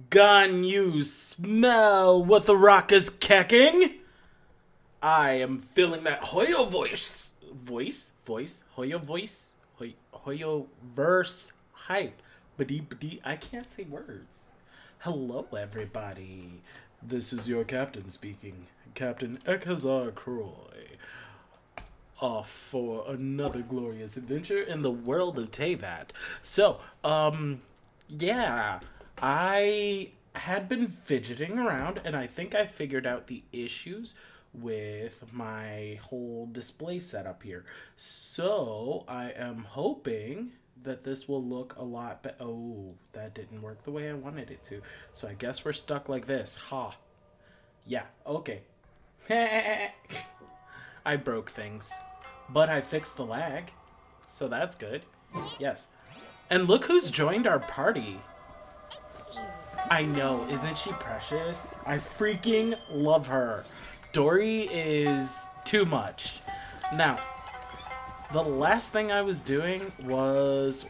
Gun, you smell what the rock is kecking? I am feeling that Hoyo Hoyo verse hype. Badi, I can't say words. Hello, everybody. This is your captain speaking, Captain Ekazar Croy, off for another glorious adventure in the world of Tevat. So, yeah, I had been fidgeting around and I think I figured out the issues with my whole display setup here. So, I am hoping that this will look a lot better. Oh, that didn't work the way I wanted it to. So, I guess we're stuck like this. Ha. Yeah, okay. I broke things. But I fixed the lag. So that's good. Yes. And look who's joined our party. I know, isn't she precious? I freaking love her. Dory is too much. Now, the last thing I was doing was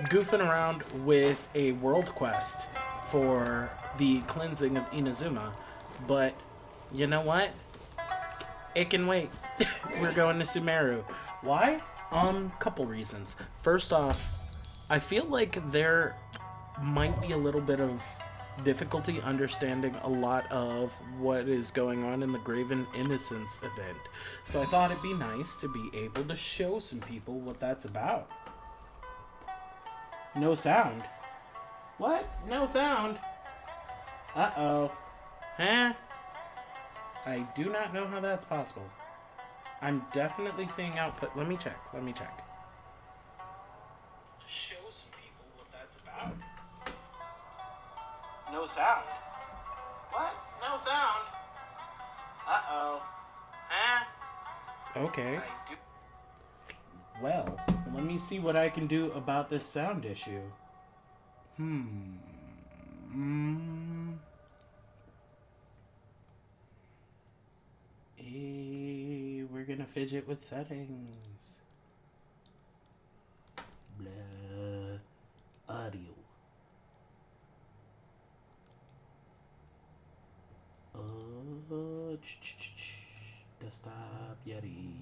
goofing around with a world quest for the cleansing of Inazuma. But, you know what? It can wait. We're going to Sumeru. Why? Couple reasons. First off, I feel like there might be a little bit of difficulty understanding a lot of what is going on in the Graven Innocence event. So I thought it'd be nice to be able to show some people what that's about. No sound. What? No sound? Uh-oh. Huh? I do not know how that's possible. I'm definitely seeing output. Let me check. Show some people what that's about. No sound. What? No sound? Uh-oh. Huh? Okay. Well, let me see what I can do about this sound issue. We're gonna fidget with settings. Blah. Audio. Desktop. Yeti.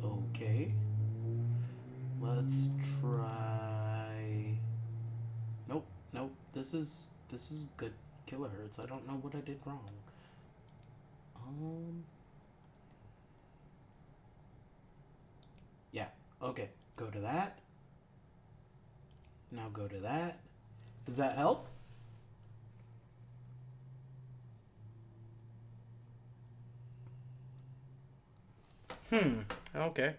Okay. Let's try. Nope. This is good kilohertz. I don't know what I did wrong. Yeah. Okay. Go to that. Now go to that. Does that help? Okay.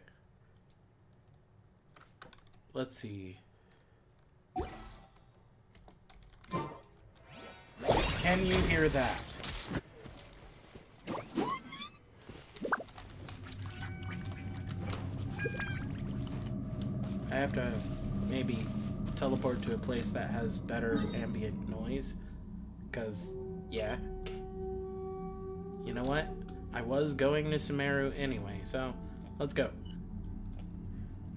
Let's see. Can you hear that? I have to maybe teleport to a place that has better ambient noise. Because, yeah. You know what? I was going to Sumeru anyway, so let's go.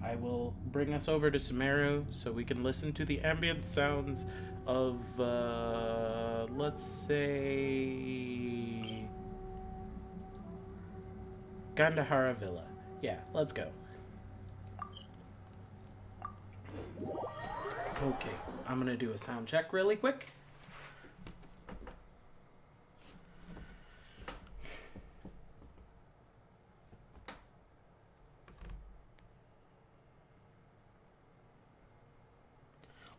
I will bring us over to Sumeru so we can listen to the ambient sounds of, let's say, Gandhara Villa. Yeah, let's go. Okay, I'm gonna do a sound check really quick.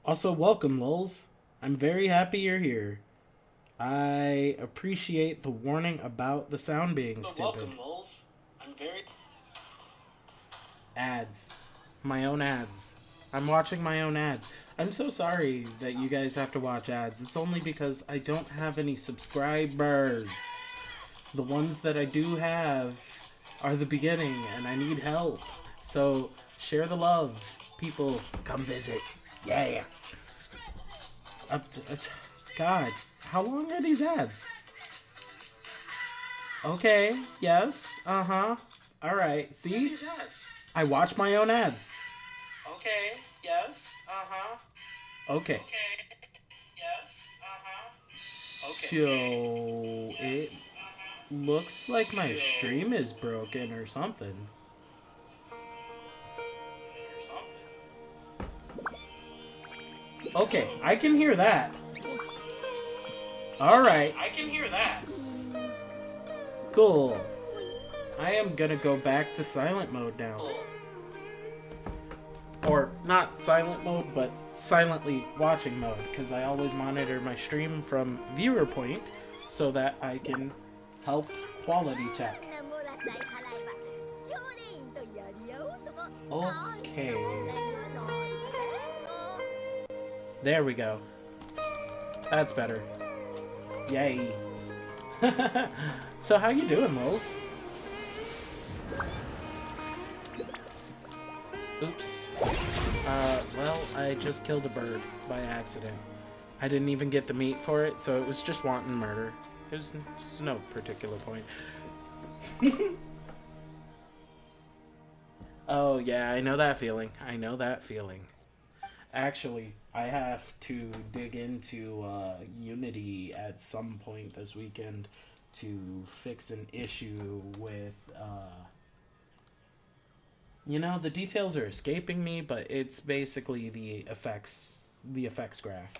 Also, welcome, Lulz. I'm very happy you're here. I appreciate the warning about the sound being stupid. Welcome, Lulz. I'm very... Ads. My own ads. I'm watching my own ads. I'm so sorry that you guys have to watch ads. It's only because I don't have any subscribers. The ones that I do have are the beginning, and I need help. So, share the love. People, come visit. Yeah. God, how long are these ads? Okay, yes, uh-huh. Alright, see? I watch my own ads. Okay, yes, uh-huh. Okay. So it looks like my stream is broken or something. Okay, I can hear that. Alright. I can hear that. Cool. I am gonna go back to silent mode now. Or not silent mode, but silently watching mode, because I always monitor my stream from viewer point so that I can help quality check. Okay. There we go. That's better. Yay. So how you doing, Moles? Oops. Well, I just killed a bird by accident. I didn't even get the meat for it, so it was just wanton murder. There's no particular point. Oh, yeah, I know that feeling. I know that feeling. Actually, I have to dig into Unity at some point this weekend to fix an issue with... You know, the details are escaping me, but it's basically the effects graph.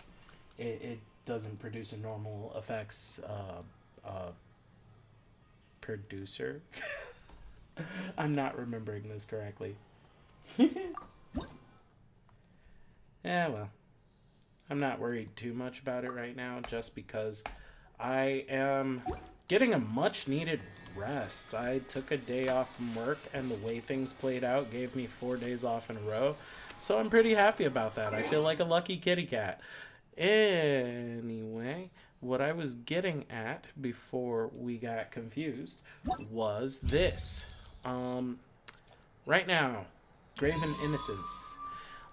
It doesn't produce a normal effects producer. I'm not remembering this correctly. Yeah, well, I'm not worried too much about it right now, just because I am getting a much needed rest. I took a day off from work, and the way things played out gave me 4 days off in a row, so I'm pretty happy about that. I feel like a lucky kitty cat. Anyway, what I was getting at before we got confused was this. Right now, Graven Innocence.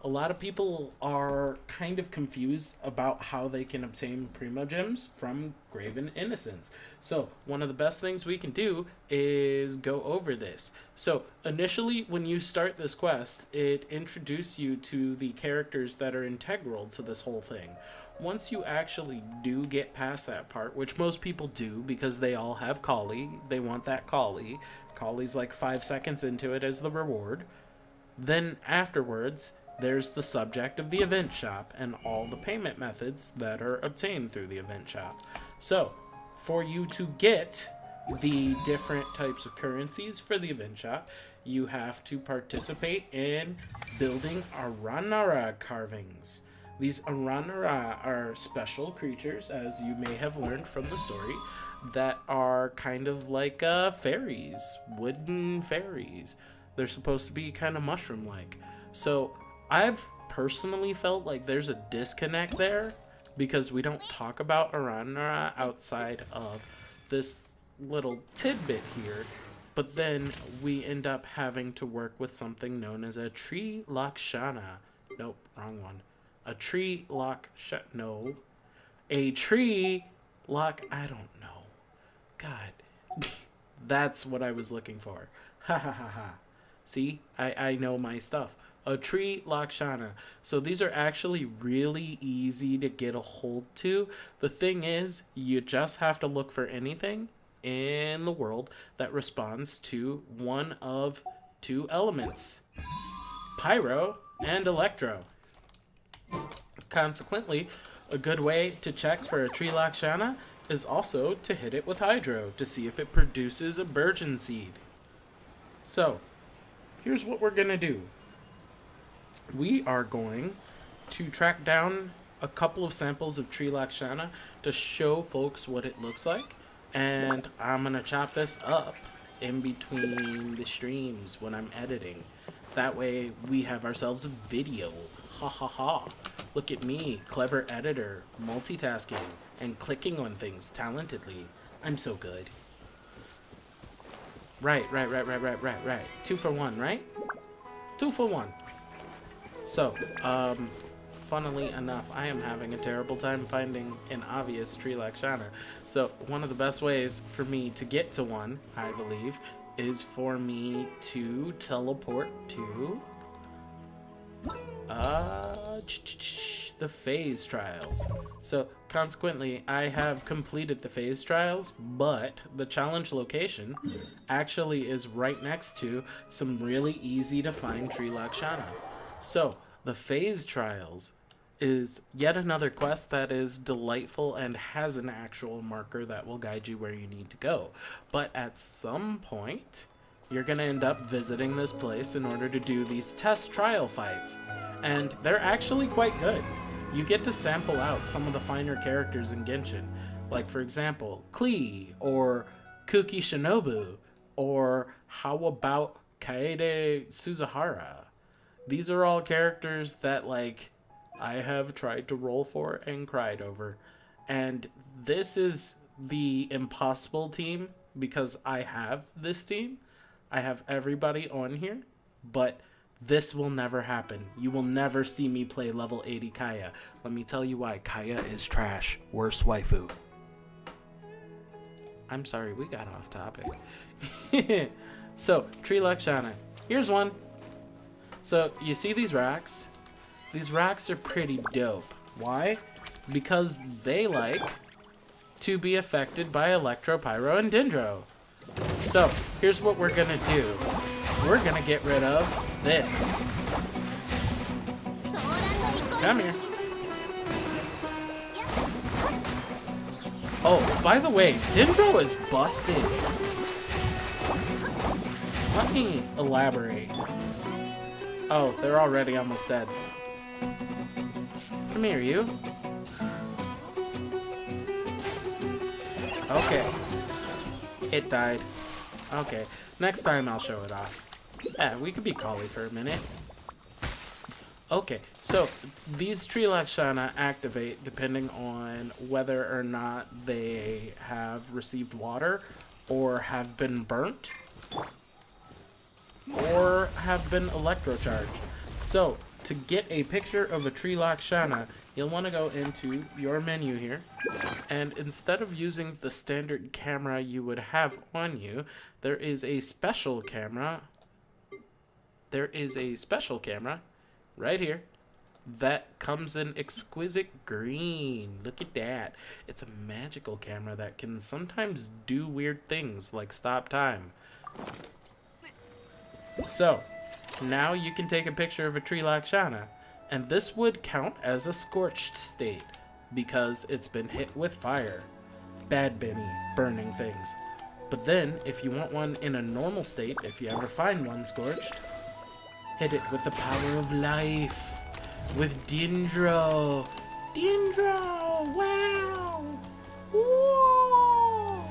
A lot of people are kind of confused about how they can obtain Primogems from Graven Innocence. So one of the best things we can do is go over this. So initially, when you start this quest, it introduces you to the characters that are integral to this whole thing. Once you actually do get past that part, which most people do because they all have Collie, they want that Collie. Collie's like 5 seconds into it as the reward. Then afterwards, there's the subject of the event shop and all the payment methods that are obtained through the event shop. So, for you to get the different types of currencies for the event shop, you have to participate in building Aranara carvings. These Aranara are special creatures, as you may have learned from the story, that are kind of like fairies, wooden fairies. They're supposed to be kind of mushroom-like. So I've personally felt like there's a disconnect there because we don't talk about Aranara outside of this little tidbit here. But then we end up having to work with something known as a tree Lakshana. Nope, wrong one. A tree no. A tree I don't know. God. That's what I was looking for. Ha ha ha ha. See? I know my stuff. A tree Lakshana. So these are actually really easy to get a hold to. The thing is, you just have to look for anything in the world that responds to one of 2 elements. Pyro and Electro. Consequently, a good way to check for a tree Lakshana is also to hit it with Hydro to see if it produces a Burgeon Seed. So, here's what we're going to do. We are going to track down a couple of samples of tree Lakshana to show folks what it looks like. And I'm going to chop this up in between the streams when I'm editing. That way we have ourselves a video. Ha ha ha. Look at me, clever editor, multitasking, and clicking on things talentedly. I'm so good. Right. 2 for 1, right? 2 for 1. So, funnily enough, I am having a terrible time finding an obvious tree Lakshana. So one of the best ways for me to get to one, I believe, is for me to teleport to the phase trials. So consequently, I have completed the phase trials, but the challenge location actually is right next to some really easy to find tree Lakshana. So the phase trials is yet another quest that is delightful and has an actual marker that will guide you where you need to go. But at some point, you're going to end up visiting this place in order to do these test trial fights. And they're actually quite good. You get to sample out some of the finer characters in Genshin. Like, for example, Klee, or Kuki Shinobu, or how about Kaede Suzuhara? These are all characters that, like, I have tried to roll for and cried over. And this is the impossible team because I have this team. I have everybody on here, but this will never happen. You will never see me play level 80 Kaya. Let me tell you why. Kaya is trash. Worst waifu. I'm sorry, we got off topic. So, tree Lakshana. Here's one. So, you see these racks? These racks are pretty dope. Why? Because they like to be affected by Electro, Pyro, and Dendro. So, here's what we're gonna do. We're gonna get rid of this. Come here. Oh, by the way, Dendro is busted. Let me elaborate. Oh, they're already almost dead. Come here, you. Okay. It died. Okay. Next time I'll show it off. Yeah, we could be Kali for a minute. Okay, so these tree Lakshana activate depending on whether or not they have received water, or have been burnt, or have been electrocharged. So, to get a picture of a tree Lakshana, you'll want to go into your menu here, and instead of using the standard camera you would have on you, there is a special camera. There is a special camera right here that comes in exquisite green. Look at that. It's a magical camera that can sometimes do weird things like stop time. So, now you can take a picture of a tree Lakshana, and this would count as a scorched state because it's been hit with fire. Bad Benny, burning things. But then, if you want one in a normal state, if you ever find one scorched, hit it with the power of life. With Dendro. Dendro! Wow! Whoa!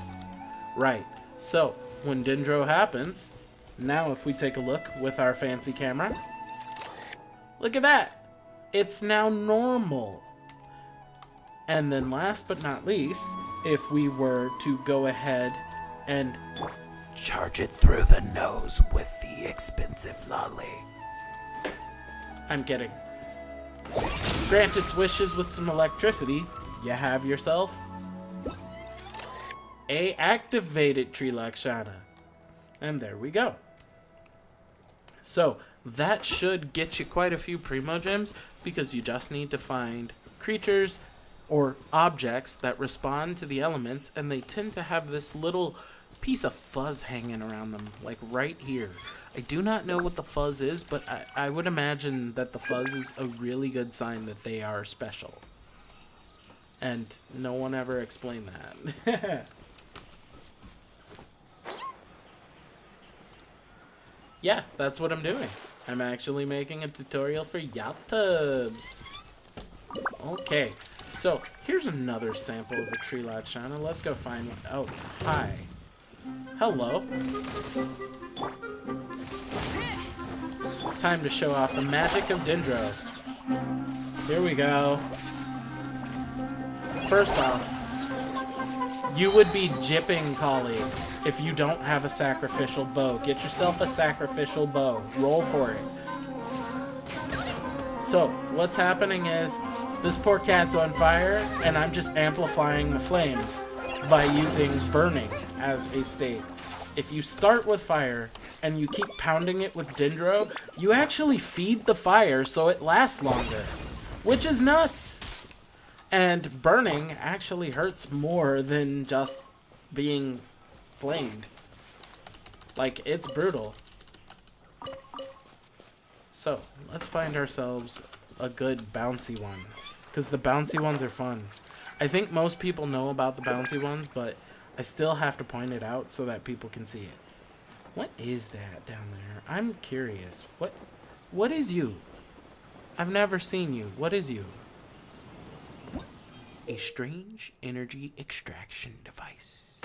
Right. So, when Dendro happens, now if we take a look with our fancy camera, look at that! It's now normal. And then last but not least, if we were to go ahead and charge it through the nose with the expensive lolly. I'm kidding. Grant its wishes with some electricity, you have yourself a activated tree Lakshana. And there we go. So, that should get you quite a few Primo Gems, because you just need to find creatures or objects that respond to the elements, and they tend to have this little piece of fuzz hanging around them, like right here. I do not know what the fuzz is, but I would imagine that the fuzz is a really good sign that they are special. And no one ever explained that. Yeah, that's what I'm doing. I'm actually making a tutorial for Yaptubs. Okay, so here's another sample of a tree Lakshana. Let's go find one. Oh, hi. Hello. Time to show off the magic of Dendro. Here we go. First off, you would be jipping Kali if you don't have a sacrificial bow. Get yourself a sacrificial bow. Roll for it. So, what's happening is, this poor cat's on fire, and I'm just amplifying the flames by using burning as a state. If you start with fire, and you keep pounding it with Dendro, you actually feed the fire so it lasts longer. Which is nuts! And burning actually hurts more than just being flamed. Like, it's brutal. So, let's find ourselves a good bouncy one. Because the bouncy ones are fun. I think most people know about the bouncy ones, but I still have to point it out so that people can see it. What is that down there? I'm curious. What is you? I've never seen you. What is you? A strange energy extraction device.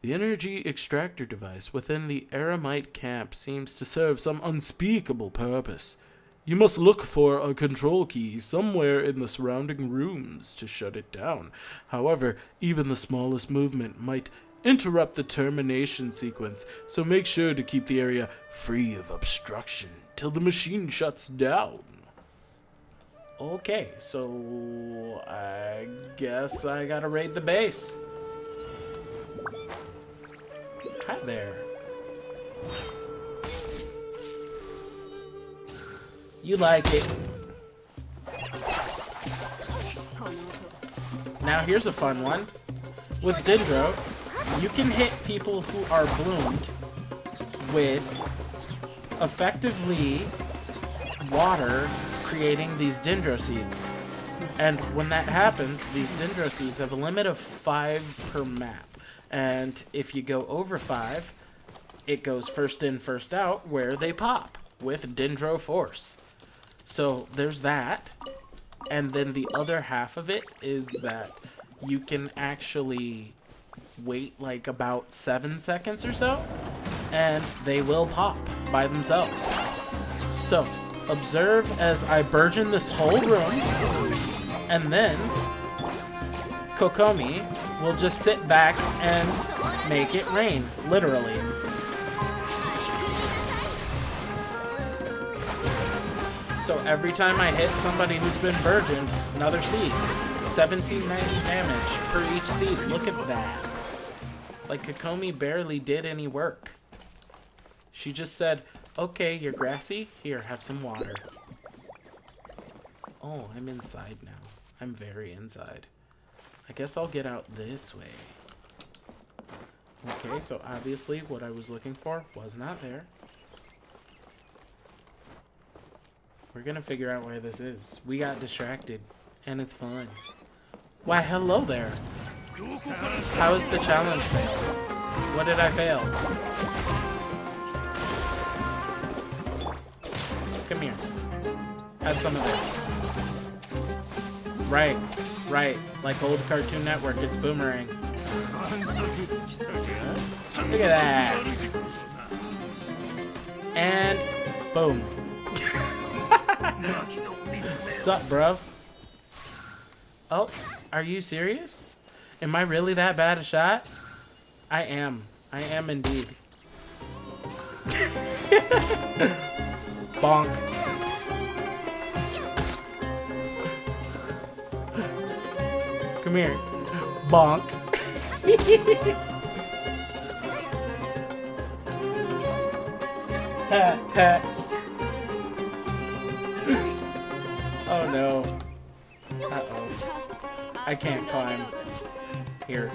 The energy extractor device within the Eremite camp seems to serve some unspeakable purpose. You must look for a control key somewhere in the surrounding rooms to shut it down. However, even the smallest movement might interrupt the termination sequence, so make sure to keep the area free of obstruction till the machine shuts down. Okay, so I guess I gotta raid the base. Hi there. You like it. Now here's a fun one. With Dendro, you can hit people who are bloomed with effectively water creating these Dendro seeds. And when that happens, these Dendro seeds have a limit of 5 per map. And if you go over 5, it goes first in, first out, where they pop with Dendro Force. So there's that. And then the other half of it is that you can actually wait like about 7 seconds or so, and they will pop by themselves. So observe as I burgeon this whole room, and then Kokomi will just sit back and make it rain, literally. So every time I hit somebody who's been burgeoned, another seed. 1790 damage per each seed. Look at that. Like, Kokomi barely did any work. She just said, okay, you're grassy. Here, have some water. Oh, I'm inside now. I'm very inside. I guess I'll get out this way. Okay, so obviously what I was looking for was not there. We're gonna figure out where this is. We got distracted, and it's fun. Why, hello there. How is the challenge fail? What did I fail? Come here. Have some of this. Right, right. Like old Cartoon Network, it's Boomerang. Look at that. And boom. Sup, bruv? Oh, are you serious? Am I really that bad a shot? I am. I am indeed. Bonk. Come here. Bonk. Ha ha. Oh no. Uh-oh. I can't climb. Here.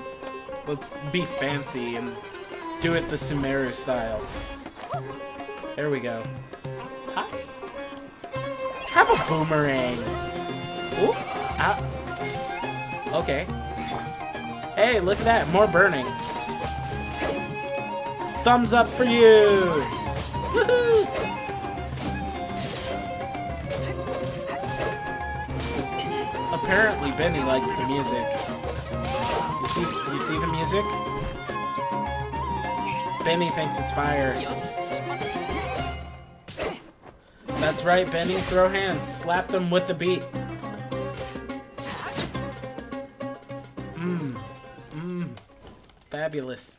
Let's be fancy and do it the Sumeru style. There we go. Hi. Have a boomerang. Ooh. Ah. Okay. Hey, look at that. More burning. Thumbs up for you. Woohoo! Apparently, Benny likes the music. You see the music? Benny thinks it's fire. That's right, Benny. Throw hands. Slap them with the beat. Fabulous.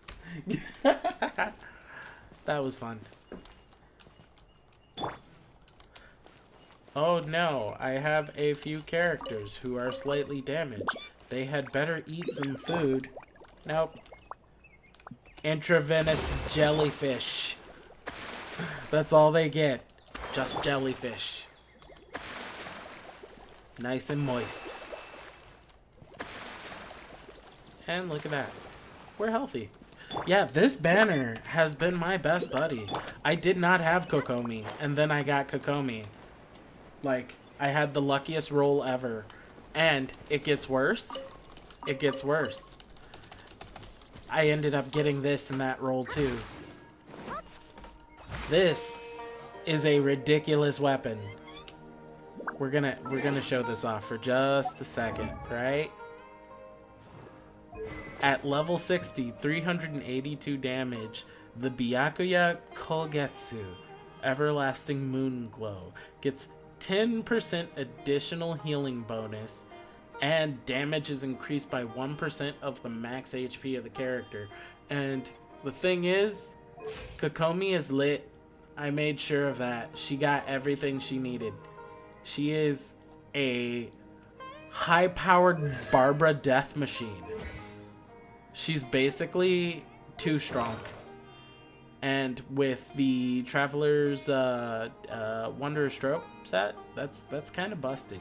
That was fun. Oh no, I have a few characters who are slightly damaged. They had better eat some food. Nope. Intravenous jellyfish. That's all they get. Just jellyfish. Nice and moist. And look at that. We're healthy. Yeah, this banner has been my best buddy. I did not have Kokomi, and then I got Kokomi. Like, I had the luckiest roll ever. And it gets worse. It gets worse. I ended up getting this in that roll too. This is a ridiculous weapon. We're gonna show this off for just a second, right? At level 60, 382 damage, the Byakuya Kogetsu, Everlasting Moon Glow, gets 10% additional healing bonus, and damage is increased by 1% of the max HP of the character. And the thing is, Kokomi is lit. I made sure of that. She got everything she needed. She is a high-powered Barbara Death Machine. She's basically too strong. And with the Traveler's Wanderer's Stroke set, that's kind of busted.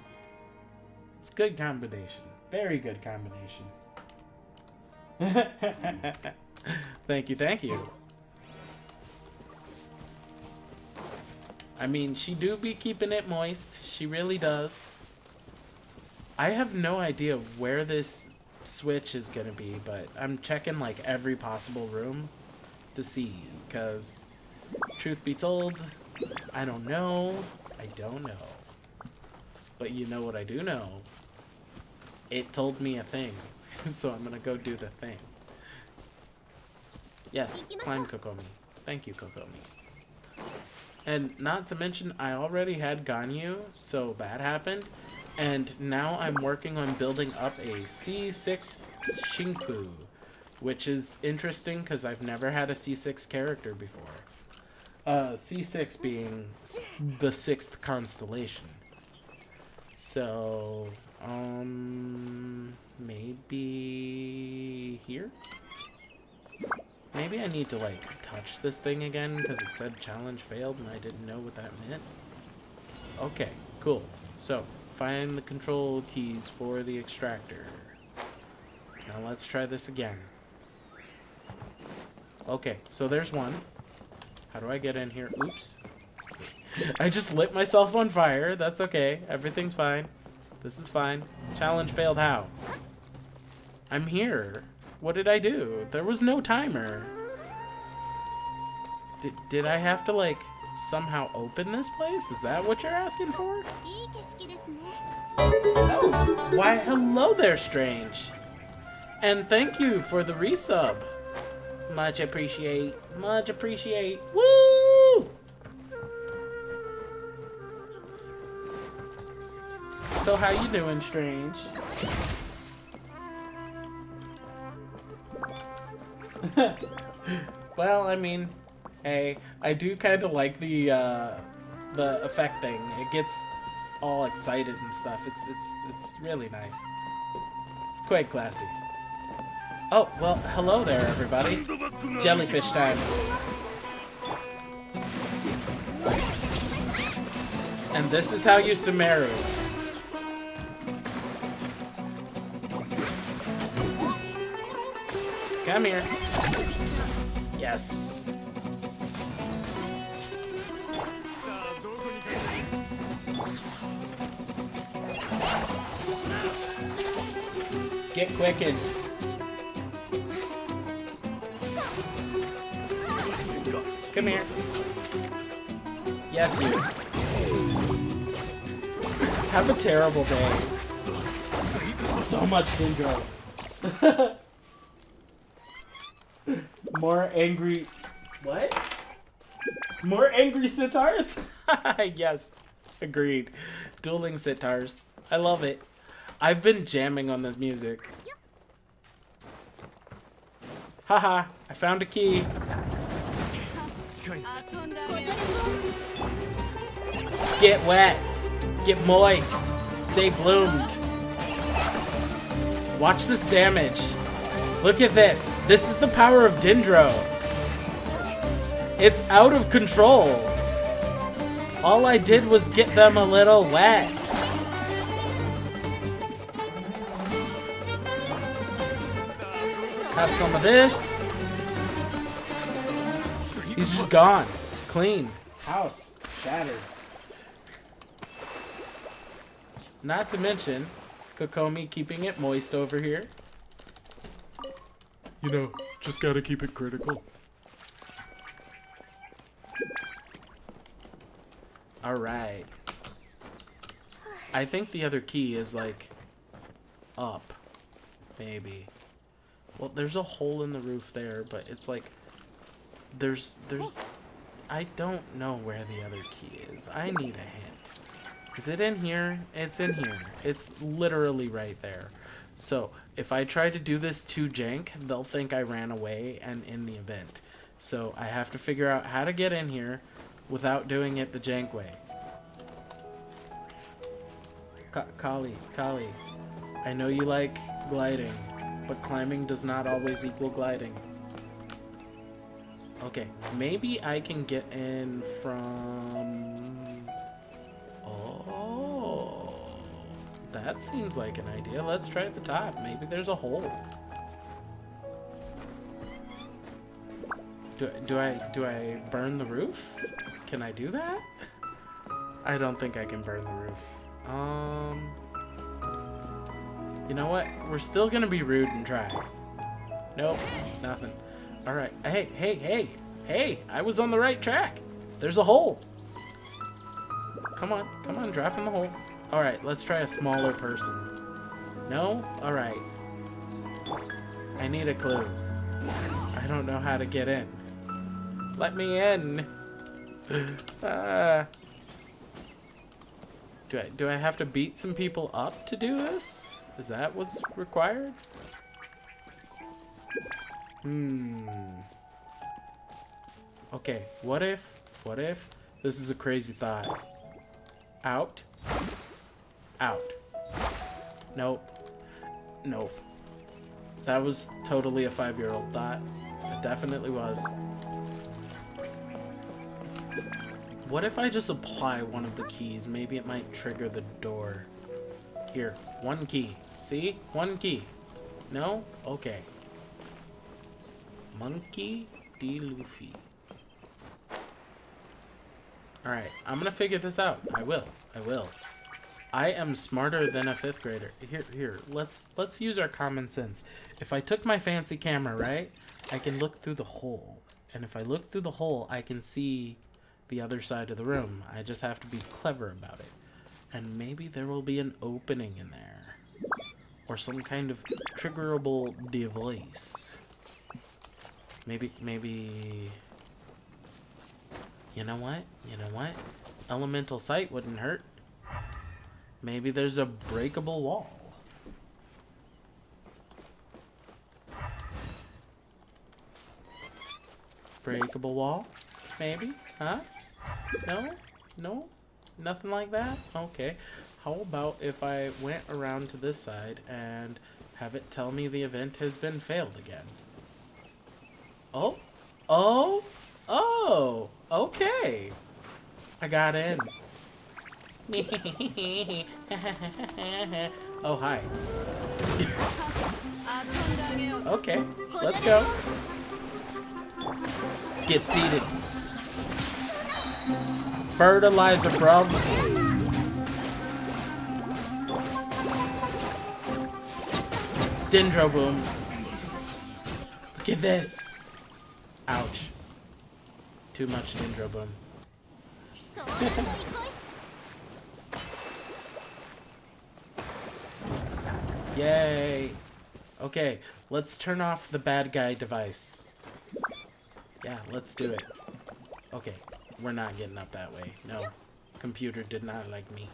It's a good combination. Very good combination. Thank you, thank you. I mean, she do be keeping it moist. She really does. I have no idea where this switch is gonna be, but I'm checking like every possible room to see, because truth be told, I don't know. I don't know. But you know what I do know? It told me a thing. So I'm gonna go do the thing. Yes, climb Kokomi. Thank you, Kokomi. And not to mention, I already had Ganyu, so that happened. And now I'm working on building up a C6 Shinku, which is interesting because I've never had a C6 character before. C6 being the 6th constellation. So, maybe here? Maybe I need to, like, touch this thing again because it said challenge failed and I didn't know what that meant. Okay, cool. So, find the control keys for the extractor. Now let's try this again. Okay, so there's one. How do I get in here? Oops. I just lit myself on fire. That's okay. Everything's fine. This is fine. Challenge failed how? I'm here. What did I do? There was no timer. Did I have to, like, somehow open this place? Is that what you're asking for? Oh, why hello there, Strange. And thank you for the resub. Much appreciate. Much appreciate. Woo! So how you doing, Strange? Well, I mean, hey, I do kind of like the effect thing. It gets all excited and stuff. It's really nice. It's quite classy. Oh, well, hello there, everybody. Jellyfish time. And this is how you Sumeru. Come here. Yes. Get quickened. Come here. Yes, you. Have a terrible day. So much Dendro. More angry... What? More angry sitars? Yes. Agreed. Dueling sitars. I love it. I've been jamming on this music. Haha. I found a key. Get wet. Get moist. Stay bloomed. Watch this damage. Look at this. This is the power of Dendro. It's out of control. All I did was get them a little wet. Have some of this. He's just gone. Clean. House shattered. Not to mention, Kokomi keeping it moist over here. You know, just gotta keep it critical. Alright. I think the other key is like up. Maybe. Well, there's a hole in the roof there, but it's like there's I don't know where the other key is. I need a hint. Is it in here? It's in here. It's literally right there. So, if I try to do this too jank, they'll think I ran away and in the event. So, I have to figure out how to get in here without doing it the jank way. Kali, I know you like gliding, but climbing does not always equal gliding. Okay, maybe I can get in from... Oh, that seems like an idea. Let's try at the top. Maybe there's a hole. Do I burn the roof? Can I do that? I don't think I can burn the roof. You know what? We're still gonna be rude and try. Nope, nothing. Alright, hey, I was on the right track. There's a hole. Come on, drop in the hole. Alright, let's try a smaller person. No? Alright. I need a clue. I don't know how to get in. Let me in. Do I have to beat some people up to do this? Is that what's required? Okay, what if this is a crazy thought? Out. Nope. That was totally a 5-year-old thought. It definitely was. What if I just apply one of the keys? Maybe it might trigger the door. Here, one key. See? One key. No? Okay. Monkey D. Luffy. Alright, I'm gonna figure this out. I will. I am smarter than a 5th grader. Here, let's use our common sense. If I took my fancy camera, right, I can look through the hole. And if I look through the hole, I can see the other side of the room. I just have to be clever about it. And maybe there will be an opening in there. Or some kind of triggerable device. Maybe... You know what? Elemental sight wouldn't hurt. Maybe there's a breakable wall. Breakable wall? Maybe? Huh? No? Nothing like that? Okay. How about if I went around to this side and have it tell me the event has been failed again? Oh, okay. I got in. Oh, hi. Okay, let's go. Get seated. Fertilizer, bro. Dendro boom. Look at this. Ouch. Too much Dendro boom. Yay. Okay, let's turn off the bad guy device. Yeah, let's do it. Okay, we're not getting up that way. No, computer did not like me.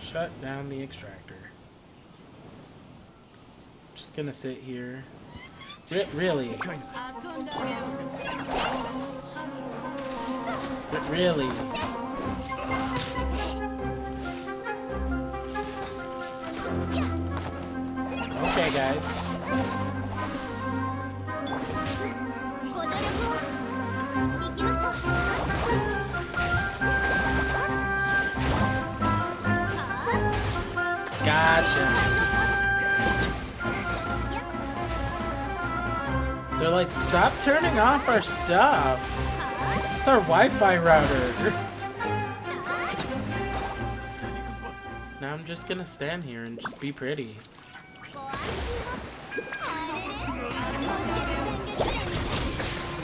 Shut down the extractor. Just gonna sit here. Really? Really? Okay, guys. Gotcha. They're like, stop turning off our stuff. It's our Wi-Fi router. Now I'm just gonna stand here and just be pretty.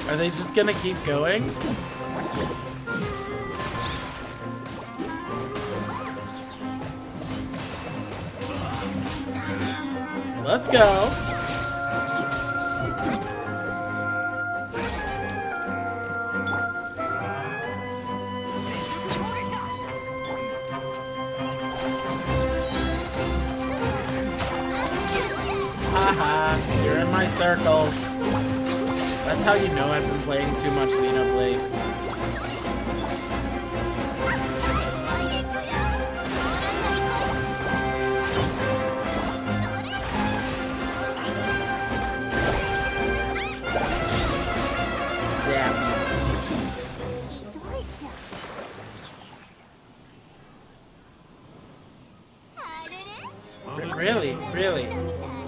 Are they just gonna keep going? Let's go. Haha, you're in my circles. That's how you know I've been playing too much Xenoblade. Zap. Really? Really?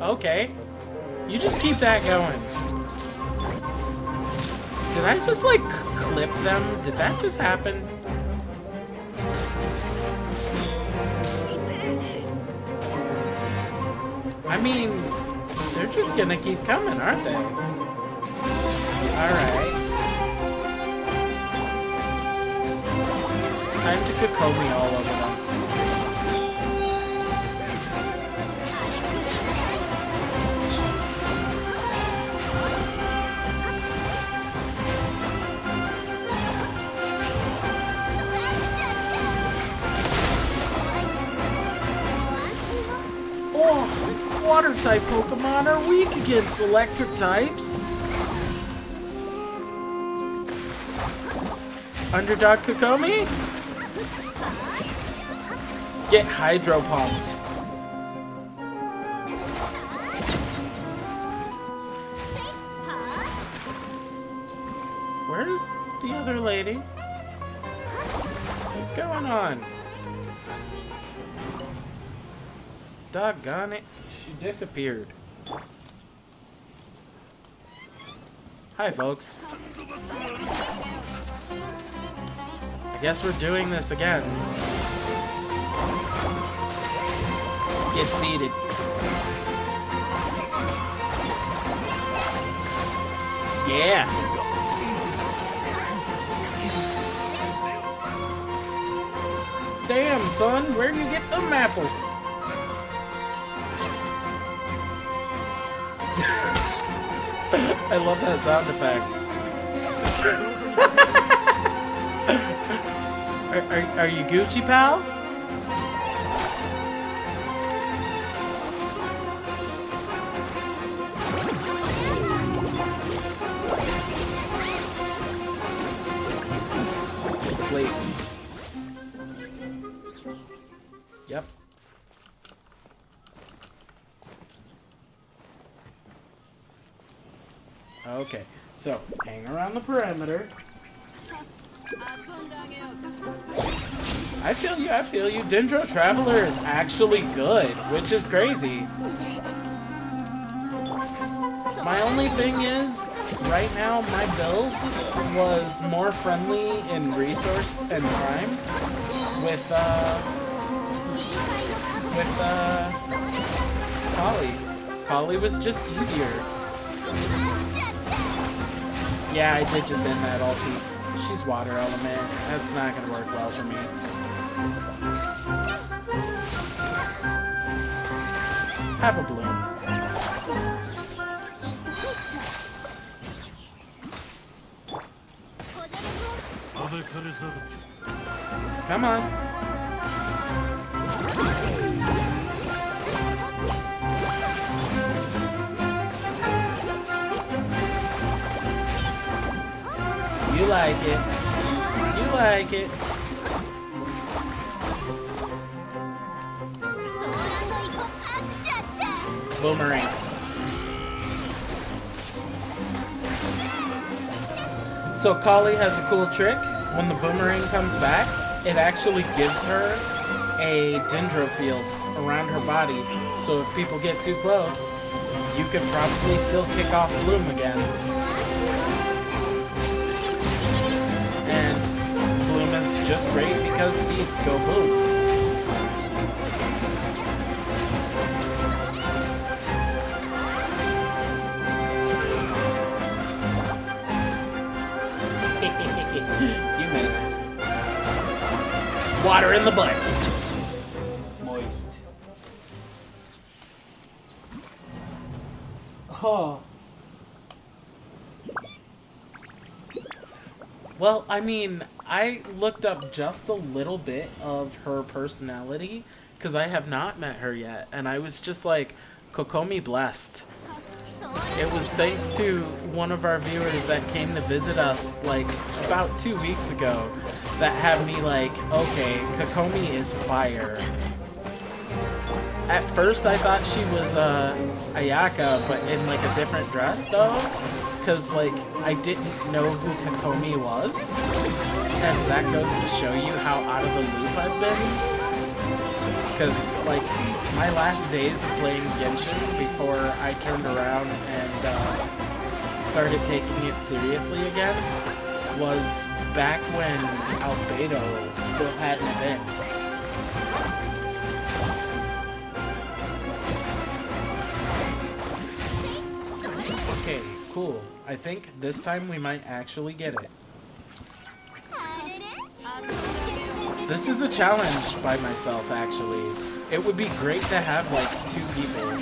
Okay. You just keep that going. Did I just, like, clip them? Did that just happen? I mean, they're just gonna keep coming, aren't they? Alright. Time to Kokomi all over them. Water-type Pokemon are weak against electric types. Underdog Kokomi? Get Hydro Pumped. Where's the other lady? What's going on? Doggone it. She disappeared. Hi, folks. I guess we're doing this again. Get seated. Yeah. Damn, son, where do you get them apples? I love that sound effect. Are you Gucci, pal? Sleep. Yep. Okay, so hang around the perimeter. I feel you, I feel you. Dendro Traveler is actually good, which is crazy. My only thing is, right now my build was more friendly in resource and time with Polly. Polly was just easier. Yeah, I did just end that ulti. She's water element. That's not gonna work well for me. Have a bloom. Come on. like it. You like it. Boomerang. So Kali has a cool trick. When the boomerang comes back, it actually gives her a dendro field around her body. So if people get too close, you could probably still kick off Bloom again. And Bloom is just great because seeds go Bloom. You missed. Water in the butt. Moist. Oh. Well, I mean, I looked up just a little bit of her personality because I have not met her yet, and I was just like, Kokomi blessed. It was thanks to one of our viewers that came to visit us like about 2 weeks ago that had me like, okay, Kokomi is fire. At first I thought she was Ayaka, but in like a different dress though, because like I didn't know who Kokomi was, and that goes to show you how out of the loop I've been. Because like my last days of playing Genshin before I turned around and started taking it seriously again was back when Albedo still had an event. Okay, cool. I think this time we might actually get it. This is a challenge by myself, actually. It would be great to have, like, 2 people.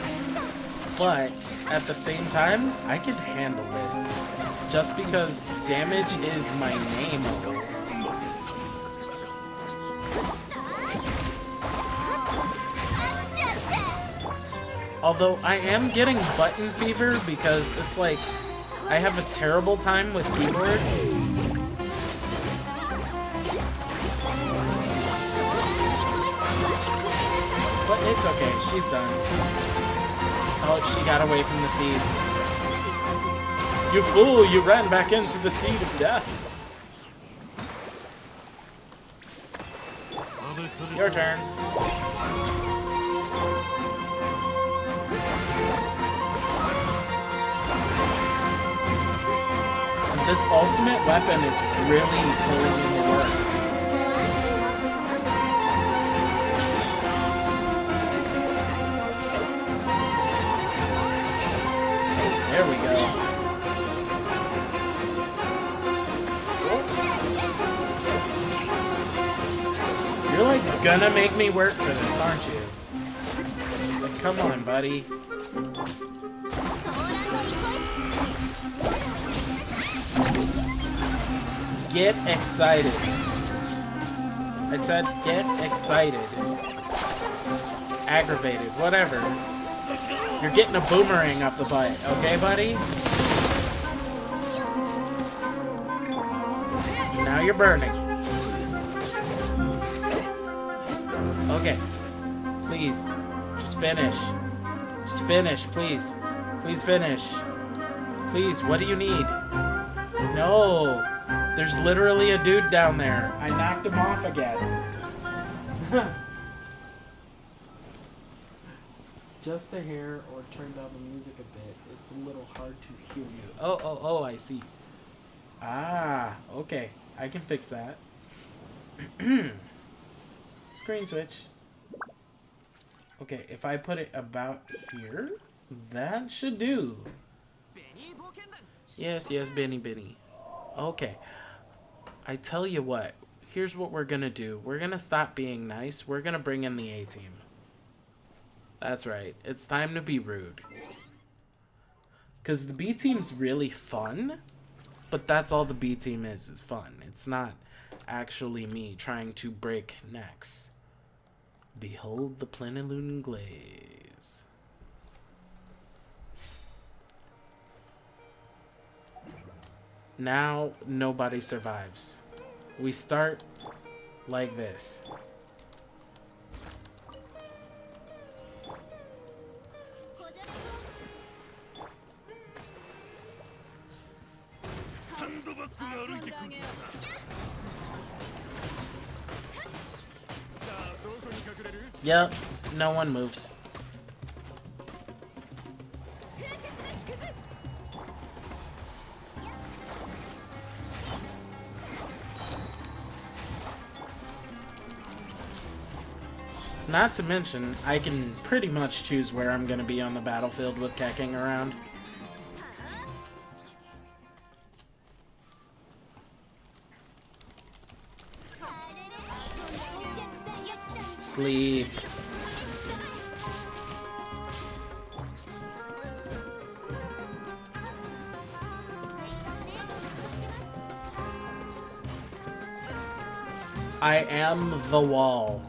But, at the same time, I can handle this. Just because damage is my name. Although, I am getting button fever because it's like, I have a terrible time with keyboard. But it's okay, she's done. Oh, she got away from the seeds. You fool, you ran back into the seed of death. Your turn. And this ultimate weapon is really pulling in the work. There we go. You're like gonna make me work for this, aren't you? Like, come on, buddy. Get excited. I said get excited. Aggravated, whatever. You're getting a boomerang up the butt, okay, buddy? Now you're burning. Okay. Please. Just finish. Just finish, please. Please finish. Please, what do you need? No. There's literally a dude down there. I knocked him off again. Just a hair or turn down the music a bit. It's a little hard to hear you. Oh, I see. Ah, okay. I can fix that. Screen switch. Okay, if I put it about here, that should do. Yes, Benny. Okay. I tell you what. Here's what we're gonna do. We're gonna stop being nice. We're gonna bring in the A-team. That's right. It's time to be rude. Because the B-team's really fun, but that's all the B-team is fun. It's not actually me trying to break necks. Behold the Plenilune Glaze. Now nobody survives. We start like this. Yep, no one moves. Not to mention, I can pretty much choose where I'm going to be on the battlefield with Keqing around. Sleep. I am the wall.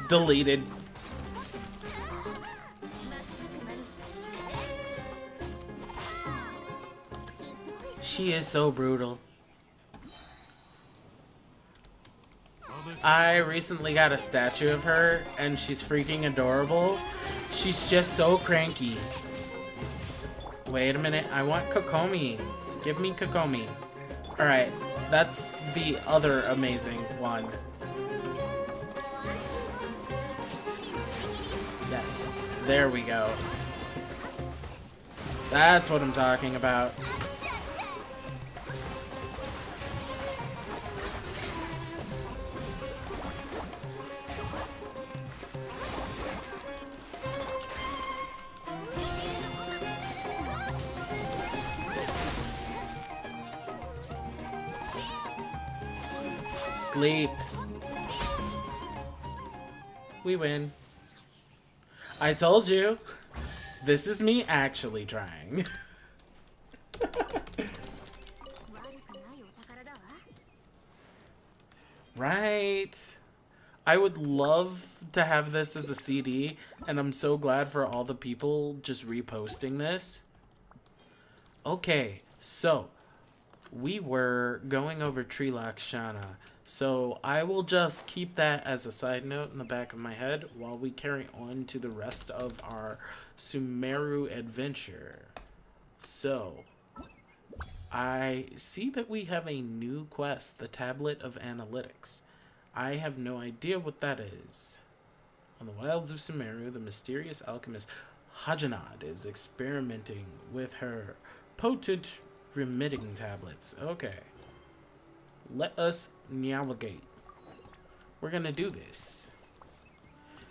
Deleted. She is so brutal. I recently got a statue of her, and she's freaking adorable. She's just so cranky. Wait a minute, I want Kokomi. Give me Kokomi. Alright, that's the other amazing one. Yes, there we go. That's what I'm talking about. Sleep. We win. I told you. This is me actually trying. Right. I would love to have this as a CD, and I'm so glad for all the people just reposting this. Okay, so we were going over Tree Lakshana, so I will just keep that as a side note in the back of my head while we carry on to the rest of our Sumeru adventure. So, I see that we have a new quest, the Tablet of Analytics. I have no idea what that is. On the wilds of Sumeru, the mysterious alchemist Hajanad is experimenting with her potent remitting tablets. Okay. Let us navigate. We're gonna do this.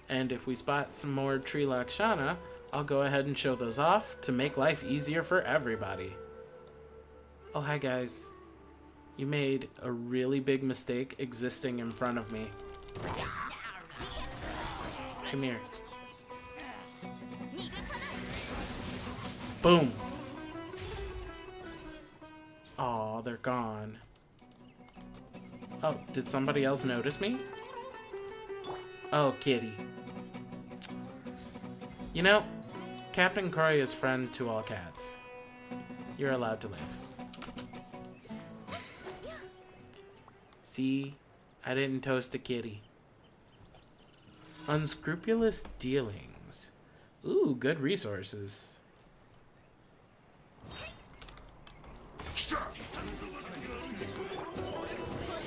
And if we spot some more Tree Lakshana, I'll go ahead and show those off to make life easier for everybody. Oh, hi guys. You made a really big mistake existing in front of me. Come here. Boom. Aw, they're gone. Oh, did somebody else notice me? Oh, kitty. You know, Captain Croy is friend to all cats. You're allowed to live. See? I didn't toast a kitty. Unscrupulous dealings. Ooh, good resources.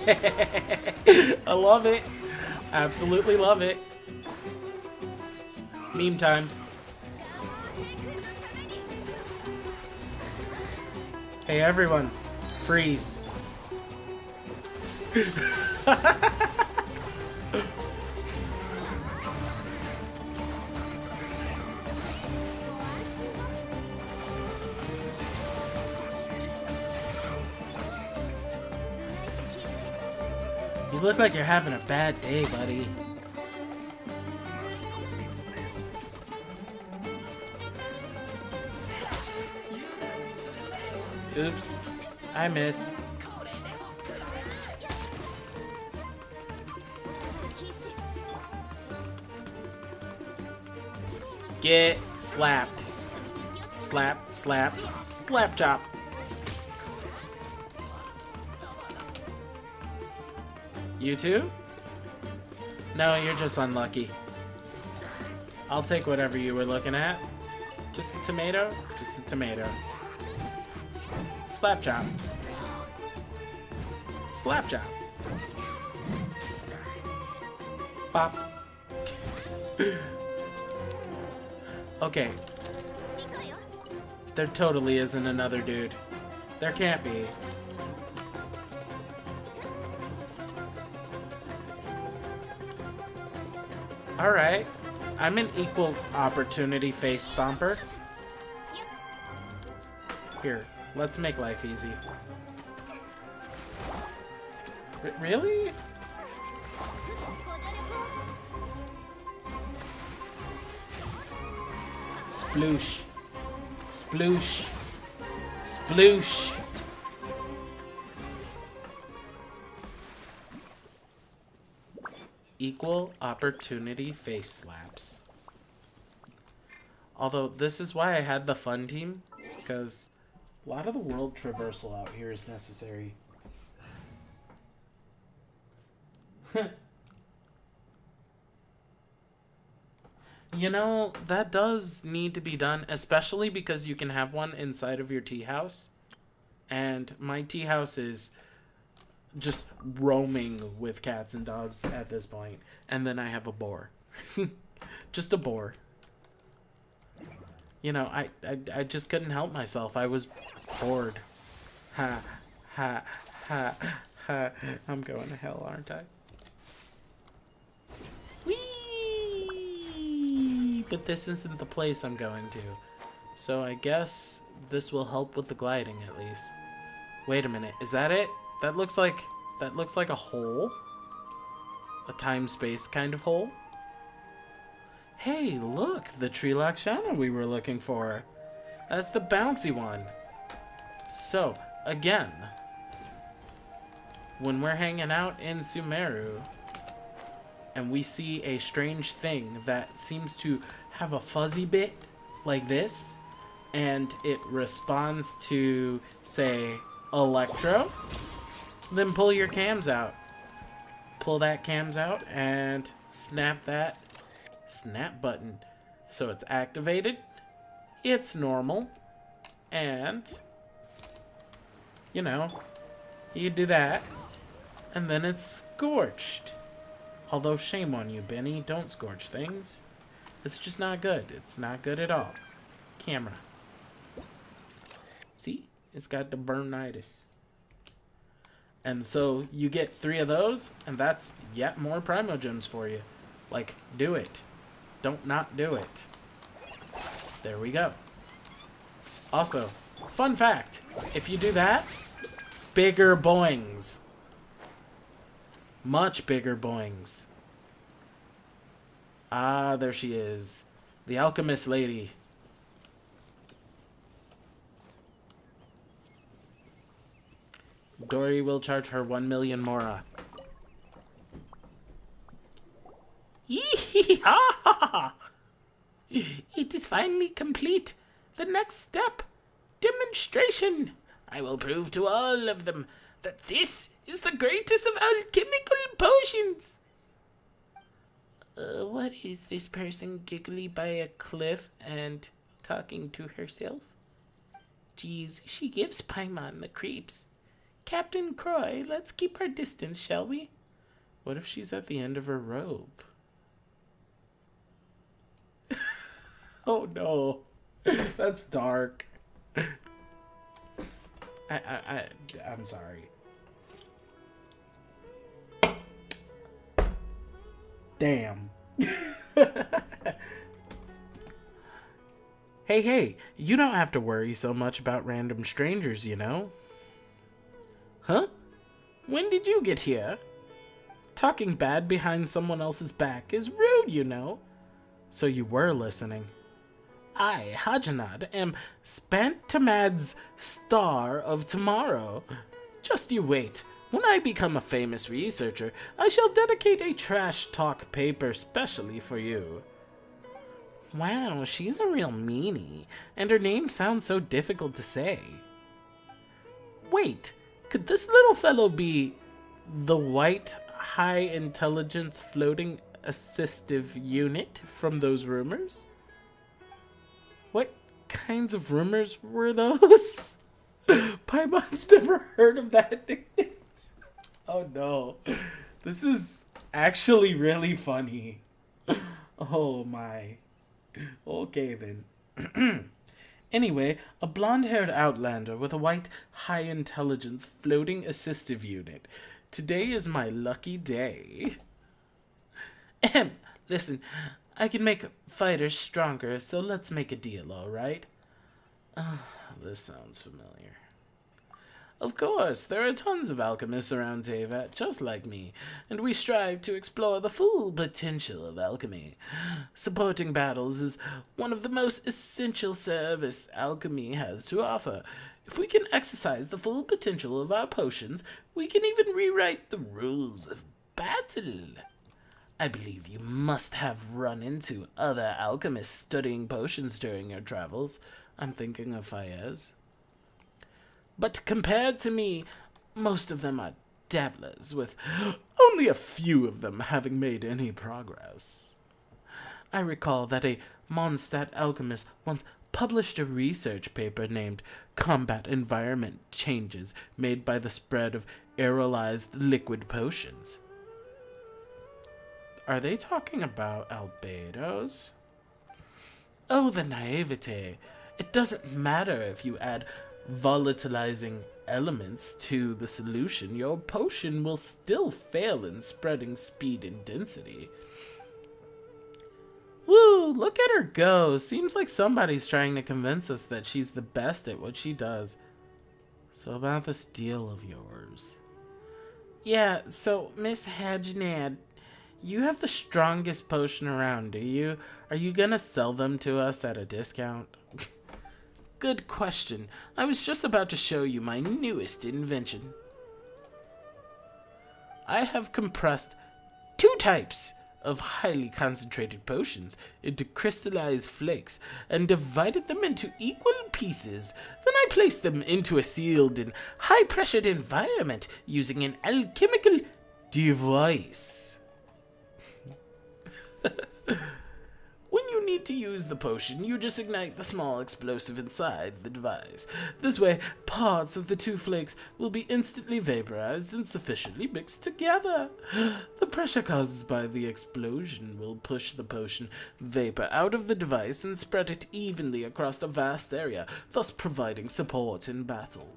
I love it. Absolutely love it. Meme time. Hey everyone, freeze. You look like you're having a bad day, buddy. Oops. I missed. Get slapped. Slap, slap, slap chop. You too? No, you're just unlucky. I'll take whatever you were looking at. Just a tomato? Just a tomato. Slap chop. Slap chop. Bop. Okay. There totally isn't another dude. There can't be. Alright. I'm an equal opportunity face stomper. Here, let's make life easy. Really? Sploosh. Sploosh. Sploosh. Equal opportunity face slaps. Although, this is why I had the fun team, because a lot of the world traversal out here is necessary. You know, that does need to be done, especially because you can have one inside of your tea house. And my tea house is just roaming with cats and dogs at this point. And then I have a boar. Just a boar. You know, I just couldn't help myself. I was bored. Ha, ha, ha, ha. I'm going to hell, aren't I? But this isn't the place I'm going to. So I guess this will help with the gliding at least. Wait a minute, is that it? That looks like a hole. A time-space kind of hole. Hey, look, the Tree Lakshana we were looking for. That's the bouncy one. So, again, when we're hanging out in Sumeru, and we see a strange thing that seems to have a fuzzy bit like this, and it responds to, say, Electro, then pull your cams out. Pull that cams out and snap that snap button. So it's activated, it's normal, and, you know, you do that, and then it's scorched. Although, shame on you, Benny. Don't scorch things. It's just not good. It's not good at all. Camera. See? It's got the burnitis. And so, you get 3 of those, and that's yet more Primogems for you. Like, do it. Don't not do it. There we go. Also, fun fact. If you do that, bigger boings. Much bigger boings. Ah, there she is. The alchemist lady. Dory will charge her 1 million mora. Yee-hee-ha-ha-ha! It is finally complete. The next step. Demonstration. I will prove to all of them that this is the greatest of alchemical potions. What is this person giggly by a cliff and talking to herself? Geez, she gives Paimon the creeps. Captain Croy, let's keep our distance, shall we? What if she's at the end of her rope? Oh no. That's dark. I'm sorry. Damn. Hey, you don't have to worry so much about random strangers, you know? Huh? When did you get here? Talking bad behind someone else's back is rude, you know. So you were listening. I, Hajanad, am Spantamad's star of tomorrow. Just you wait. When I become a famous researcher, I shall dedicate a trash talk paper specially for you. Wow, she's a real meanie, and her name sounds so difficult to say. Wait, could this little fellow be the white high intelligence floating assistive unit from those rumors? What kinds of rumors were those? Paimon's never heard of that nickname. Oh no. This is actually really funny. Oh my. Okay then. Anyway, a blonde-haired outlander with a white high-intelligence floating assistive unit. Today is my lucky day. Ahem. Listen, I can make fighters stronger, so let's make a deal, alright? This sounds familiar. Of course, there are tons of alchemists around Teyvat, just like me, and we strive to explore the full potential of alchemy. Supporting battles is one of the most essential service alchemy has to offer. If we can exercise the full potential of our potions, we can even rewrite the rules of battle. I believe you must have run into other alchemists studying potions during your travels. I'm thinking of Fayez. But compared to me, most of them are dabblers, with only a few of them having made any progress. I recall that a Mondstadt alchemist once published a research paper named Combat Environment Changes Made by the Spread of Aerolized Liquid Potions. Are they talking about albedos? Oh, the naivete. It doesn't matter if you add volatilizing elements to the solution, your potion will still fail in spreading speed and density. Woo, look at her go. Seems like somebody's trying to convince us that she's the best at what she does. So about this deal of yours. Yeah, so Miss Hajanad, you have the strongest potion around, do you? Are you gonna sell them to us at a discount? Good question. I was just about to show you my newest invention. I have compressed 2 types of highly concentrated potions into crystallized flakes and divided them into equal pieces. Then I placed them into a sealed and high-pressured environment using an alchemical device. When you need to use the potion, you just ignite the small explosive inside the device. This way, parts of the 2 flakes will be instantly vaporized and sufficiently mixed together. The pressure caused by the explosion will push the potion vapor out of the device and spread it evenly across a vast area, thus providing support in battle.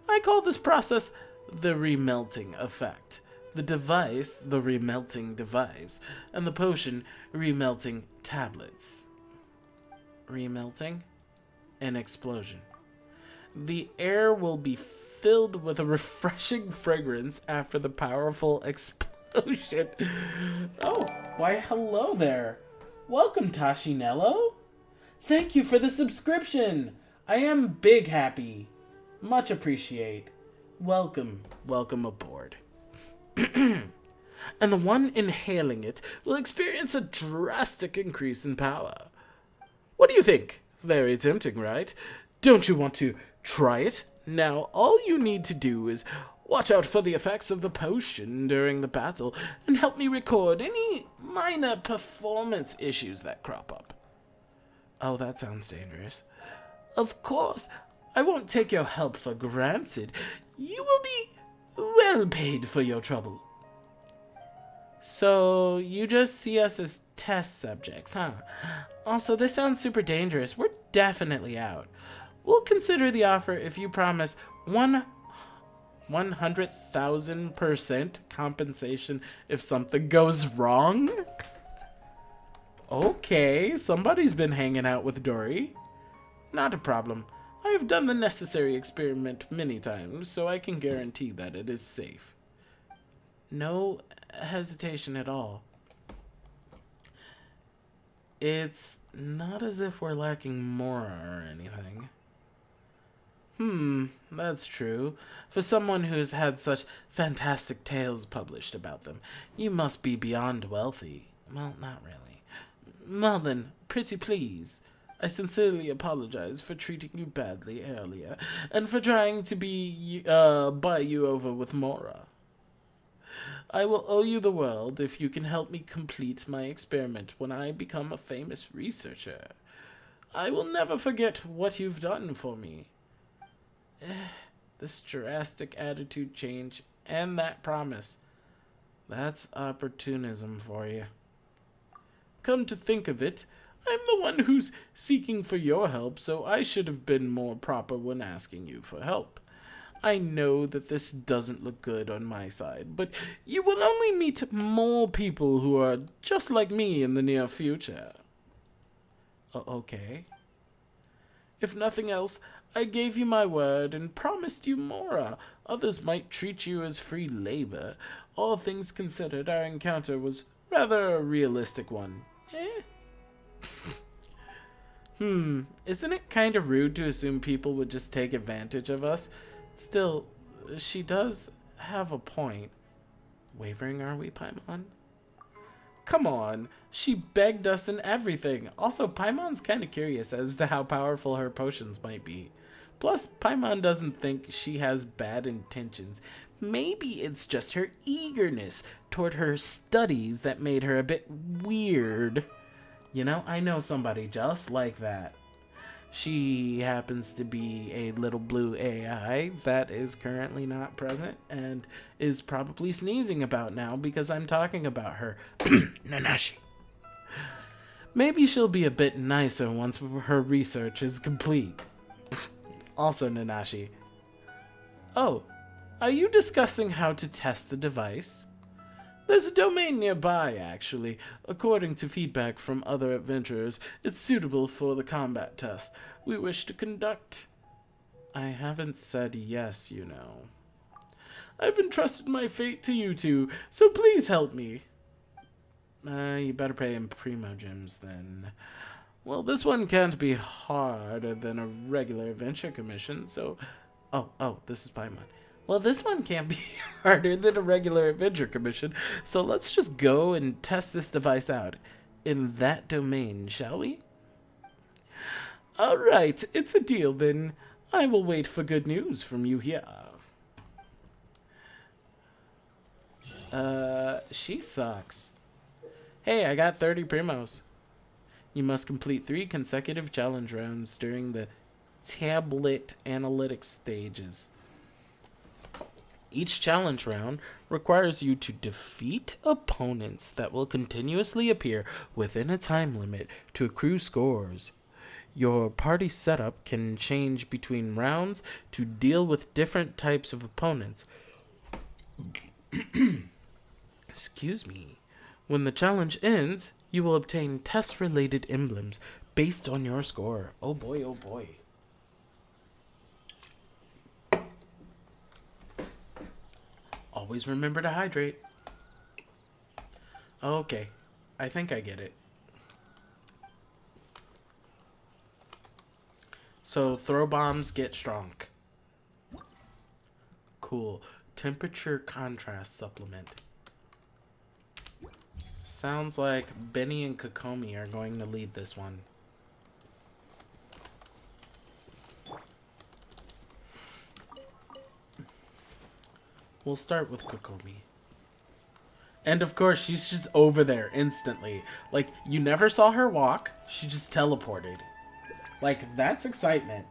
I call this process the remelting effect. The device, the remelting device, and the potion, remelting tablets. Remelting? An explosion. The air will be filled with a refreshing fragrance after the powerful explosion. Oh, why hello there. Welcome, Tashinello. Thank you for the subscription. I am big happy. Much appreciate. Welcome aboard. And the one inhaling it will experience a drastic increase in power. What do you think? Very tempting, right? Don't you want to try it? Now, all you need to do is watch out for the effects of the potion during the battle and help me record any minor performance issues that crop up. Oh, that sounds dangerous. Of course, I won't take your help for granted. You will be well paid for your trouble. So, you just see us as test subjects, huh? Also, this sounds super dangerous. We're definitely out. We'll consider the offer if you promise 100,000% compensation if something goes wrong. Okay, somebody's been hanging out with Dory. Not a problem. I have done the necessary experiment many times, so I can guarantee that it is safe. No hesitation at all. It's not as if we're lacking more or anything. That's true. For someone who's had such fantastic tales published about them, you must be beyond wealthy. Well, not really. Well then, pretty please. I sincerely apologize for treating you badly earlier, and for trying to buy you over with Mora. I will owe you the world if you can help me complete my experiment when I become a famous researcher. I will never forget what you've done for me. This drastic attitude change and that promise. That's opportunism for you. Come to think of it, I'm the one who's seeking for your help, so I should have been more proper when asking you for help. I know that this doesn't look good on my side, but you will only meet more people who are just like me in the near future. Okay. If nothing else, I gave you my word and promised you Mora. Others might treat you as free labor. All things considered, our encounter was rather a realistic one. Isn't it kind of rude to assume people would just take advantage of us? Still, she does have a point. Wavering, are we, Paimon? Come on, she begged us and everything. Also, Paimon's kind of curious as to how powerful her potions might be. Plus, Paimon doesn't think she has bad intentions. Maybe it's just her eagerness toward her studies that made her a bit weird. You know, I know somebody just like that. She happens to be a little blue AI that is currently not present and is probably sneezing about now because I'm talking about her. Nanashi. Maybe she'll be a bit nicer once her research is complete. Also, Nanashi. Oh, are you discussing how to test the device? There's a domain nearby, actually. According to feedback from other adventurers, it's suitable for the combat test we wish to conduct. I haven't said yes, you know. I've entrusted my fate to you two, so please help me. You better pay in Primo Gems, then. Well, this one can't be harder than a regular adventure commission, so... Oh, this is Paimon. Well, this one can't be harder than a regular adventure commission, so let's just go and test this device out in that domain, shall we? Alright, it's a deal then. I will wait for good news from you here. She sucks. Hey, I got 30 primos. You must complete 3 consecutive challenge rounds during the tablet analytics stages. Each challenge round requires you to defeat opponents that will continuously appear within a time limit to accrue scores. Your party setup can change between rounds to deal with different types of opponents. Excuse me. When the challenge ends, you will obtain test-related emblems based on your score. Oh boy, oh boy. Always remember to hydrate. Okay, I think I get it. So, throw bombs get strong. Cool. Temperature contrast supplement. Sounds like Benny and Kokomi are going to lead this one. We'll start with Kokomi. And of course, she's just over there instantly. Like, you never saw her walk. She just teleported. Like, that's excitement.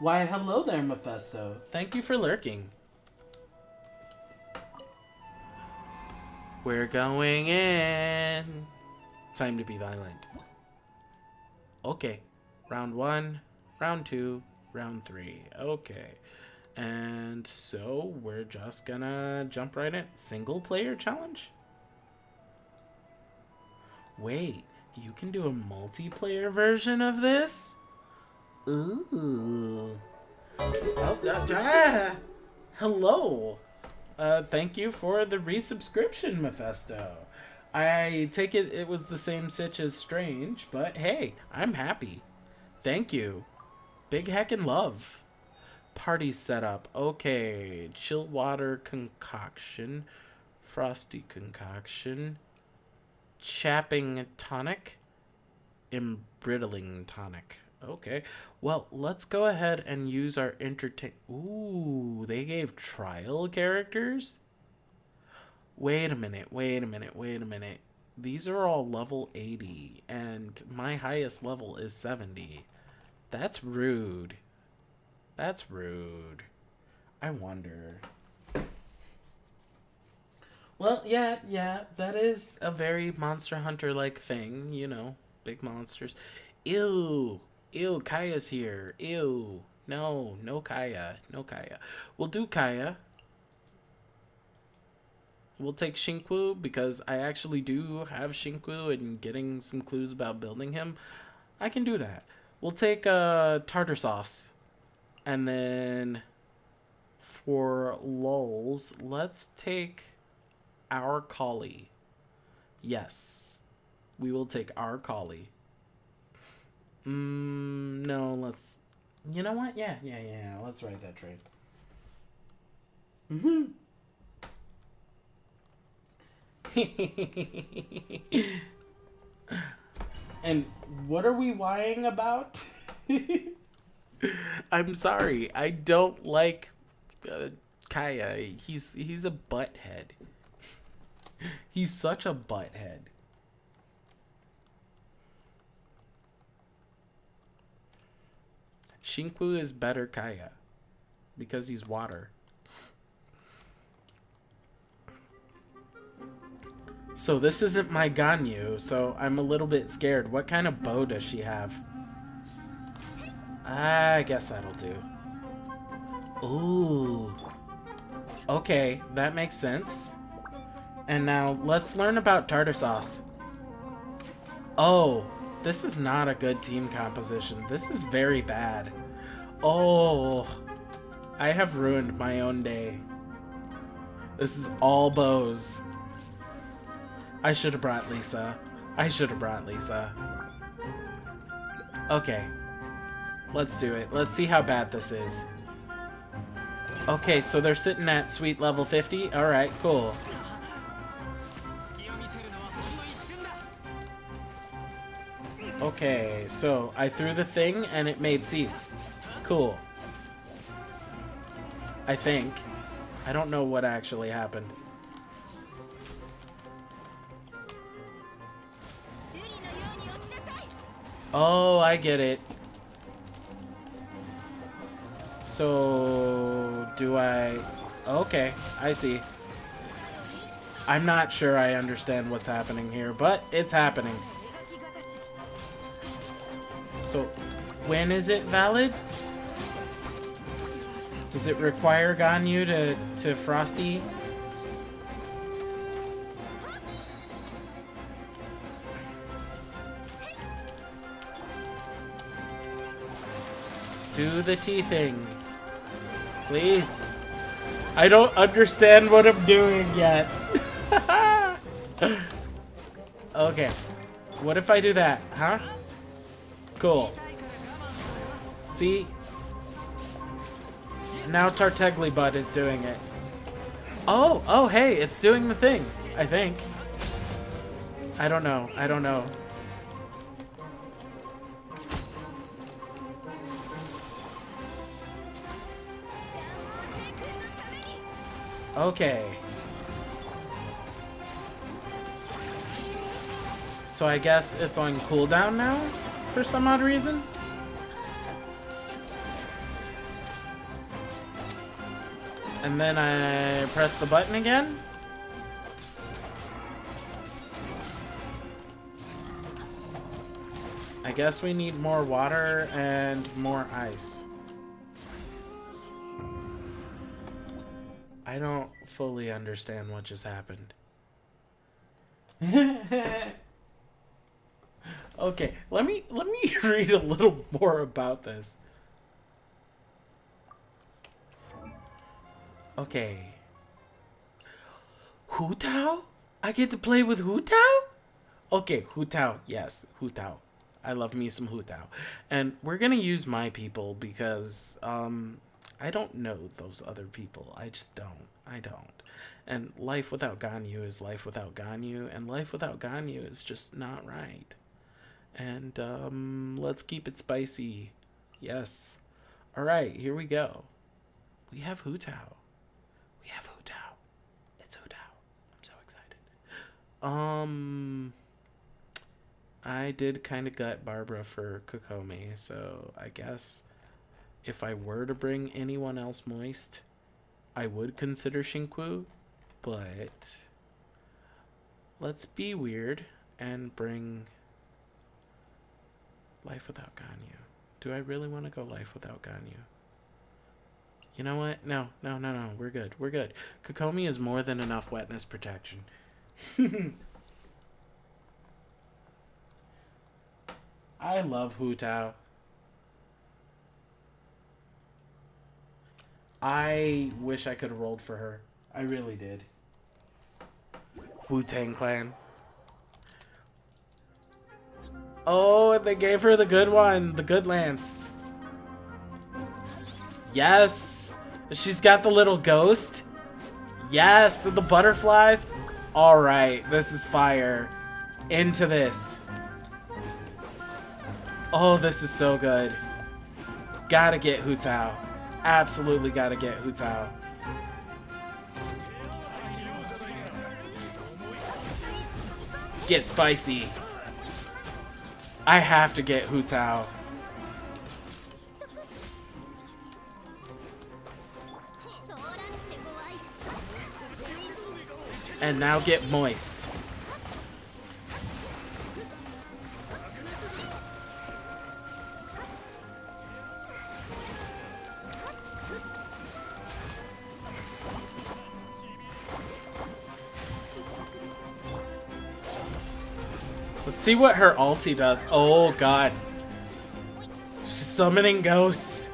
Why, hello there, Mephisto. Thank you for lurking. We're going in. Time to be violent. Okay. Round 1, round 2, round 3. Okay. And so we're just gonna jump right in. Single player challenge? Wait, you can do a multiplayer version of this? Ooh. Oh, hello. Thank you for the resubscription, Mephisto. I take it was the same sitch as Strange, but hey, I'm happy. Thank you. Big heckin' love. Party setup. Okay. Chill water concoction. Frosty concoction. Chapping tonic. Embrittling tonic. Okay. Well, let's go ahead and use our entertain. Ooh, they gave trial characters? Wait a minute, wait a minute, wait a minute. These are all level 80, and my highest level is 70. That's rude. That's rude. I wonder. Well, yeah, that is a very Monster Hunter-like thing, you know, big monsters. Ew, Kaya's here. Ew, no Kaya, no Kaya. We'll do Kaya. We'll take Shinku because I actually do have Shinku and getting some clues about building him. I can do that. We'll take tartar sauce. And then for lulz, let's take our collie. Yes. We will take our collie. No, let's... You know what? Yeah. Let's write that trade. And what are we whining about? I'm sorry. I don't like Kaya. He's a butthead. He's such a butthead. Shinku is better Kaya because he's water. So this isn't my Ganyu, so I'm a little bit scared. What kind of bow does she have? I guess that'll do. Ooh. Okay, that makes sense. And now let's learn about tartar sauce. Oh, this is not a good team composition. This is very bad. Oh, I have ruined my own day. This is all bows. I should have brought Lisa. Okay. Let's do it. Let's see how bad this is. Okay, so they're sitting at sweet level 50. Alright, cool. Okay, so I threw the thing and it made seeds. Cool. I think. I don't know what actually happened. Oh, I get it. So, do I... Okay, I see. I'm not sure I understand what's happening here, but it's happening. So, when is it valid? Does it require Ganyu to Frosty? Do the T thing. Please. I don't understand what I'm doing yet. Okay. What if I do that, huh? Cool. See? Now Tartegly Bud is doing it. Oh, hey, it's doing the thing, I think. I don't know. Okay. So I guess it's on cooldown now, for some odd reason? And then I press the button again? I guess we need more water and more ice. I don't fully understand what just happened. Okay, let me read a little more about this. Okay. Hu Tao? I get to play with Hu Tao? Okay, Hu Tao. Yes, Hu Tao. I love me some Hu Tao. And we're gonna use my people because, I don't know those other people. I just don't. I don't. And life without Ganyu is life without Ganyu, and life without Ganyu is just not right. And, let's keep it spicy. Yes. Alright, here we go. We have Hu Tao. We have Hu Tao. It's Hu Tao. I'm so excited. I did kind of gut Barbara for Kokomi, so I guess if I were to bring anyone else moist, I would consider Shinku, but let's be weird and bring Life Without Ganyu. Do I really want to go Life Without Ganyu? You know what? No. We're good. We're good. Kokomi is more than enough wetness protection. I love Hu Tao. I wish I could have rolled for her. I really did. Wu-Tang Clan. Oh, they gave her the good one. The good lance. Yes. She's got the little ghost. Yes. The butterflies. Alright. This is fire. Into this. Oh, this is so good. Gotta get Hu Tao. Absolutely gotta get Hu Tao. Get spicy. I have to get Hu Tao. And now get moist. Let's see what her ulti does. Oh god. She's summoning ghosts.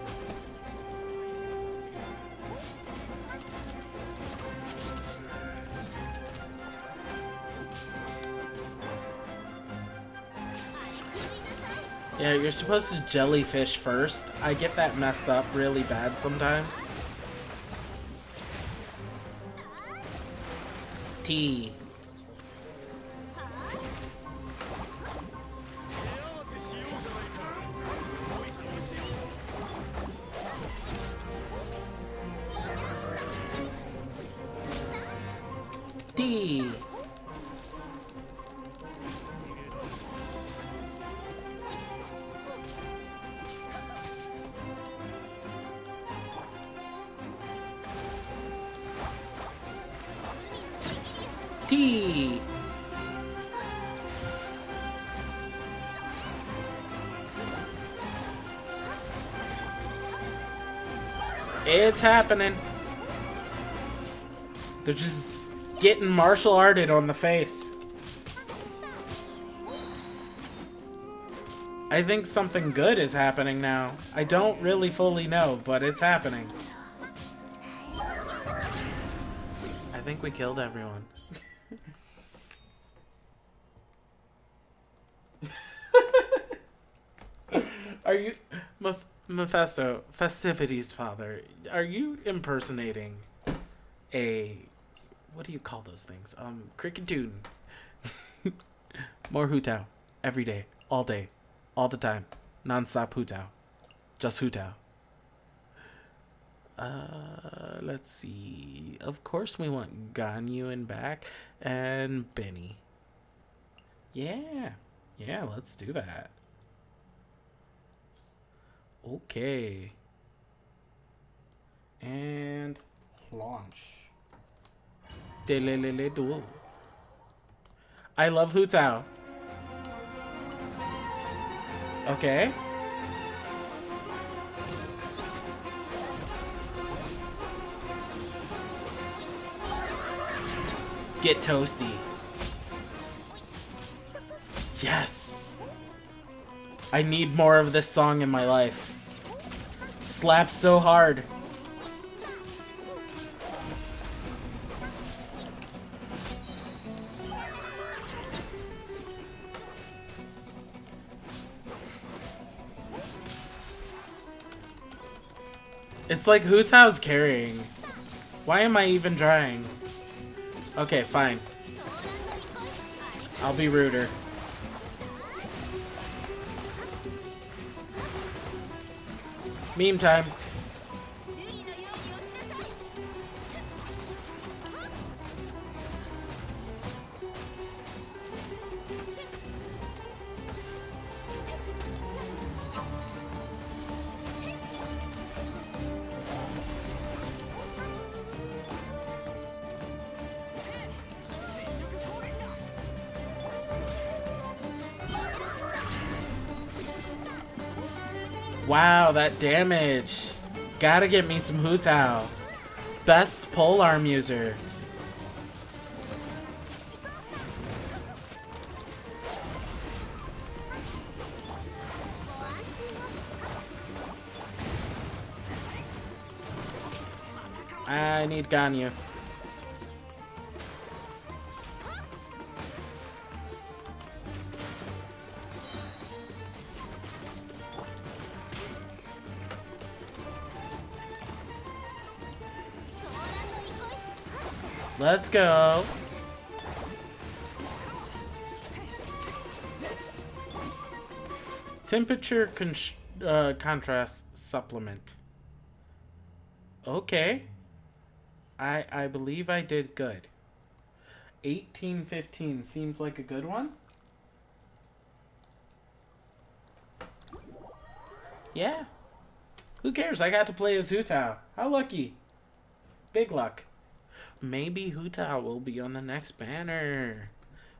Yeah, you're supposed to jellyfish first. I get that messed up really bad sometimes. T. D. D. It's happening. They're just getting martial arted on the face. I think something good is happening now. I don't really fully know, but it's happening. I think we killed everyone. Are you... Mephisto, Festivities Father, are you impersonating a... What do you call those things? Cricketoon. More Hu Tao. Every day. All day. All the time. Non-stop Hu Tao. Just Hu Tao. Let's see. Of course we want Ganyu back. And Benny. Yeah. Yeah, let's do that. Okay. And launch. I love Hu Tao. Okay. Get toasty. Yes. I need more of this song in my life. Slaps so hard. It's like Hu Tao's carrying. Why am I even trying? Okay, fine. I'll be ruder. Meme time. Wow, that damage. Gotta get me some Hu Tao. Best polearm user. I need Ganyu. Let's go. Temperature contrast supplement. Okay. I believe I did good. 1815 seems like a good one. Yeah. Who cares? I got to play as Hu Tao. How lucky. Big luck. Maybe Hu Tao will be on the next banner.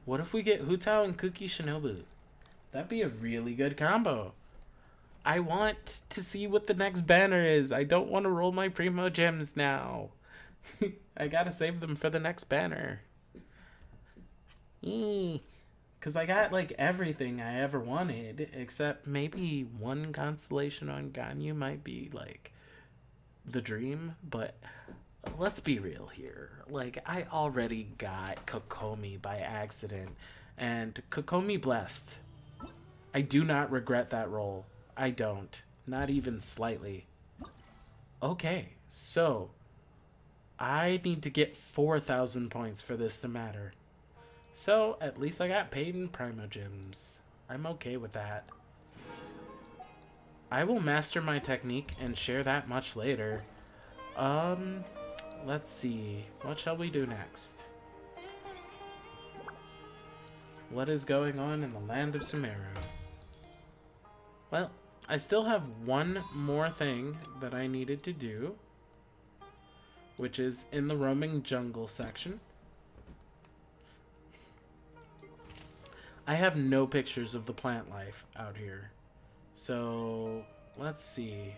What if we get Hu Tao and Kuki Shinobu? That'd be a really good combo. I want to see what the next banner is. I don't want to roll my Primo Gems now. I gotta save them for the next banner. Because I got like everything I ever wanted, except maybe one constellation on Ganyu might be like the dream, but let's be real here. Like, I already got Kokomi by accident, and Kokomi blessed. I do not regret that roll. I don't. Not even slightly. Okay, so I need to get 4,000 points for this to matter. So, at least I got paid in Primo Gems. I'm okay with that. I will master my technique and share that much later. Let's see. What shall we do next? What is going on in the land of Sumeru? Well, I still have one more thing that I needed to do, which is in the roaming jungle section. I have no pictures of the plant life out here. So, let's see.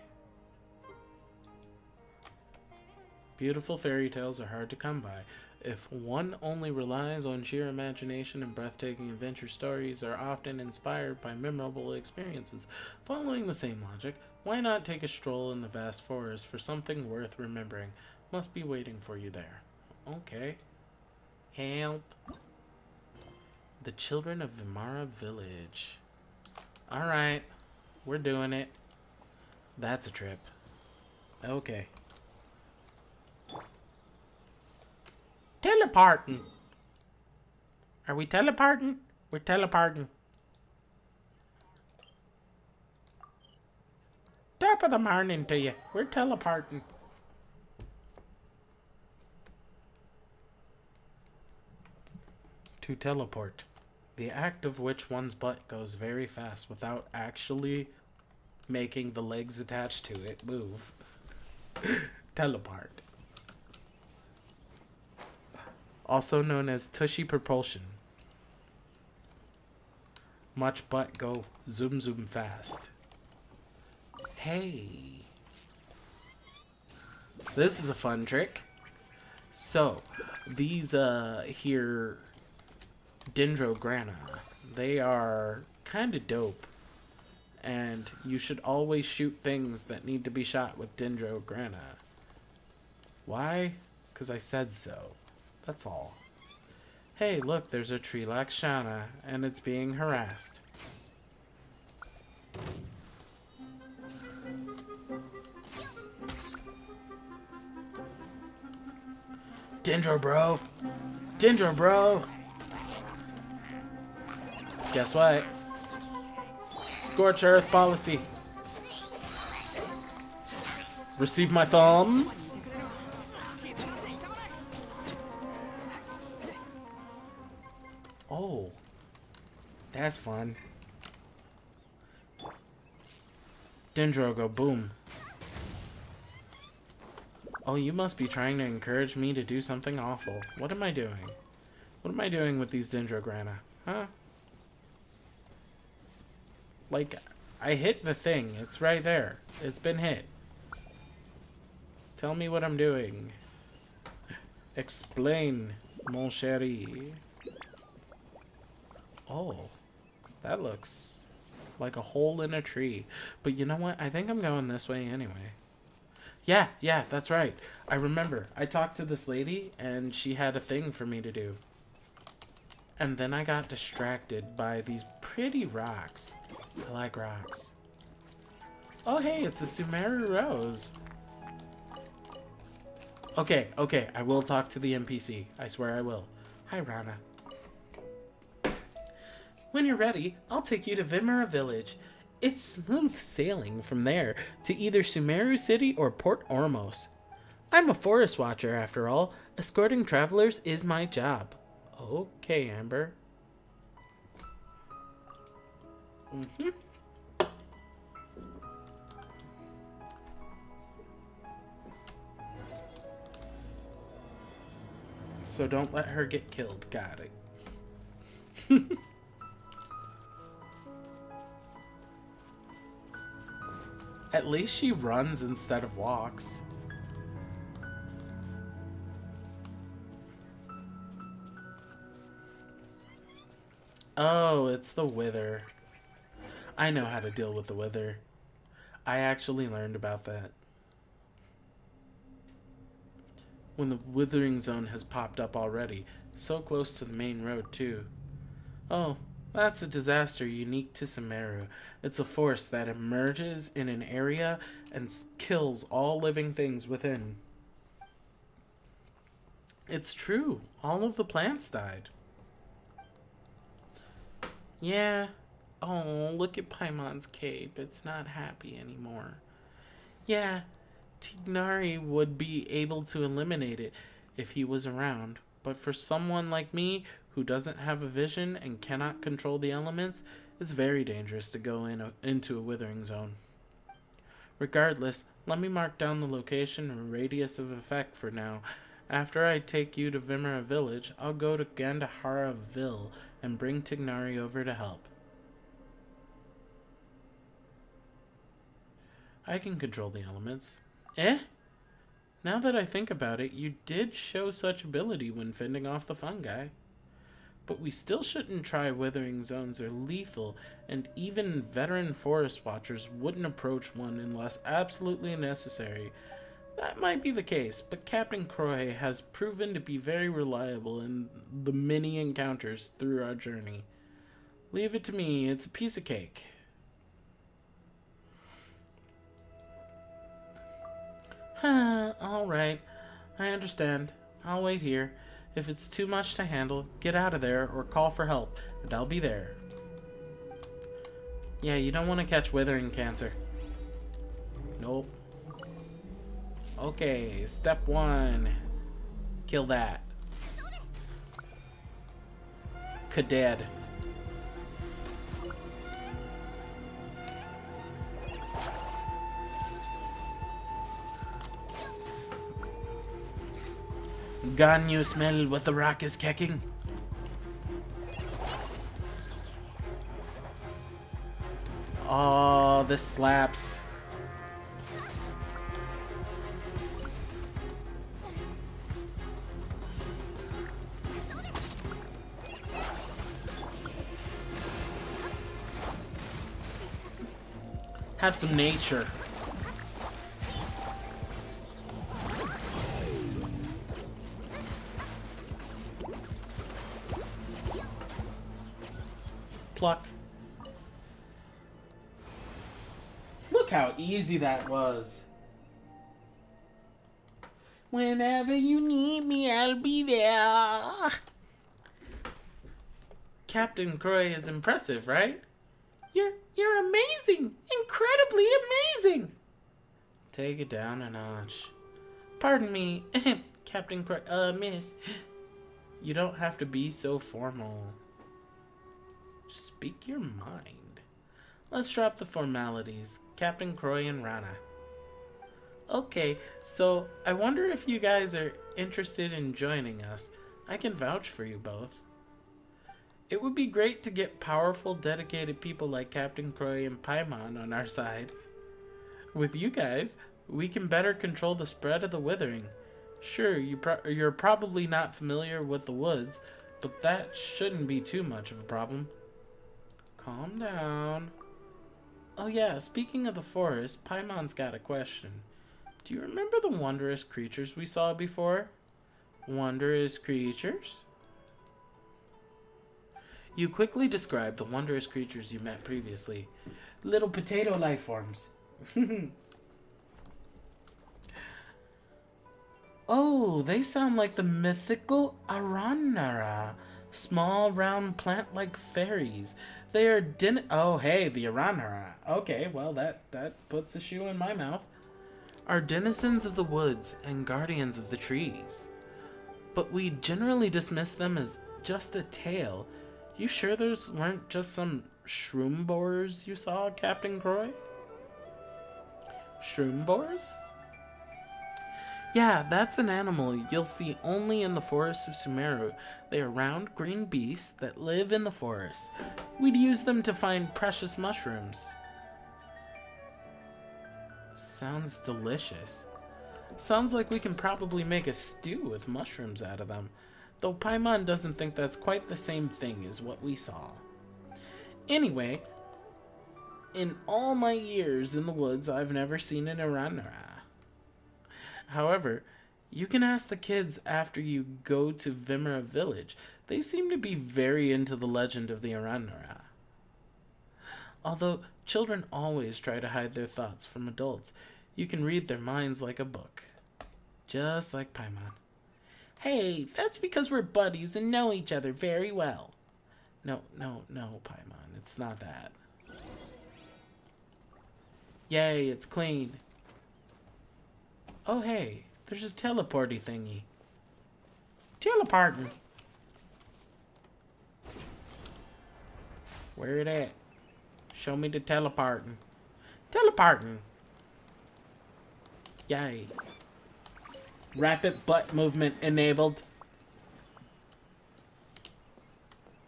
Beautiful fairy tales are hard to come by. If one only relies on sheer imagination, and breathtaking adventure stories are often inspired by memorable experiences. Following the same logic, why not take a stroll in the vast forest for something worth remembering? Must be waiting for you there. Okay. Help. The children of Vimara Village. Alright. We're doing it. That's a trip. Okay. Teleporting. Are we teleporting? We're teleporting. Top of the morning to you. We're teleporting. To teleport. The act of which one's butt goes very fast without actually making the legs attached to it move. Teleport. Also known as Tushy Propulsion. Much butt go zoom zoom fast. Hey. This is a fun trick. So, these here Dendrograna, they are kind of dope. And you should always shoot things that need to be shot with Dendrograna. Why? Because I said so. That's all. Hey, look, there's a tree like Shana, and it's being harassed. Dendro, bro. Dendro, bro. Guess what? Scorch Earth policy. Receive my thumb. Oh. That's fun. Dendro, go boom. Oh, you must be trying to encourage me to do something awful. What am I doing? What am I doing with these Dendrograna? Huh? Like, I hit the thing. It's right there. It's been hit. Tell me what I'm doing. Explain, mon chéri. Oh, that looks like a hole in a tree. But you know what? I think I'm going this way anyway. Yeah, that's right. I remember. I talked to this lady, and she had a thing for me to do. And then I got distracted by these pretty rocks. I like rocks. Oh, hey, it's a Sumeru Rose. Okay, I will talk to the NPC. I swear I will. Hi, Rana. When you're ready, I'll take you to Vimera Village. It's smooth sailing from there to either Sumeru City or Port Ormos. I'm a forest watcher, after all. Escorting travelers is my job. Okay, Amber. So don't let her get killed. Got it. At least she runs instead of walks. Oh, it's the Wither. I know how to deal with the Wither. I actually learned about that. When the Withering Zone has popped up already, so close to the main road too. Oh, that's a disaster unique to Sumeru. It's a force that emerges in an area and kills all living things within. It's true. All of the plants died. Yeah. Oh, look at Paimon's cape. It's not happy anymore. Yeah, Tignari would be able to eliminate it if he was around. But for someone like me, who doesn't have a vision and cannot control the elements, it's very dangerous to go into a Withering Zone. Regardless, let me mark down the location and radius of effect for now. After I take you to Vimera Village, I'll go to Gandahara Ville and bring Tignari over to help. I can control the elements. Eh? Now that I think about it, you did show such ability when fending off the fungi. But we still shouldn't try Withering Zones. Are lethal, and even veteran forest watchers wouldn't approach one unless absolutely necessary. That might be the case, but Captain Croy has proven to be very reliable in the many encounters through our journey. Leave it to me, it's a piece of cake. Alright, I understand. I'll wait here. If it's too much to handle, get out of there or call for help, and I'll be there. Yeah, you don't want to catch withering cancer. Nope. Okay, step 1. Kill that. Cadet. Can you smell what the rock is kicking? Oh, this slaps. Have some nature. Pluck. Look how easy that was. Whenever you need me, I'll be there. Captain Croy is impressive, right? You're amazing! Incredibly amazing! Take it down a notch. Pardon me, Captain Croy, miss. You don't have to be so formal. Just speak your mind. Let's drop the formalities. Captain Croy and Rana. Okay, so I wonder if you guys are interested in joining us. I can vouch for you both. It would be great to get powerful, dedicated people like Captain Croy and Paimon on our side. With you guys, we can better control the spread of the withering. Sure, you're probably not familiar with the woods, but that shouldn't be too much of a problem. Calm down. Oh yeah, speaking of the forest, Paimon's got a question. Do you remember the wondrous creatures we saw before? Wondrous creatures? You quickly described the wondrous creatures you met previously. Little potato life forms. Oh, they sound like the mythical Aranara. Small, round, plant-like fairies. They are Oh, hey, the Aranara. Okay, well, that puts a shoe in my mouth. Are denizens of the woods and guardians of the trees. But we generally dismiss them as just a tale. You sure those weren't just some shroom borers you saw, Captain Croy? Shroom borers? Yeah, that's an animal you'll see only in the forests of Sumeru. They are round green beasts that live in the forest. We'd use them to find precious mushrooms. Sounds delicious. Sounds like we can probably make a stew with mushrooms out of them. Though Paimon doesn't think that's quite the same thing as what we saw. Anyway, in all my years in the woods, I've never seen an Aranara. However, you can ask the kids after you go to Vimera village. They seem to be very into the legend of the Aranara. Although children always try to hide their thoughts from adults, you can read their minds like a book. Just like Paimon. Hey, that's because we're buddies and know each other very well. No, Paimon, it's not that. Yay, it's clean. Oh, hey, there's a teleporty thingy. Teleporting. Where it at? Show me the teleporting. Teleporting. Yay. Rapid butt movement enabled.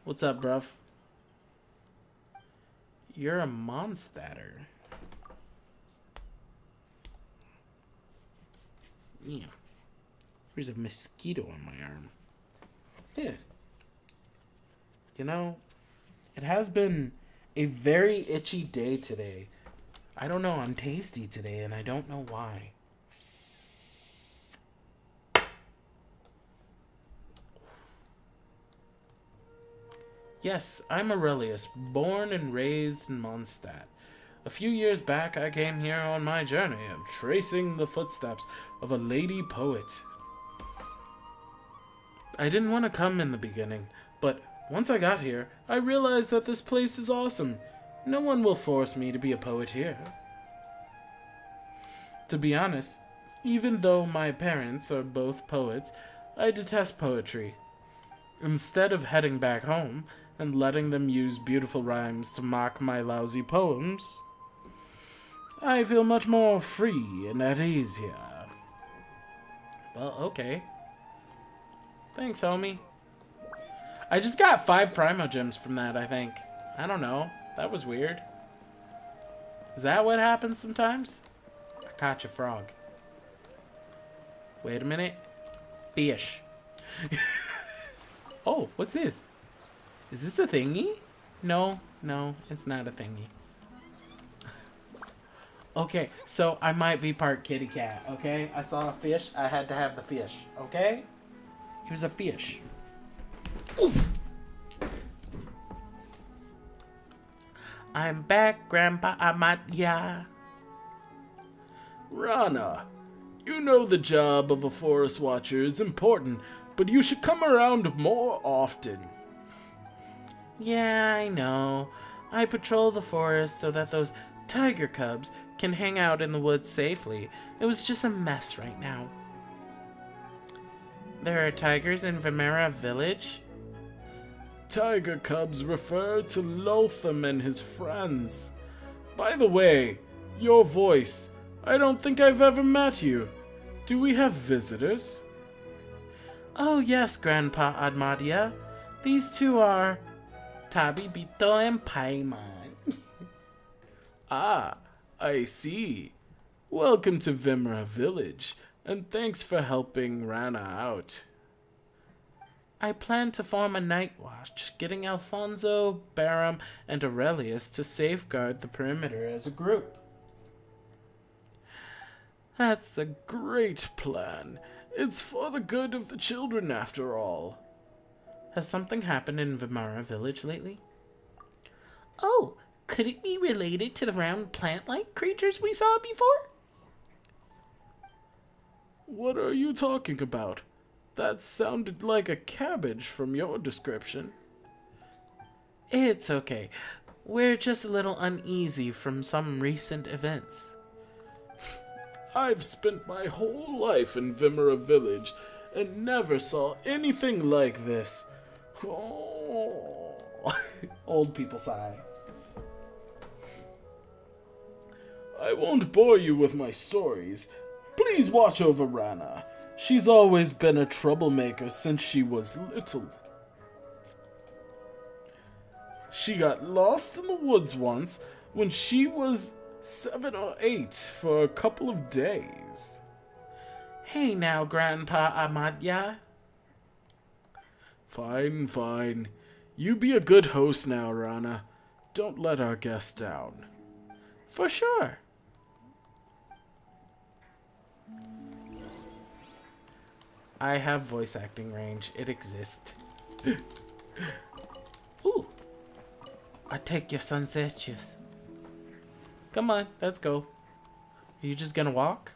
What's up, bruv? You're a monstatter. Yeah. There's a mosquito on my arm. Yeah. You know, it has been a very itchy day today. I don't know, I'm tasty today and I don't know why. Yes, I'm Aurelius, born and raised in Mondstadt. A few years back, I came here on my journey of tracing the footsteps of a lady poet. I didn't want to come in the beginning, but once I got here, I realized that this place is awesome. No one will force me to be a poet here. To be honest, even though my parents are both poets, I detest poetry. Instead of heading back home and letting them use beautiful rhymes to mock my lousy poems, I feel much more free and at ease here. Well, okay. Thanks, homie. I just got 5 Primogems from that, I think. I don't know. That was weird. Is that what happens sometimes? I caught a frog. Wait a minute. Fish. Oh, what's this? Is this a thingy? No, it's not a thingy. Okay, so I might be part kitty cat, okay? I saw a fish, I had to have the fish, okay? Here's a fish. Oof! I'm back, Grandpa Amatya. Rana, You know the job of a forest watcher is important, but you should come around more often. Yeah, I know. I patrol the forest so that those tiger cubs can hang out in the woods safely. It was just a mess right now. There are tigers in Vimera Village? Tiger cubs refer to Lotham and his friends. By the way, your voice. I don't think I've ever met you. Do we have visitors? Oh yes, Grandpa Admadia. These two are Tabibito and Paimon. Ah, I see. Welcome to Vimera Village, and thanks for helping Rana out. I plan to form a night watch, getting Alfonso, Barum, and Aurelius to safeguard the perimeter as a group. That's a great plan. It's for the good of the children, after all. Has something happened in Vimera Village lately? Oh, could it be related to the round plant-like creatures we saw before? What are you talking about? That sounded like a cabbage from your description. It's okay. We're just a little uneasy from some recent events. I've spent my whole life in Vimera Village and never saw anything like this. Oh. Old people sigh. I won't bore you with my stories. Please watch over Rana. She's always been a troublemaker since she was little. She got lost in the woods once when she was 7 or 8 for a couple of days. Hey now, Grandpa Amadya. Fine, fine. You be a good host now, Rana. Don't let our guests down. For sure. I have voice acting range. It exists. Ooh. I take your sunset juice. Come on, let's go. Are you just gonna walk?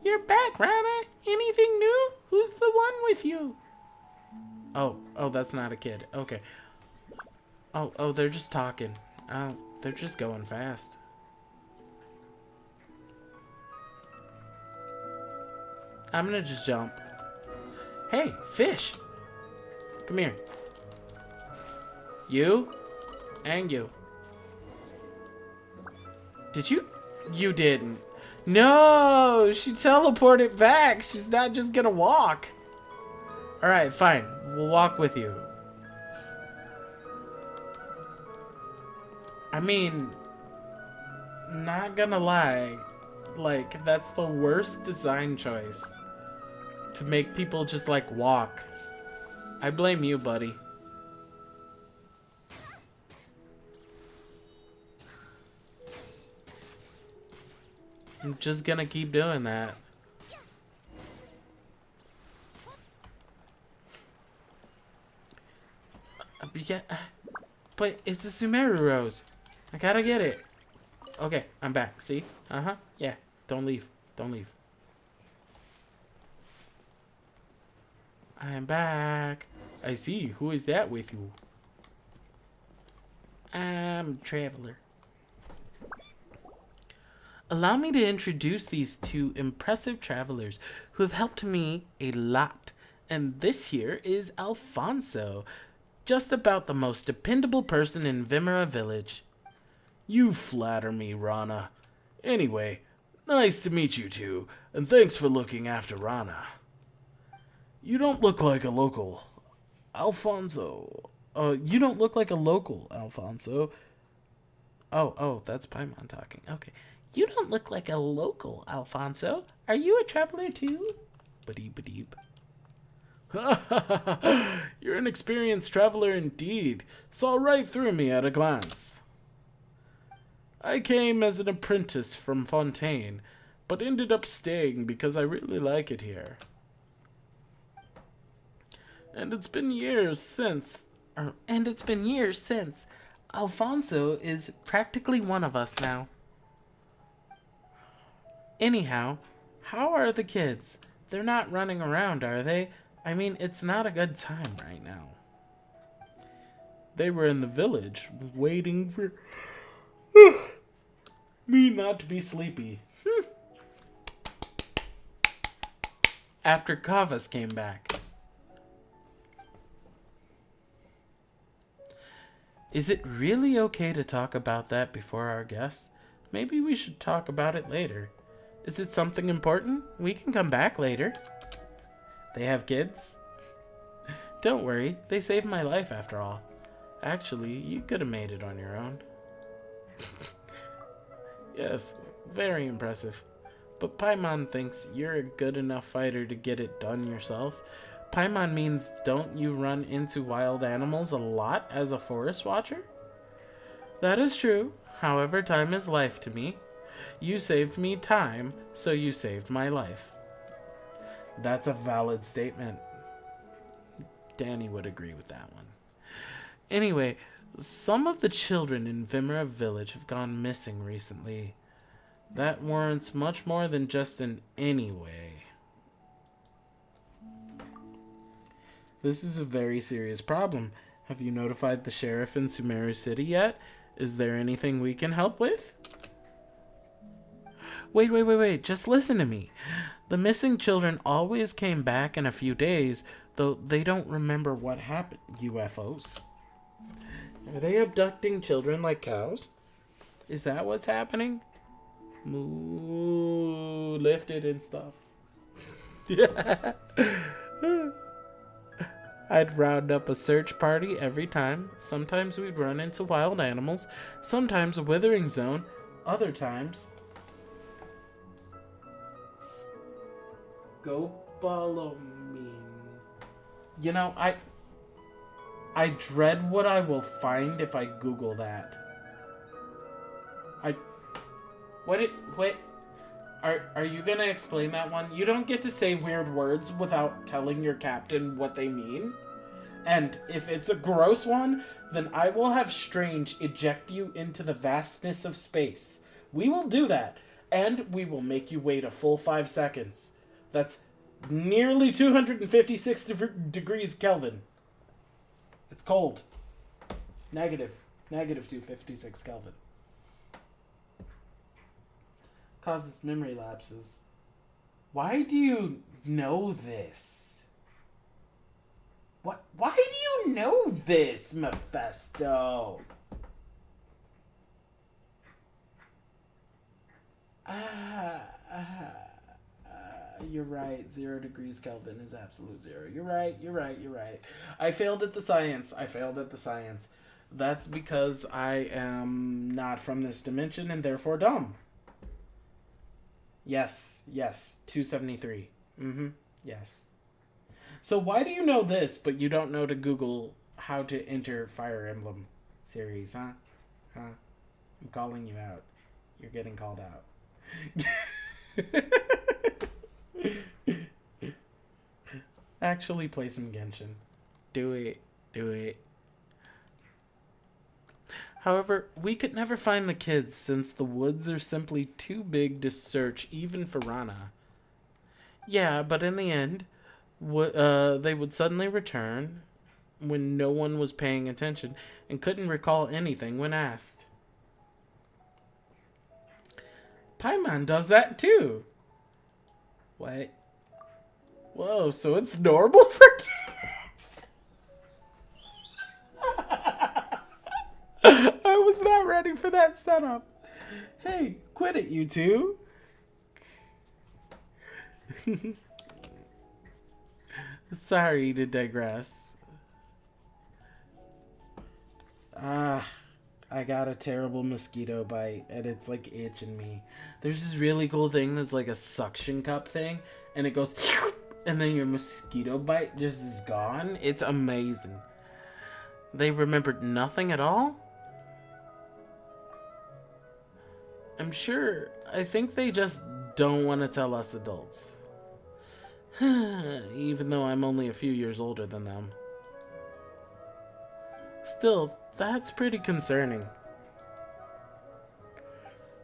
You're back, Rana. Anything new? Who's the one with you? Oh, that's not a kid. Okay. Oh, they're just talking. They're just going fast. I'm gonna just jump. Hey, fish! Come here. You? And you. Did you? You didn't. No! She teleported back! She's not just gonna walk. Alright, fine. We'll walk with you. I mean, not gonna lie. Like, that's the worst design choice. To make people just, like, walk. I blame you, buddy. I'm just gonna keep doing that. Yeah, but it's a Sumeru rose. I gotta get it. Okay, I'm back. See? Uh-huh. Yeah. Don't leave. Don't leave. I am back. I see. Who is that with you? I'm a traveler. Allow me to introduce these two impressive travelers who have helped me a lot. And this here is Alfonso, just about the most dependable person in Vimera Village. You flatter me, Rana. Anyway, nice to meet you two, and thanks for looking after Rana. You don't look like a local, Alfonso. You don't look like a local, Alfonso. Oh, that's Paimon talking. Okay. You don't look like a local, Alfonso. Are you a traveler too? Badeep. You're an experienced traveler indeed. Saw right through me at a glance. I came as an apprentice from Fontaine, but ended up staying because I really like it here. And it's been years since Alfonso is practically one of us now. Anyhow, How are the kids? They're not running around, are they? I mean, it's not a good time right now. They were in the village, waiting for me not to be sleepy. After Kavas came back. Is it really okay to talk about that before our guests? Maybe we should talk about it later. Is it something important? We can come back later. They have kids? Don't worry, they saved my life after all. Actually, you could have made it on your own. Yes, very impressive. But Paimon thinks you're a good enough fighter to get it done yourself. Paimon means don't you run into wild animals a lot as a forest watcher? That is true. However, time is life to me. You saved me time, so you saved my life. That's a valid statement. Danny would agree with that one. Anyway, some of the children in Vimera Village have gone missing recently. That warrants much more than just an anyway. This is a very serious problem. Have you notified the sheriff in Sumeru City yet? Is there anything we can help with? Wait. Just listen to me. The missing children always came back in a few days, though they don't remember what happened. UFOs. Are they abducting children like cows? Is that what's happening? Moo, lifted and stuff. I'd round up a search party every time. Sometimes we'd run into wild animals, sometimes a withering zone, other times scopolamine. You know, I dread what I will find if I Google that. Wait. Are you gonna explain that one? You don't get to say weird words without telling your captain what they mean. And if it's a gross one, then I will have Strange eject you into the vastness of space. We will do that, and we will make you wait a full 5 seconds. That's nearly 256 degrees Kelvin. It's cold. Negative 256 Kelvin. Causes memory lapses. Why do you know this? What? Why do you know this, Mephisto? You're right. 0 degrees Kelvin is absolute zero. You're right. I failed at the science. That's because I am not from this dimension and therefore dumb. Yes. 273. Yes. So why do you know this, but you don't know to Google how to enter Fire Emblem series, huh? I'm calling you out. You're getting called out. Actually play some Genshin. Do it. However, we could never find the kids since the woods are simply too big to search even for Rana. Yeah, but in the end, they would suddenly return when no one was paying attention and couldn't recall anything when asked. Paimon does that too. What? Whoa, so it's normal for kids? I was not ready for that setup. Hey, quit it, you two. Sorry to digress. I got a terrible mosquito bite, and it's like itching me. There's this really cool thing that's like a suction cup thing, and it goes, and then your mosquito bite just is gone. It's amazing. They remembered nothing at all? I'm sure. I think they just don't want to tell us adults. Even though I'm only a few years older than them. Still, that's pretty concerning.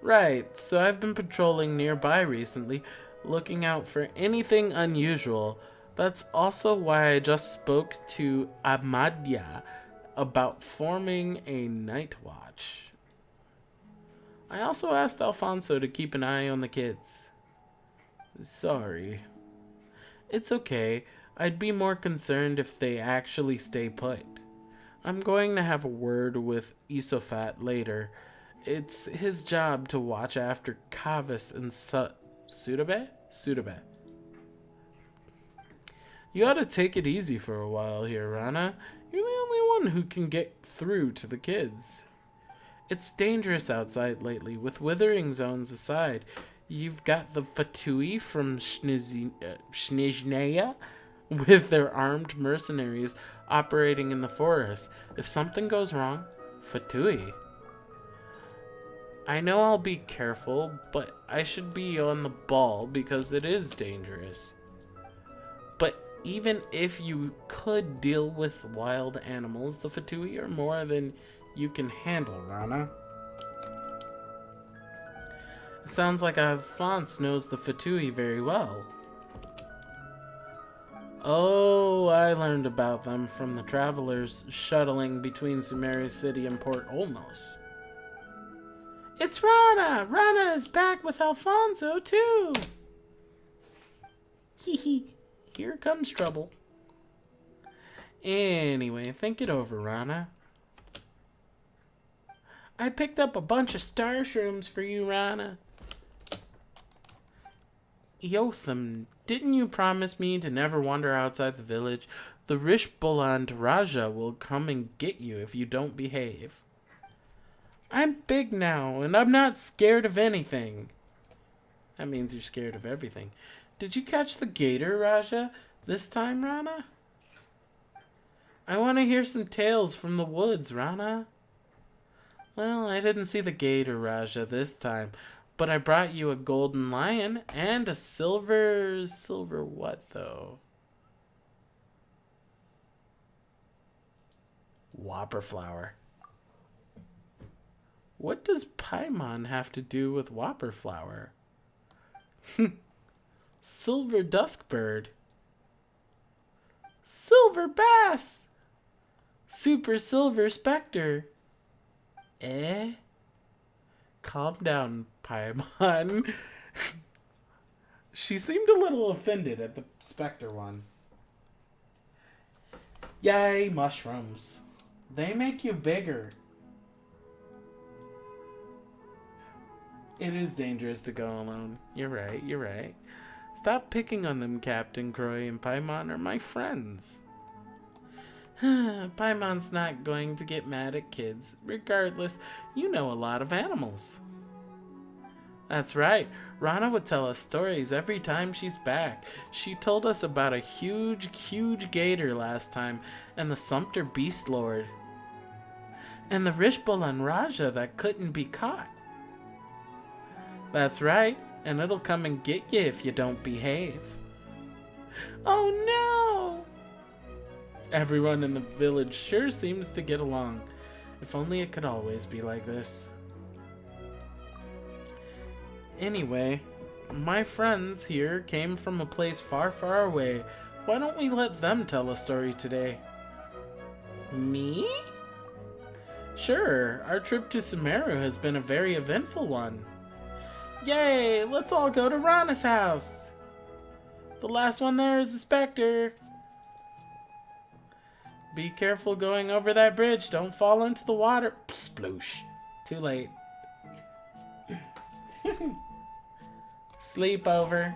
Right, so I've been patrolling nearby recently. looking out for anything unusual. That's also why I just spoke to Amadia about forming a night watch. I also asked Alfonso to keep an eye on the kids. Sorry. It's okay. I'd be more concerned if they actually stay put. I'm going to have a word with Isofat later. It's his job to watch after Kavis and Sutabe? Sutabe. You ought to take it easy for a while here, Rana. You're the only one who can get through to the kids. It's dangerous outside lately, with withering zones aside. You've got the Fatui from Snezhnaya with their armed mercenaries operating in the forest. If something goes wrong, Fatui. I know I'll be careful, but I should be on the ball because it is dangerous. But even if you could deal with wild animals, the Fatui are more than you can handle, Rana. It sounds like Alphonse knows the Fatui very well. Oh, I learned about them from the travelers shuttling between Sumeru City and Port Olmos. It's Rana! Rana is back with Alfonso, too! Hee, here comes trouble. Anyway, think it over, Rana. I picked up a bunch of star shrooms for you, Rana. Yotham, didn't you promise me to never wander outside the village? The Rishboland Raja will come and get you if you don't behave. I'm big now, and I'm not scared of anything. That means you're scared of everything. Did you catch the gator, Raja, this time, Rana? I want to hear some tales from the woods, Rana. Well, I didn't see the gator, Raja, this time, but I brought you a golden lion and a silver what, though? Whopper flower. What does Paimon have to do with Whopper flower? Silver duskbird. Silver bass. Super silver specter. Eh? Calm down, Paimon. She seemed a little offended at the specter one. Yay, mushrooms. They make you bigger. It is dangerous to go alone. You're right, you're right. Stop picking on them, Captain Croy and Paimon are my friends. Paimon's not going to get mad at kids. Regardless, you know a lot of animals. That's right. Rana would tell us stories every time she's back. She told us about a huge gator last time, and the Sumpter Beast Lord. And the Rishbolan Raja that couldn't be caught. That's right, and it'll come and get you if you don't behave. Oh no! Everyone in the village sure seems to get along. If only it could always be like this. Anyway, my friends here came from a place far, far away. Why don't we let them tell a story today? Me? Sure, our trip to Sumeru has been a very eventful one. Yay, let's all go to Rana's house. The last one there is a specter. Be careful going over that bridge. Don't fall into the water. Sploosh. Too late. Sleepover.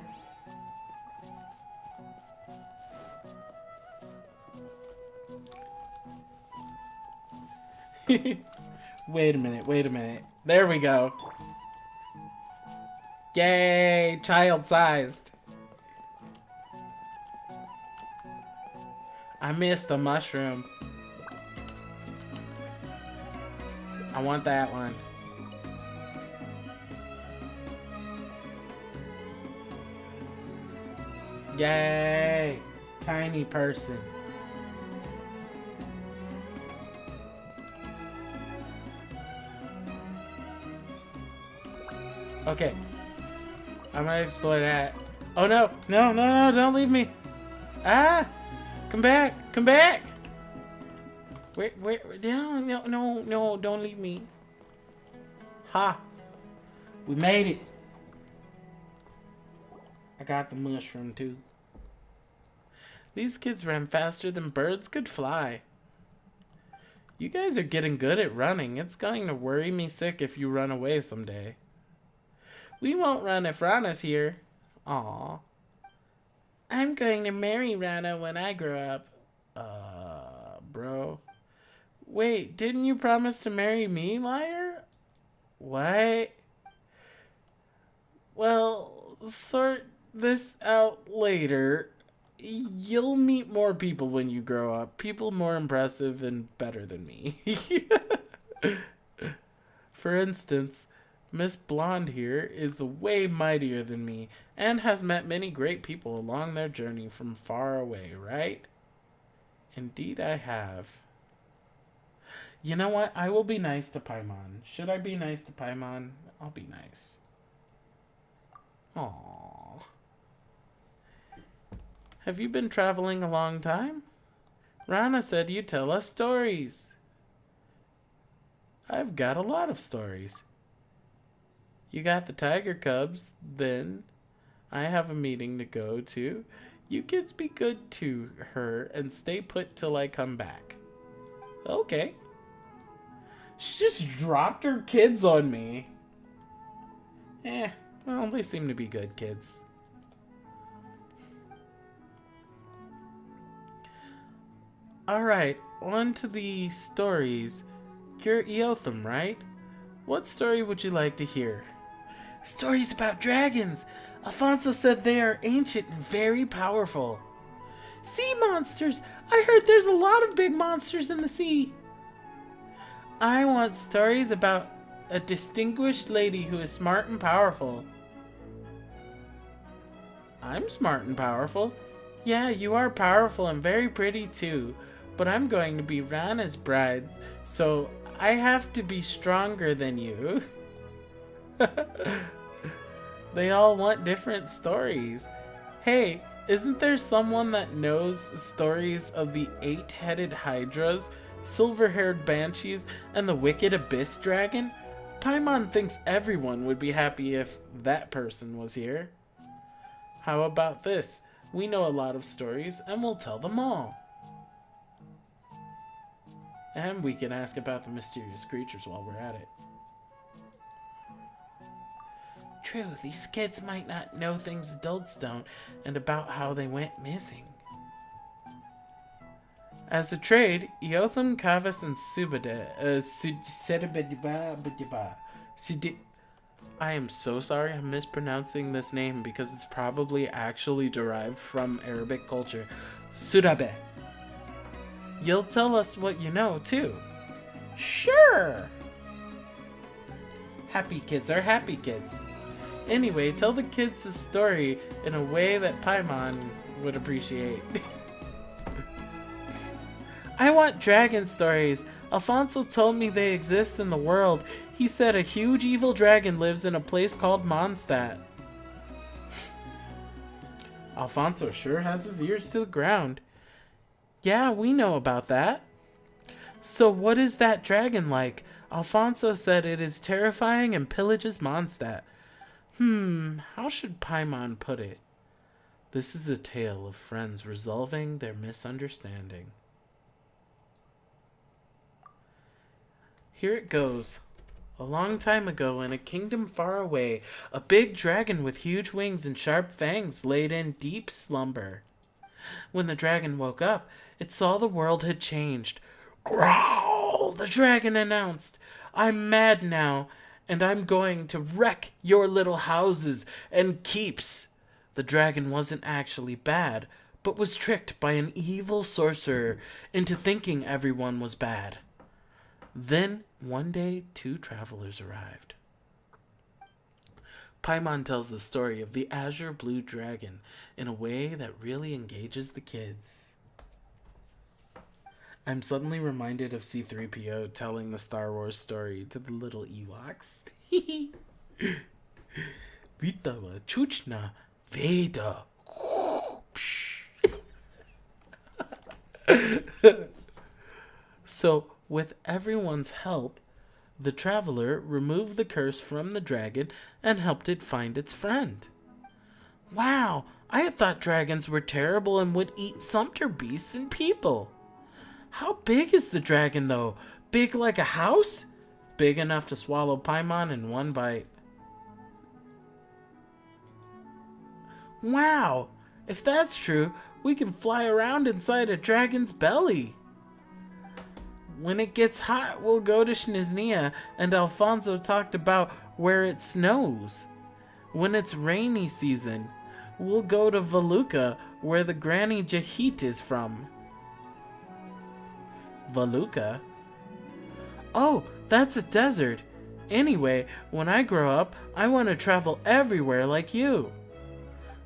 Wait a minute. There we go. Yay, child-sized. I missed the mushroom. I want that one. Yay, tiny person. Okay. I'm gonna explore that. Oh no, no, no, no, don't leave me. Ah, come back, come back. Where, no, no, no, no, don't leave me. Ha, we made it. I got the mushroom too. These kids ran faster than birds could fly. You guys are getting good at running. It's going to worry me sick if you run away someday. We won't run if Rana's here. Aw. I'm going to marry Rana when I grow up. Bro. Wait, didn't you promise to marry me, liar? What? Well, sort this out later. You'll meet more people when you grow up. People more impressive and better than me. For instance, Miss Blonde here is way mightier than me and has met many great people along their journey from far away, right? Indeed I have. You know what? I will be nice to Paimon. Should I be nice to Paimon? I'll be nice. Aww. Have you been traveling a long time? Rana said you'd tell us stories. I've got a lot of stories. You got the tiger cubs, then. I have a meeting to go to. You kids be good to her and stay put till I come back. Okay. She just dropped her kids on me. Well, they seem to be good kids. Alright, on to the stories. You're Eotham, right? What story would you like to hear? Stories about dragons! Alfonso said they are ancient and very powerful. Sea monsters! I heard there's a lot of big monsters in the sea. I want stories about a distinguished lady who is smart and powerful. I'm smart and powerful. Yeah, you are powerful and very pretty too. But I'm going to be Rana's bride, so I have to be stronger than you. They all want different stories. Hey, isn't there someone that knows stories of the 8-headed hydras, silver-haired banshees, and the wicked abyss dragon? Paimon thinks everyone would be happy if that person was here. How about this? We know a lot of stories, and we'll tell them all. And we can ask about the mysterious creatures while we're at it. True, these kids might not know things adults don't, and about how they went missing. As a trade, Eotham, Kavas, and I am so sorry I'm mispronouncing this name because it's probably actually derived from Arabic culture. Sudabe. You'll tell us what you know, too. Sure! Happy kids are happy kids. Anyway, tell the kids the story in a way that Paimon would appreciate. I want dragon stories. Alfonso told me they exist in the world. He said a huge evil dragon lives in a place called Mondstadt. Alfonso sure has his ears to the ground. Yeah, we know about that. So what is that dragon like? Alfonso said it is terrifying and pillages Mondstadt. How should Paimon put it? This is a tale of friends resolving their misunderstanding. Here it goes. A long time ago, in a kingdom far away, a big dragon with huge wings and sharp fangs laid in deep slumber. When the dragon woke up, it saw the world had changed. Growl! The dragon announced. I'm mad now, and I'm going to wreck your little houses and keeps. The dragon wasn't actually bad, but was tricked by an evil sorcerer into thinking everyone was bad. Then, one day, 2 travelers arrived. Paimon tells the story of the Azure Blue Dragon in a way that really engages the kids. I'm suddenly reminded of C-3PO telling the Star Wars story to the little Ewoks. Vita wa chuchna, Vader. So, with everyone's help, the traveler removed the curse from the dragon and helped it find its friend. Wow, I had thought dragons were terrible and would eat sumpter beasts and people. How big is the dragon, though? Big like a house? Big enough to swallow Paimon in one bite. Wow, if that's true, we can fly around inside a dragon's belly. When it gets hot, we'll go to Sniznia, and Alfonso talked about where it snows. When it's rainy season, we'll go to Valuka, where the Granny Jahit is from. Valuka? Oh, that's a desert. Anyway, when I grow up, I want to travel everywhere like you.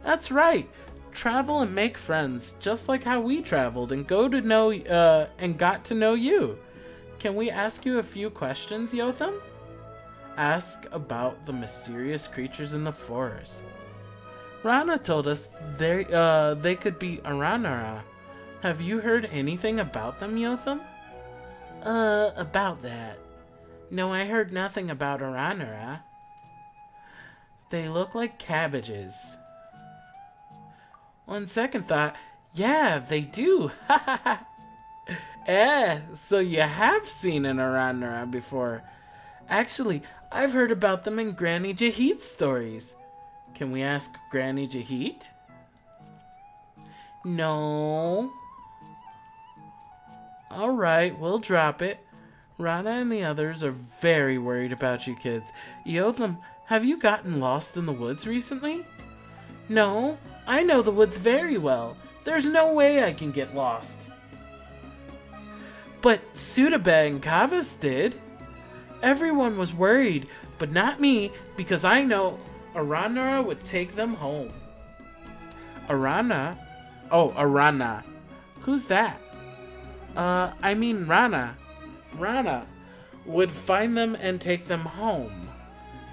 That's right. Travel and make friends, just like how we traveled and got to know you. Can we ask you a few questions, Yotham? Ask about the mysterious creatures in the forest. Rana told us they could be Aranara. Have you heard anything about them, Yotham? About that. No, I heard nothing about Aranara. They look like cabbages. On second thought, yeah, they do. So you have seen an Aranara before. Actually, I've heard about them in Granny Jahit's stories. Can we ask Granny Jahit? No. Alright, we'll drop it. Rana and the others are very worried about you kids. Yotham, have you gotten lost in the woods recently? No, I know the woods very well. There's no way I can get lost. But Sudabeh and Kavas did. Everyone was worried, but not me, because I know Aranara would take them home. Arana? Oh, Arana. Who's that? I mean Rana. Rana would find them and take them home.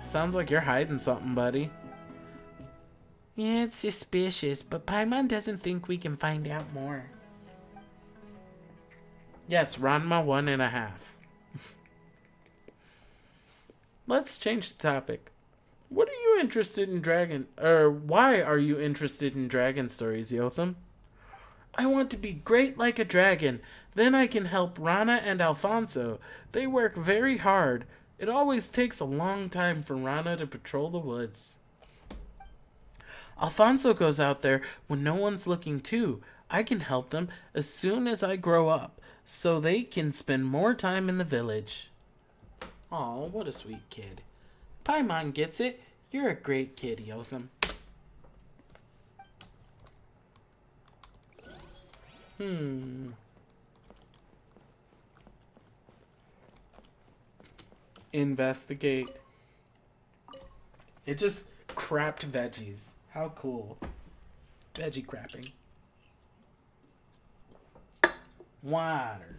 Sounds like you're hiding something, buddy. Yeah, it's suspicious, but Paimon doesn't think we can find out more. Yes, Ranma 1.5. Let's change the topic. What are you interested in why are you interested in dragon stories, Yotham? I want to be great like a dragon. Then I can help Rana and Alfonso. They work very hard. It always takes a long time for Rana to patrol the woods. Alfonso goes out there when no one's looking too. I can help them as soon as I grow up, so they can spend more time in the village. Aw, what a sweet kid. Paimon gets it. You're a great kid, Yotham. Investigate. It just crapped veggies. How cool. Veggie crapping. Water.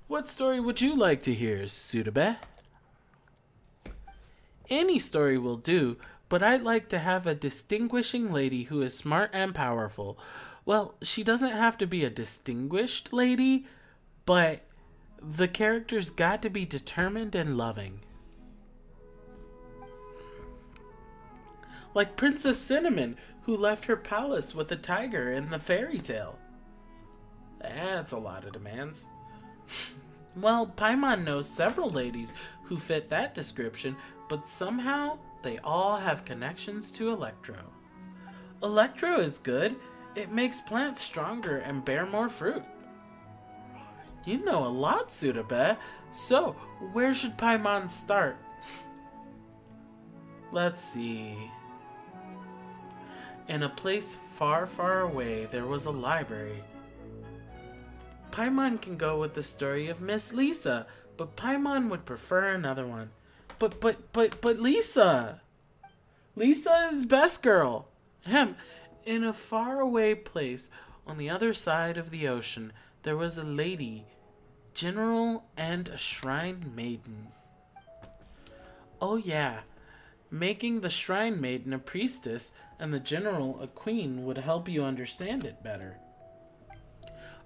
What story would you like to hear, Sudabeh? Any story will do, but I'd like to have a distinguishing lady who is smart and powerful. Well, she doesn't have to be a distinguished lady, but the character's got to be determined and loving. Like Princess Cinnamon, who left her palace with a tiger in the fairy tale. That's a lot of demands. Well, Paimon knows several ladies who fit that description, but somehow they all have connections to Electro. Electro is good. It makes plants stronger and bear more fruit. You know a lot, Sudabeh. So, where should Paimon start? Let's see. In a place far, far away, there was a library. Paimon can go with the story of Miss Lisa, but Paimon would prefer another one. But Lisa! Lisa is best girl. In a faraway place on the other side of the ocean, there was a lady, general, and a shrine maiden. Oh yeah, Making the shrine maiden a priestess and the general a queen would help you understand it better.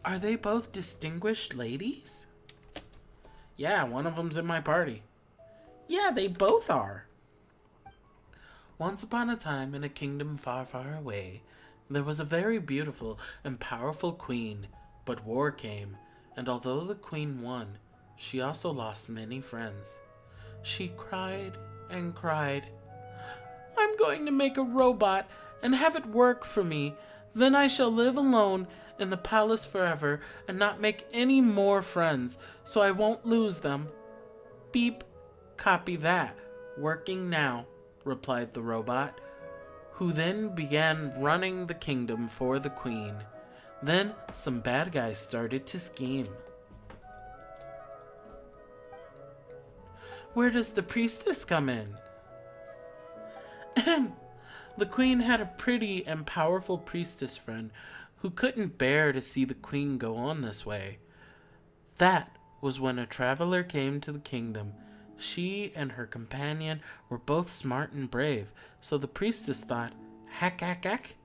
Are they both distinguished ladies? Yeah, one of them's in my party. Yeah, they both are. Once upon a time, in a kingdom far, far away, there was a very beautiful and powerful queen, but war came, and although the queen won, she also lost many friends. She cried and cried. I'm going to make a robot and have it work for me. Then I shall live alone in the palace forever and not make any more friends, so I won't lose them. Beep, copy that. Working now, replied the robot, who then began running the kingdom for the queen. Then some bad guys started to scheme. Where does the priestess come in? The queen had a pretty and powerful priestess friend who couldn't bear to see the queen go on this way. That was when a traveler came to the kingdom. She and her companion were both smart and brave, so the priestess thought, heck,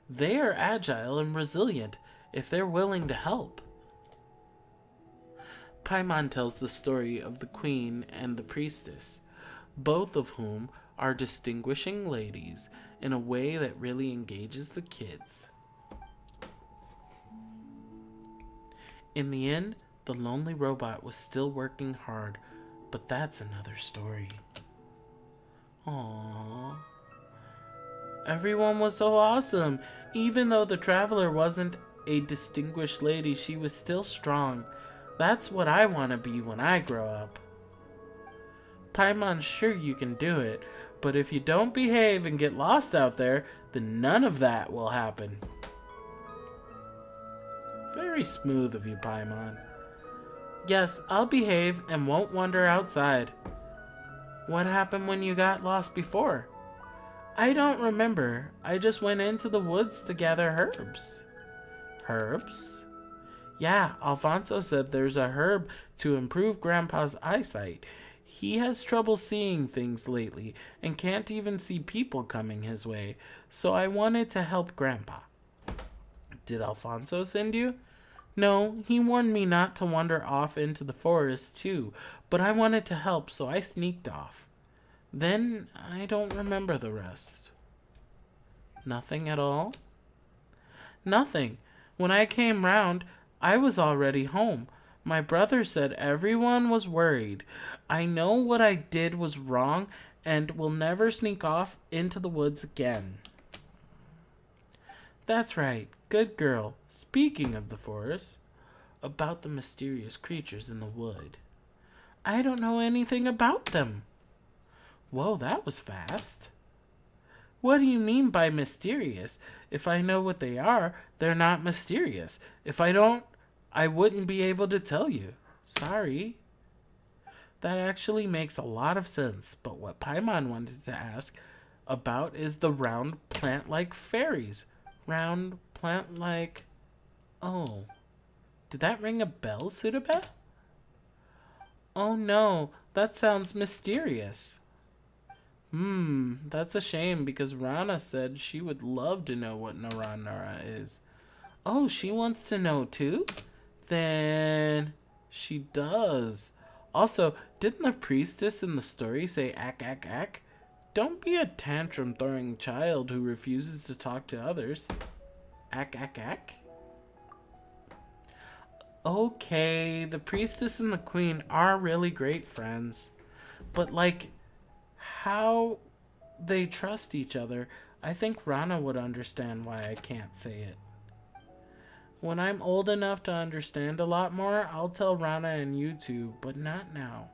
they are agile and resilient if they're willing to help. Paimon tells the story of the queen and the priestess, both of whom are distinguishing ladies in a way that really engages the kids. In the end, the lonely robot was still working hard, but that's another story. Aww. Everyone was so awesome. Even though the traveler wasn't a distinguished lady, she was still strong. That's what I want to be when I grow up. Paimon's sure you can do it, but if you don't behave and get lost out there, then none of that will happen. Very smooth of you, Paimon. Yes, I'll behave and won't wander outside. What happened when you got lost before? I don't remember. I just went into the woods to gather herbs. Herbs? Yeah, Alfonso said there's a herb to improve Grandpa's eyesight. He has trouble seeing things lately and can't even see people coming his way, so I wanted to help Grandpa. Did Alfonso send you? No, he warned me not to wander off into the forest too, but I wanted to help, so I sneaked off. Then I don't remember the rest. Nothing at all? Nothing. When I came round, I was already home. My brother said everyone was worried. I know what I did was wrong and will never sneak off into the woods again. That's right. Good girl. Speaking of the forest, about the mysterious creatures in the wood. I don't know anything about them. Whoa, that was fast. What do you mean by mysterious? If I know what they are, they're not mysterious. If I don't, I wouldn't be able to tell you. Sorry. That actually makes a lot of sense, but what Paimon wanted to ask about is the round plant-like fairies. Round plant-like... Oh. Did that ring a bell, Sudabeth? Oh no, that sounds mysterious. That's a shame because Rana said she would love to know what Nara is. Oh, she wants to know too? Then she does. Also, didn't the priestess in the story say ack? Don't be a tantrum-throwing child who refuses to talk to others. Ack? Okay, the priestess and the queen are really great friends. But, like, how they trust each other, I think Rana would understand why I can't say it. When I'm old enough to understand a lot more, I'll tell Rana and you two, but not now.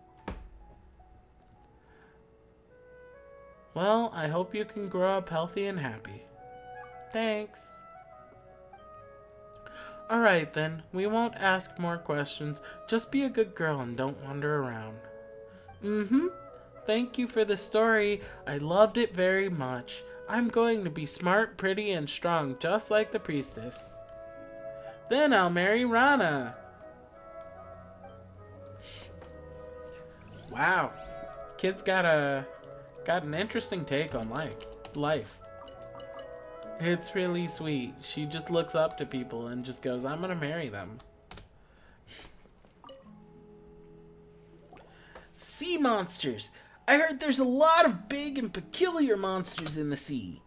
Well, I hope you can grow up healthy and happy. Thanks. Alright then, we won't ask more questions. Just be a good girl and don't wander around. Thank you for the story. I loved it very much. I'm going to be smart, pretty, and strong, just like the priestess. Then I'll marry Rana. Wow. Kids got got an interesting take on life. It's really sweet. She just looks up to people and just goes, I'm gonna marry them. Sea monsters. I heard there's a lot of big and peculiar monsters in the sea.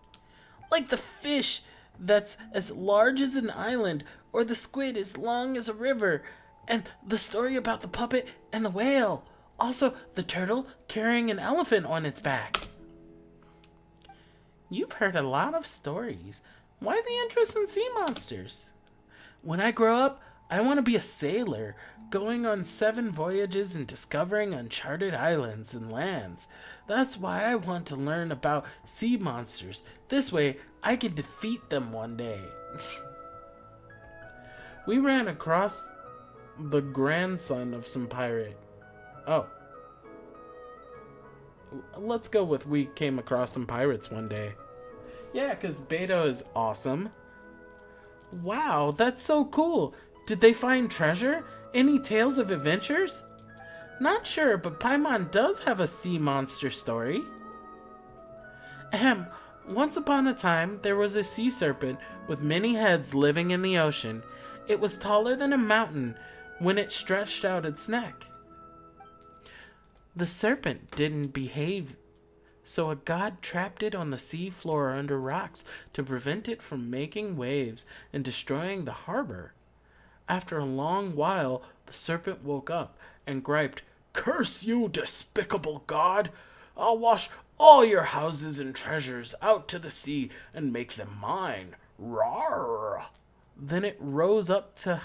Like the fish that's as large as an island, or the squid as long as a river, and the story about the puppet and the whale. Also, the turtle carrying an elephant on its back. You've heard a lot of stories. Why the interest in sea monsters? When I grow up, I want to be a sailor, going on 7 voyages and discovering uncharted islands and lands. That's why I want to learn about sea monsters. This way, I can defeat them one day. We ran across the grandson of some pirate. Oh. Let's go with we came across some pirates one day. Yeah, because Beto is awesome. Wow, that's so cool. Did they find treasure? Any tales of adventures? Not sure, but Paimon does have a sea monster story. Ahem. Once upon a time, there was a sea serpent with many heads living in the ocean. It was taller than a mountain when it stretched out its neck. The serpent didn't behave, so a god trapped it on the sea floor under rocks to prevent it from making waves and destroying the harbor. After a long while, the serpent woke up and griped, "Curse you, despicable god! I'll wash all your houses and treasures out to the sea and make them mine. Rawr!" Then it rose up to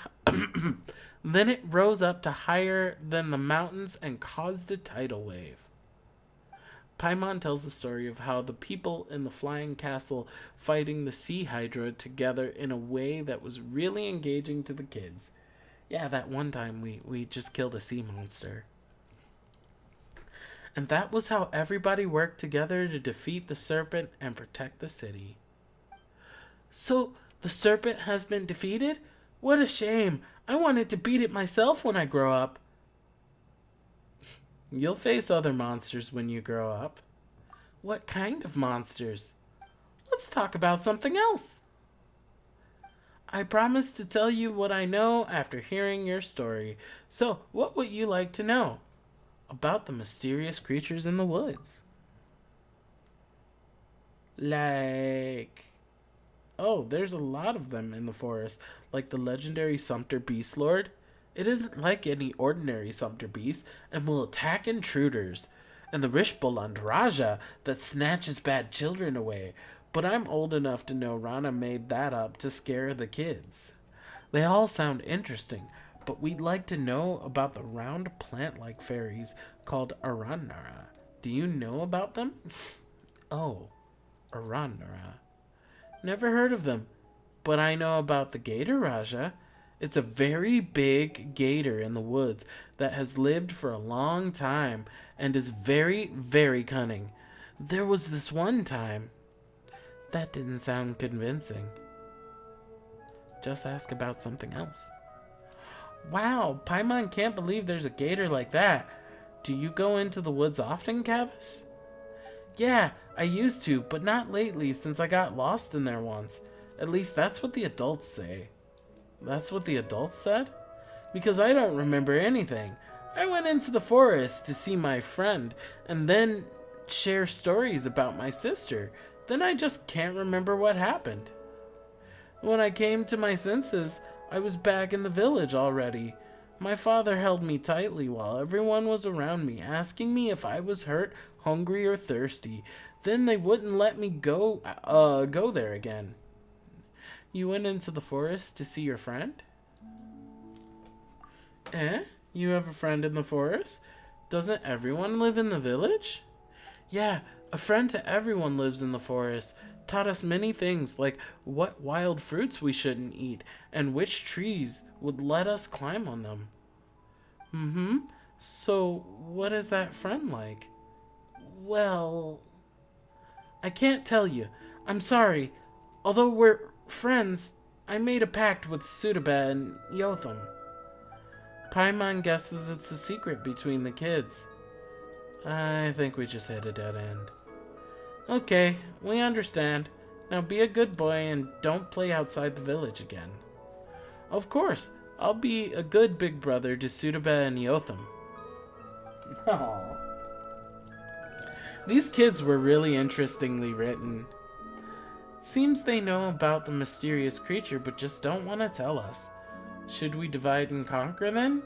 higher than the mountains and caused a tidal wave. Paimon tells the story of how the people in the flying castle fighting the sea hydra together in a way that was really engaging to the kids. Yeah, that one time we just killed a sea monster. And that was how everybody worked together to defeat the serpent and protect the city. So, the serpent has been defeated? What a shame. I wanted to beat it myself when I grow up. You'll face other monsters when you grow up. What kind of monsters? Let's talk about something else. I promise to tell you what I know after hearing your story. So, what would you like to know about the mysterious creatures in the woods? Oh, there's a lot of them in the forest, like the legendary Sumpter Beast Lord. It isn't like any ordinary Sumpter Beast and will attack intruders, and the Rishboland Raja that snatches bad children away, but I'm old enough to know Rana made that up to scare the kids. They all sound interesting, but we'd like to know about the round plant-like fairies called Arannara. Do you know about them? Oh, Arannara. Never heard of them, but I know about the Gator Raja. It's a very big gator in the woods that has lived for a long time and is very, very cunning. There was this one time. That didn't sound convincing. Just ask about something else. Wow, Paimon can't believe there's a gator like that. Do you go into the woods often, Cavis? Yeah, I used to, but not lately since I got lost in there once. At least that's what the adults say. That's what the adults said? Because I don't remember anything. I went into the forest to see my friend and then share stories about my sister. Then I just can't remember what happened. When I came to my senses, I was back in the village already. My father held me tightly while everyone was around me, asking me if I was hurt, hungry, or thirsty. Then they wouldn't let me go there again. You went into the forest to see your friend? Eh? You have a friend in the forest? Doesn't everyone live in the village? Yeah, a friend to everyone lives in the forest. Taught us many things, like what wild fruits we shouldn't eat, and which trees would let us climb on them. So, what is that friend like? Well, I can't tell you. I'm sorry. Although we're friends, I made a pact with Sudaba and Yotham. Paimon guesses it's a secret between the kids. I think we just hit a dead end. Okay, we understand. Now be a good boy and don't play outside the village again. Of course, I'll be a good big brother to Sudaba and Yotham. Aww. These kids were really interestingly written. It seems they know about the mysterious creature but just don't want to tell us. Should we divide and conquer then?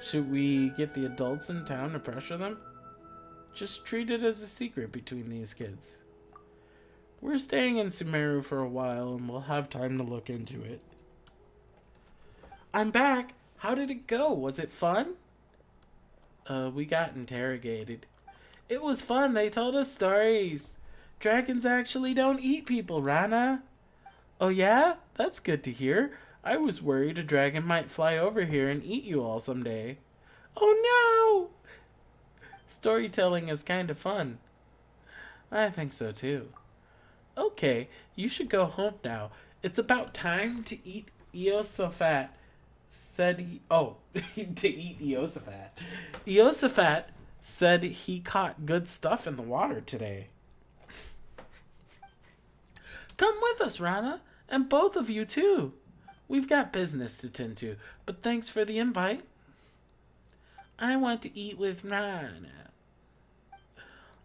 Should we get the adults in town to pressure them? Just treat it as a secret between these kids. We're staying in Sumeru for a while and we'll have time to look into it. I'm back. How did it go? Was it fun? We got interrogated. It was fun. They told us stories. Dragons actually don't eat people, Rana. Oh yeah? That's good to hear. I was worried a dragon might fly over here and eat you all someday. Oh no! Storytelling is kind of fun. I think so too. Okay, you should go home now. It's about time to eat Eosaphat. To eat Eosaphat. Eosaphat said he caught good stuff in the water today. Come with us, Rana, and both of you too. We've got business to tend to, but thanks for the invite. I want to eat with Rana.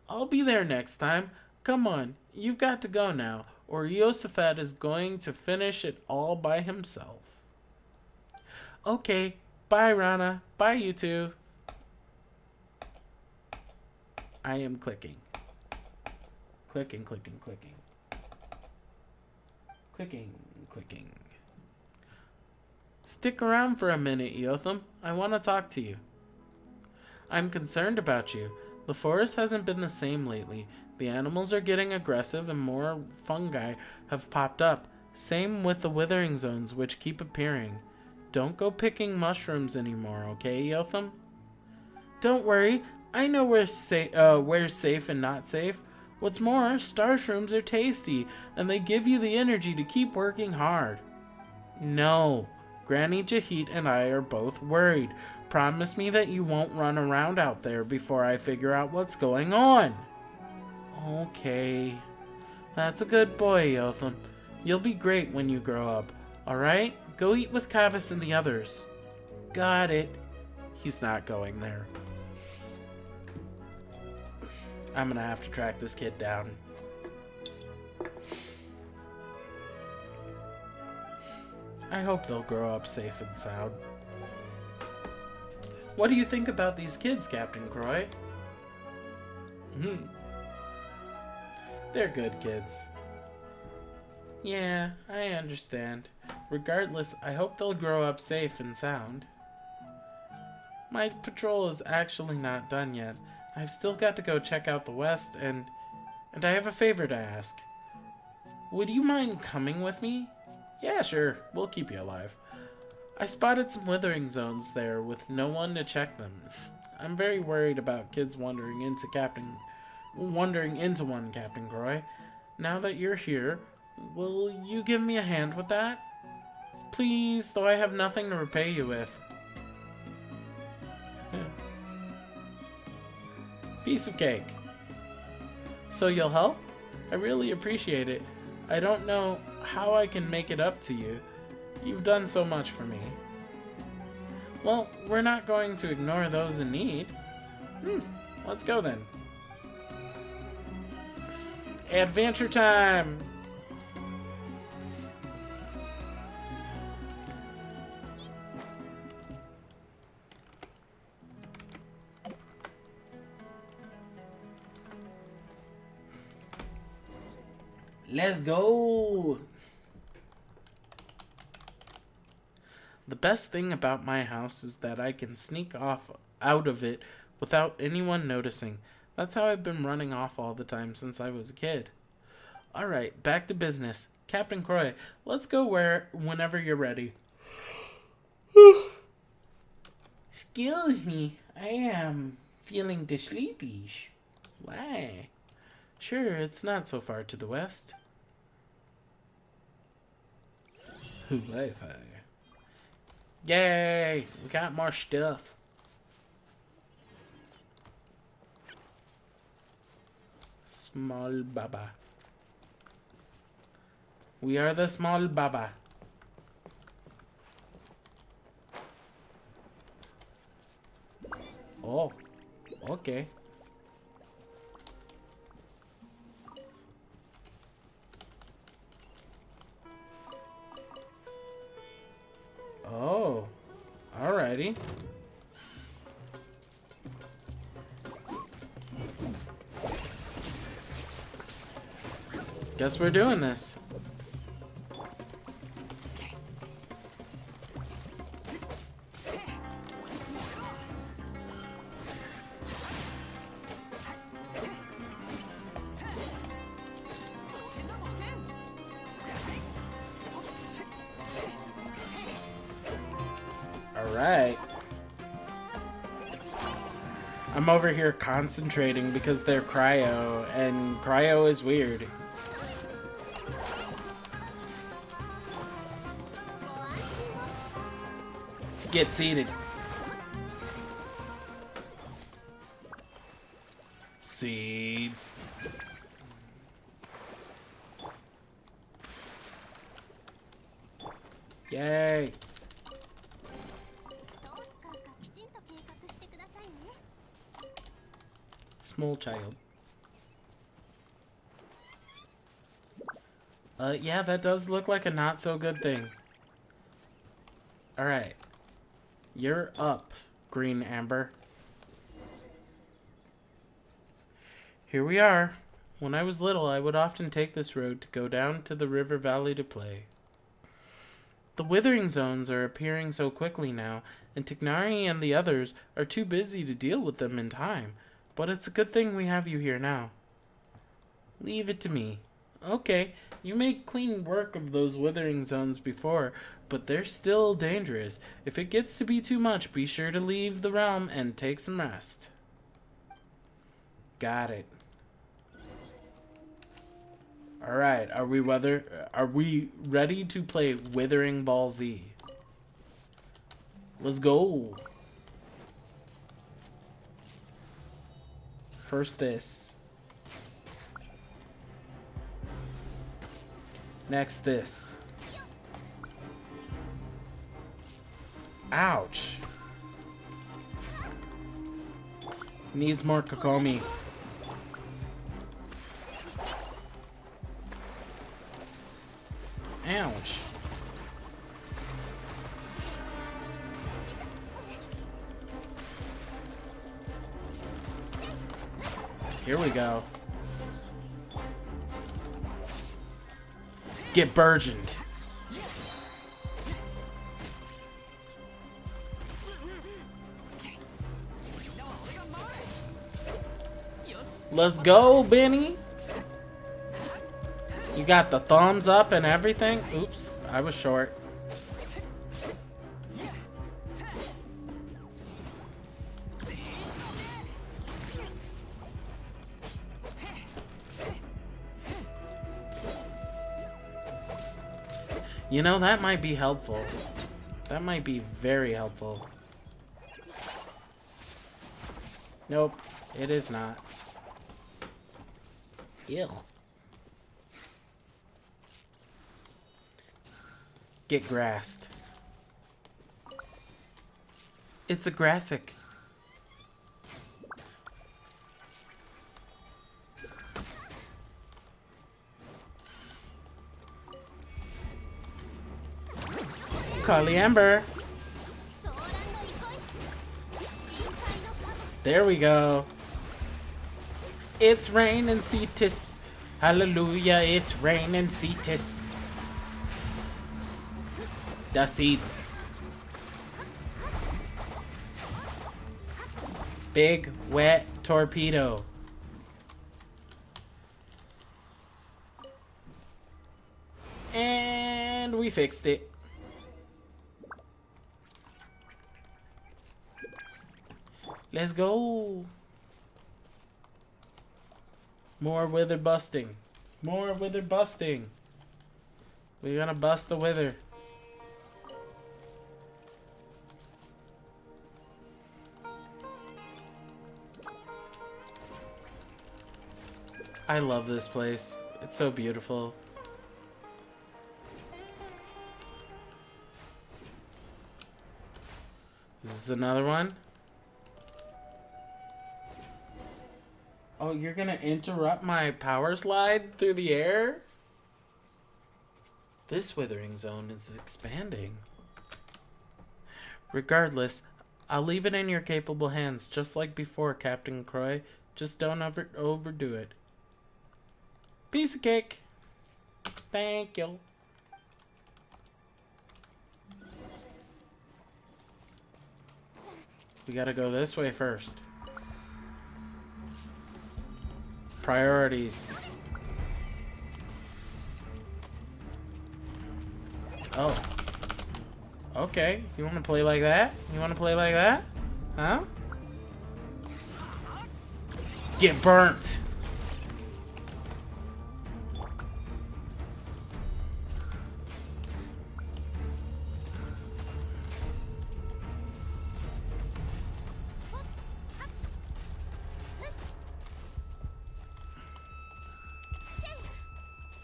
I'll be there next time. Come on, you've got to go now, or Eosaphat is going to finish it all by himself. Okay, bye Rana. Bye you two. I am clicking. Clicking, clicking, clicking. Clicking, clicking. Stick around for a minute, Yotham. I want to talk to you. I'm concerned about you. The forest hasn't been the same lately. The animals are getting aggressive and more fungi have popped up. Same with the withering zones which keep appearing. Don't go picking mushrooms anymore, okay, Yotham? Don't worry. I know where's safe and not safe. What's more, star shrooms are tasty, and they give you the energy to keep working hard. No, Granny Jahit and I are both worried. Promise me that you won't run around out there before I figure out what's going on. Okay. That's a good boy, Yotham. You'll be great when you grow up. Alright? Go eat with Kavis and the others. Got it. He's not going there. I'm gonna have to track this kid down. I hope they'll grow up safe and sound. What do you think about these kids, Captain Croy? They're good kids. Yeah, I understand. Regardless, I hope they'll grow up safe and sound. My patrol is actually not done yet. I've still got to go check out the west, and I have a favor to ask. Would you mind coming with me? Yeah, sure. We'll keep you alive. I spotted some withering zones there with no one to check them. I'm very worried about kids wandering into one, Captain Croy. Now that you're here, will you give me a hand with that? Please, though I have nothing to repay you with. Piece of cake. So you'll help? I really appreciate it. I don't know how I can make it up to you. You've done so much for me. Well, we're not going to ignore those in need. Let's go then. Adventure time! Let's go! The best thing about my house is that I can sneak off out of it without anyone noticing. That's how I've been running off all the time since I was a kid. Alright, back to business. Captain Croy, let's go whenever you're ready. Excuse me, I am feeling sleepy. Why? Sure, it's not so far to the west. Wi-Fi. Yay! We got more stuff. Small Baba. We are the Small Baba. Oh, okay. Oh, alrighty. Guess we're doing this. Alright. I'm over here concentrating because they're cryo, and cryo is weird. Get seated. Seeds. Yay. Small child. Yeah, that does look like a not so good thing. Alright. You're up, Green Amber. Here we are. When I was little, I would often take this road to go down to the river valley to play. The withering zones are appearing so quickly now, and Tignari and the others are too busy to deal with them in time. But it's a good thing we have you here now. Leave it to me. Okay, you made clean work of those withering zones before, but they're still dangerous. If it gets to be too much, be sure to leave the realm and take some rest. Got it. Alright, are we ready to play Withering Ball Z? Let's go. First this. Next this. Ouch. Needs more Kokomi. Ouch. Here we go. Get burgeoned. Let's go, Benny. You got the thumbs up and everything. Oops, I was short. You know, that might be helpful. That might be very helpful. Nope, it is not. Ew. Get grassed. It's a Grassic. Carly Amber. There we go. It's raining Cetus. Hallelujah, it's raining Cetus. The seeds. Big wet torpedo. And we fixed it. Let's go. More wither busting. More wither busting. We're gonna bust the wither. I love this place. It's so beautiful. This is another one. Oh, you're gonna interrupt my power slide through the air? This withering zone is expanding. Regardless, I'll leave it in your capable hands, just like before, Captain Croy. Just don't overdo it. Piece of cake. Thank you. We gotta go this way first. Priorities. Oh. Okay. You wanna play like that? You wanna play like that? Huh? Get burnt.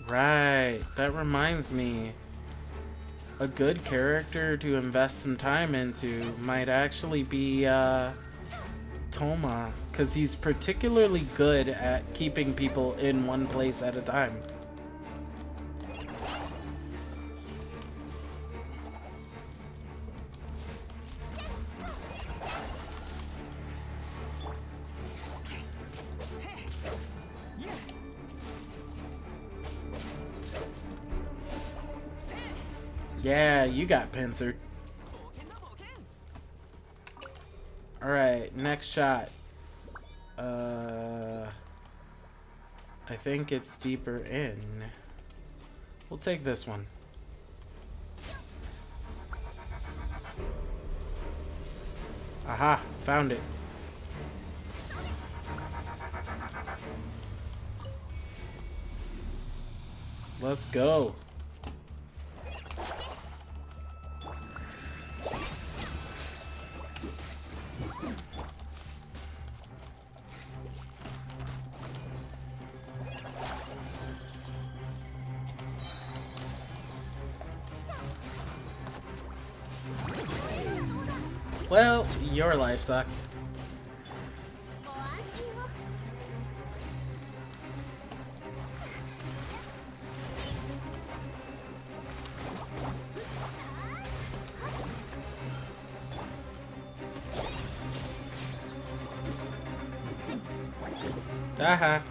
Right, that reminds me. A good character to invest some time into might actually be Thoma, because he's particularly good at keeping people in one place at a time. Yeah, you got pincered. Alright, next shot. I think it's deeper in. We'll take this one. Aha, found it. Let's go. Well, your life sucks. Aha.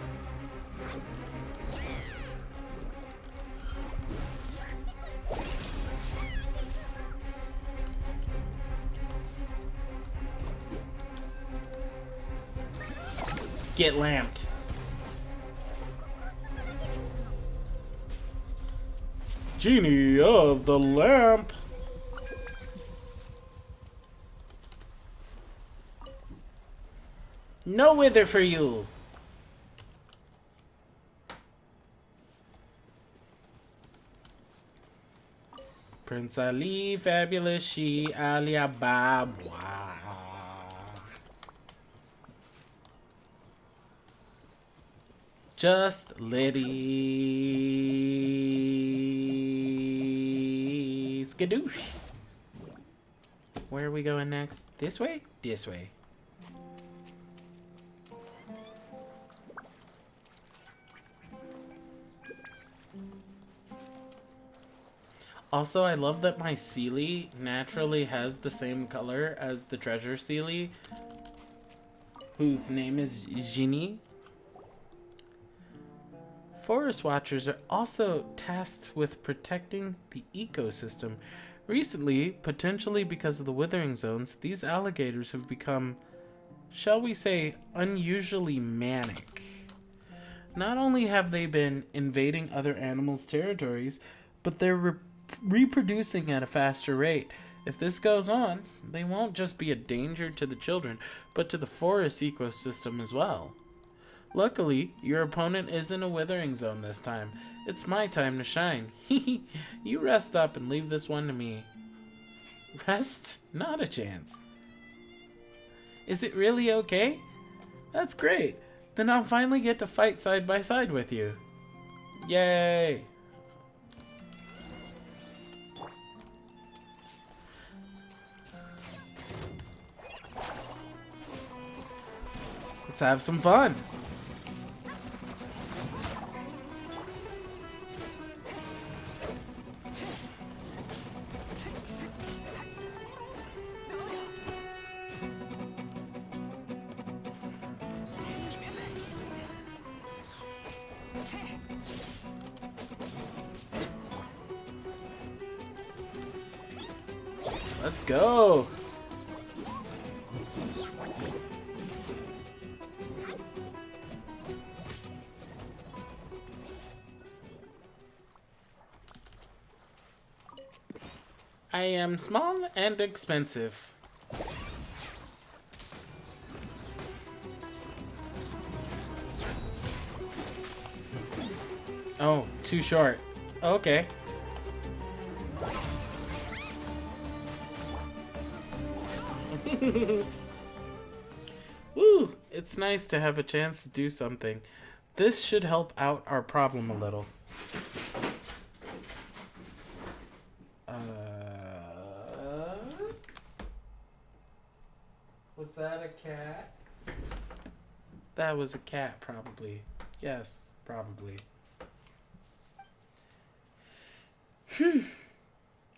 Get lamped. Genie of the lamp. No wither for you. Prince Ali, Fabulous She, Alia Babwa. Just Liddy. Skadoosh. Where are we going next? This way? This way. Also, I love that my Seelie naturally has the same color as the treasure Seelie, whose name is Genie. Forest Watchers are also tasked with protecting the ecosystem. Recently, potentially because of the withering zones, these alligators have become, shall we say, unusually manic. Not only have they been invading other animals' territories, but they're reproducing at a faster rate. If this goes on, they won't just be a danger to the children, but to the forest ecosystem as well. Luckily, your opponent is in a withering zone this time. It's my time to shine. You rest up and leave this one to me. Rest? Not a chance. Is it really okay? That's great. Then I'll finally get to fight side by side with you. Yay! Let's have some fun. Let's go. I am small and expensive. Oh, too short. Okay. Woo! It's nice to have a chance to do something. This should help out our problem a little. Was that a cat? That was a cat, probably. Yes, probably.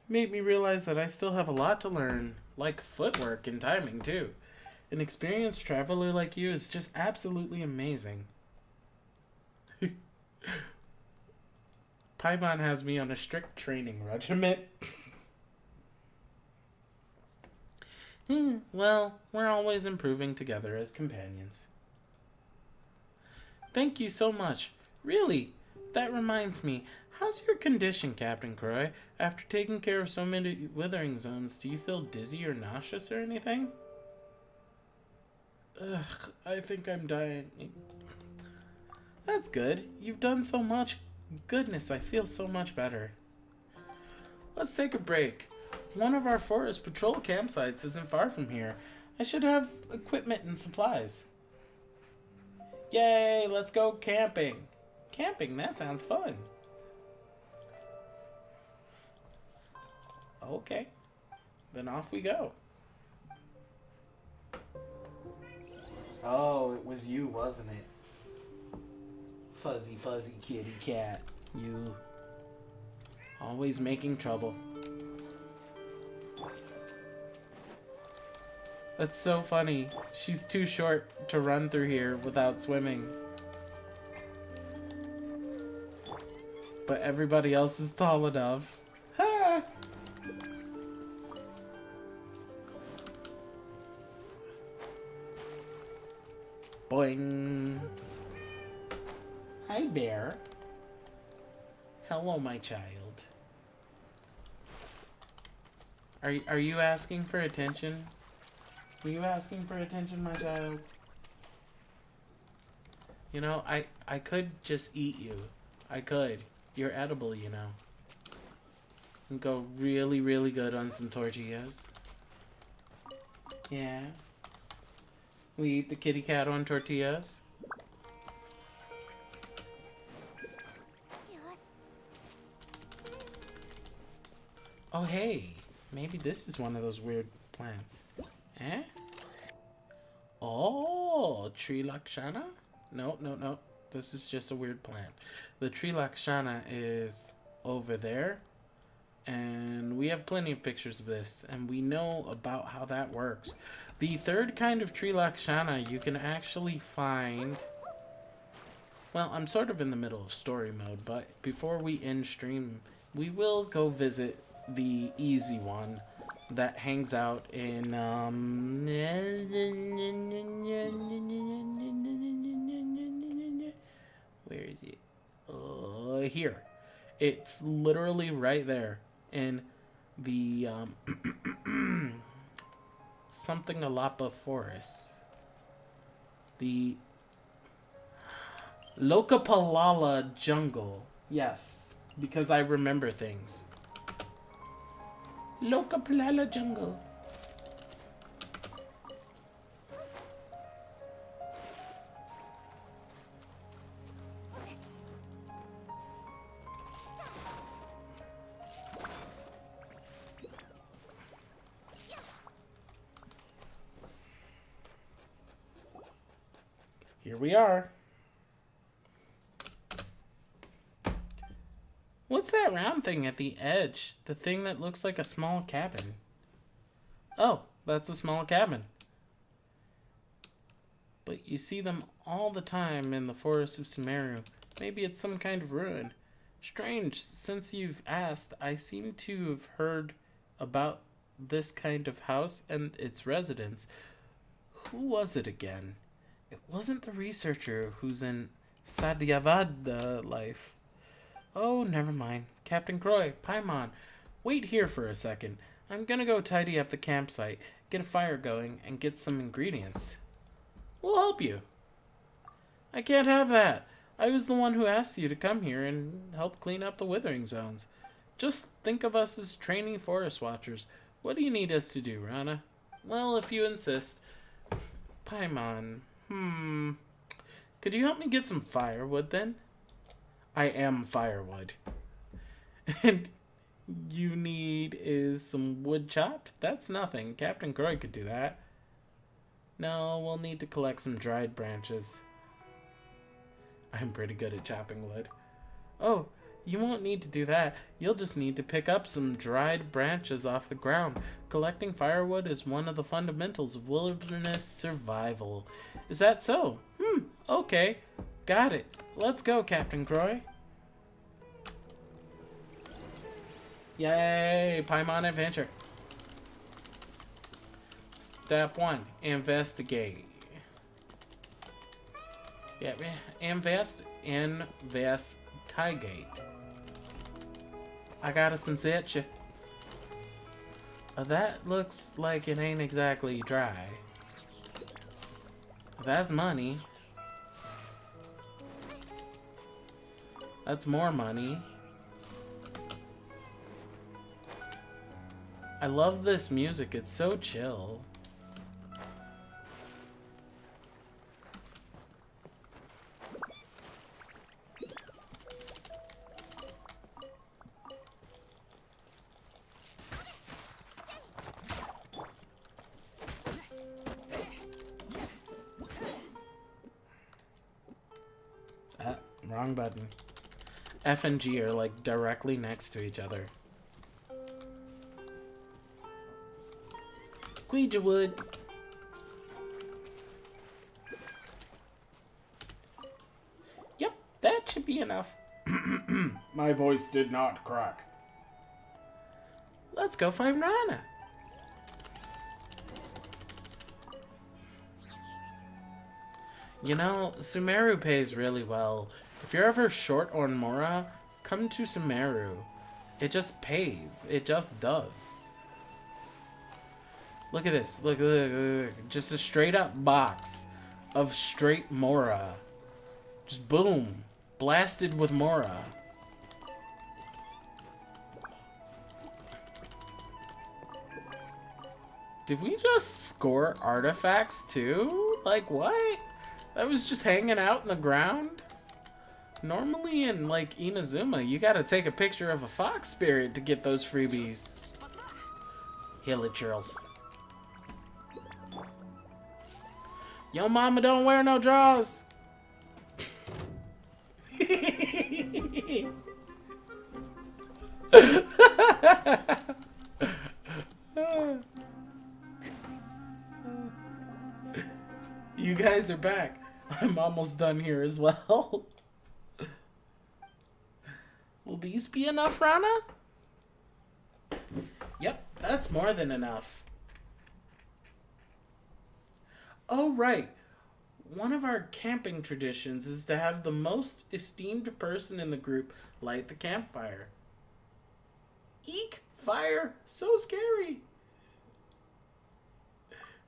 Made me realize that I still have a lot to learn, like footwork and timing, too. An experienced traveler like you is just absolutely amazing. Paimon has me on a strict training regimen. Well, we're always improving together as companions. Thank you so much. Really, that reminds me. How's your condition, Captain Croy? After taking care of so many withering zones, do you feel dizzy or nauseous or anything? Ugh, I think I'm dying. That's good. You've done so much. Goodness, I feel so much better. Let's take a break. One of our forest patrol campsites isn't far from here. I should have equipment and supplies. Yay, let's go camping. Camping, that sounds fun. Okay, then off we go. Oh, it was you, wasn't it? Fuzzy, fuzzy kitty cat. You. Always making trouble. That's so funny. She's too short to run through here without swimming. But everybody else is tall enough. Ha! Boing. Hi, bear. Hello, my child. Are you asking for attention? Were you asking for attention, my child? You know, I could just eat you. I could. You're edible, you know. And go really, really good on some tortillas. Yeah. We eat the kitty cat on tortillas. Oh, hey. Maybe this is one of those weird plants. Eh? Oh, tree lakshana? No, no, no. This is just a weird plant. The tree lakshana is over there. And we have plenty of pictures of this. And we know about how that works. The third kind of tree lakshana you can actually find... Well, I'm sort of in the middle of story mode. But before we end stream, we will go visit the easy one that hangs out in where is it? Here. It's literally right there in the something Alapa Forest. The Lokapalala Jungle. Yes, because I remember things. Lokapalala Jungle. Here we are. What's that round thing at the edge? The thing that looks like a small cabin. Oh, that's a small cabin. But you see them all the time in the forest of Sumeru. Maybe it's some kind of ruin. Strange, since you've asked, I seem to have heard about this kind of house and its residents. Who was it again? It wasn't the researcher who's in Satyavada life. Oh, never mind. Captain Croy, Paimon, wait here for a second. I'm gonna go tidy up the campsite, get a fire going, and get some ingredients. We'll help you. I can't have that. I was the one who asked you to come here and help clean up the withering zones. Just think of us as trainee forest watchers. What do you need us to do, Rana? Well, if you insist. Paimon, could you help me get some firewood then? I am firewood. And you need is some wood chopped? That's nothing. Captain Croy could do that. No, we'll need to collect some dried branches. I'm pretty good at chopping wood. Oh, you won't need to do that. You'll just need to pick up some dried branches off the ground. Collecting firewood is one of the fundamentals of wilderness survival. Is that so? Okay. Got it. Let's go, Captain Croy. Yay, Paimon Adventure. Step 1, investigate. Yeah, investigate. I got a sensation. That looks like it ain't exactly dry. That's money. That's more money. I love this music. It's so chill. Wrong button. F and G are like directly next to each other. Ouija wood. Yep, that should be enough. My voice did not crack. Let's go find Rana. You know, Sumeru pays really well. If you're ever short on Mora, come to Sumeru. It just pays. It just does. Look at this. Look. Just a straight up box of straight Mora. Just boom. Blasted with Mora. Did we just score artifacts too? Like what? That was just hanging out in the ground? Normally in, like, Inazuma, you gotta take a picture of a fox spirit to get those freebies. Hilichurls. Yo mama don't wear no drawers! You guys are back. I'm almost done here as well. Will these be enough, Rana? Yep, that's more than enough. Oh, right. One of our camping traditions is to have the most esteemed person in the group light the campfire. Eek! Fire! So scary!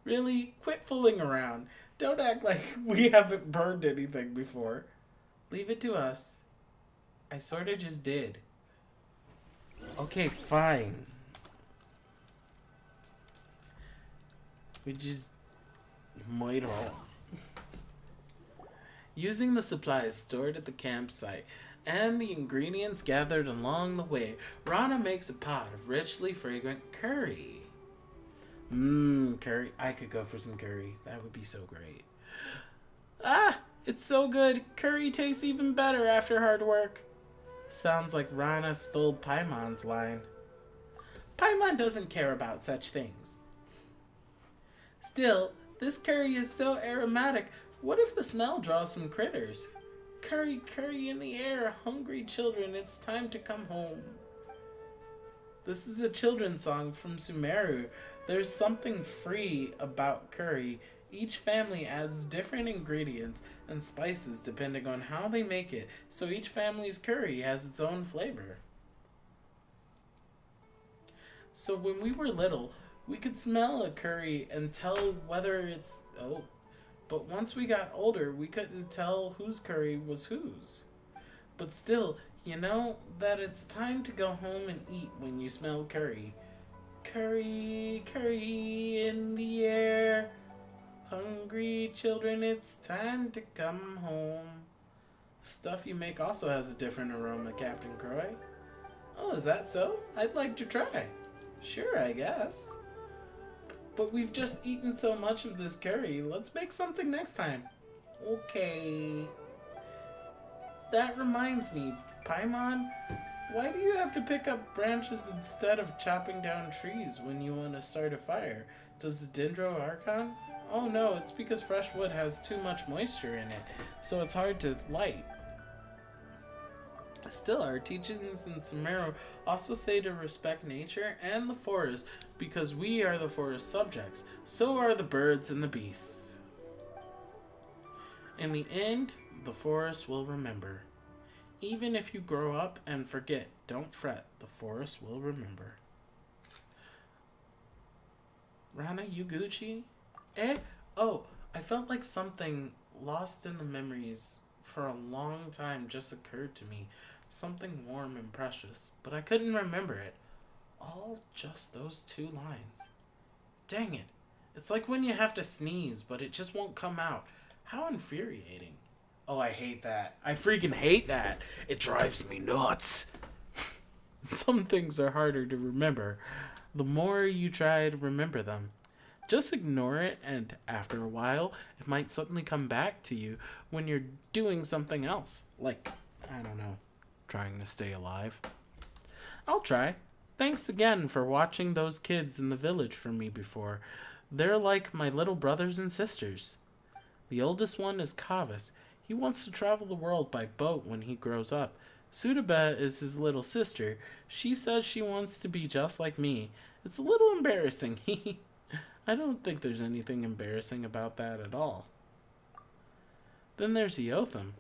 Really? Quit fooling around. Don't act like we haven't burned anything before. Leave it to us. I sorta just did. Okay, fine. We just might all. Using the supplies stored at the campsite and the ingredients gathered along the way, Rana makes a pot of richly fragrant curry. Curry. I could go for some curry. That would be so great. Ah! It's so good, curry tastes even better after hard work. Sounds like Rana stole Paimon's line. Paimon doesn't care about such things. Still, this curry is so aromatic. What if the smell draws some critters? Curry, curry in the air, hungry children, it's time to come home. This is a children's song from Sumeru. There's something free about curry. Each family adds different ingredients and spices depending on how they make it, so each family's curry has its own flavor. So when we were little, we could smell a curry and tell whether it's... Oh. But once we got older, we couldn't tell whose curry was whose. But still, you know that it's time to go home and eat when you smell curry. Curry, curry in the air. Hungry children, it's time to come home. Stuff you make also has a different aroma, Captain Croy. Oh, is that so? I'd like to try. Sure, I guess. But we've just eaten so much of this curry. Let's make something next time. Okay. That reminds me, Paimon, why do you have to pick up branches instead of chopping down trees when you want to start a fire? Does the Dendro Archon? Oh no, it's because fresh wood has too much moisture in it, so it's hard to light. Still, our teachings in Sumeru also say to respect nature and the forest because we are the forest subjects. So are the birds and the beasts. In the end, the forest will remember. Even if you grow up and forget, don't fret, the forest will remember. Rana Yuguchi? Eh? Oh, I felt like something lost in the memories for a long time just occurred to me. Something warm and precious, but I couldn't remember it. All just those 2 lines. Dang it. It's like when you have to sneeze, but it just won't come out. How infuriating. Oh, I hate that. I freaking hate that. It drives me nuts. Some things are harder to remember the more you try to remember them. Just ignore it, and after a while, it might suddenly come back to you when you're doing something else. Like, I don't know, trying to stay alive. I'll try. Thanks again for watching those kids in the village for me before. They're like my little brothers and sisters. The oldest one is Kavis. He wants to travel the world by boat when he grows up. Sudaba is his little sister. She says she wants to be just like me. It's a little embarrassing. I don't think there's anything embarrassing about that at all. Then there's Eotham.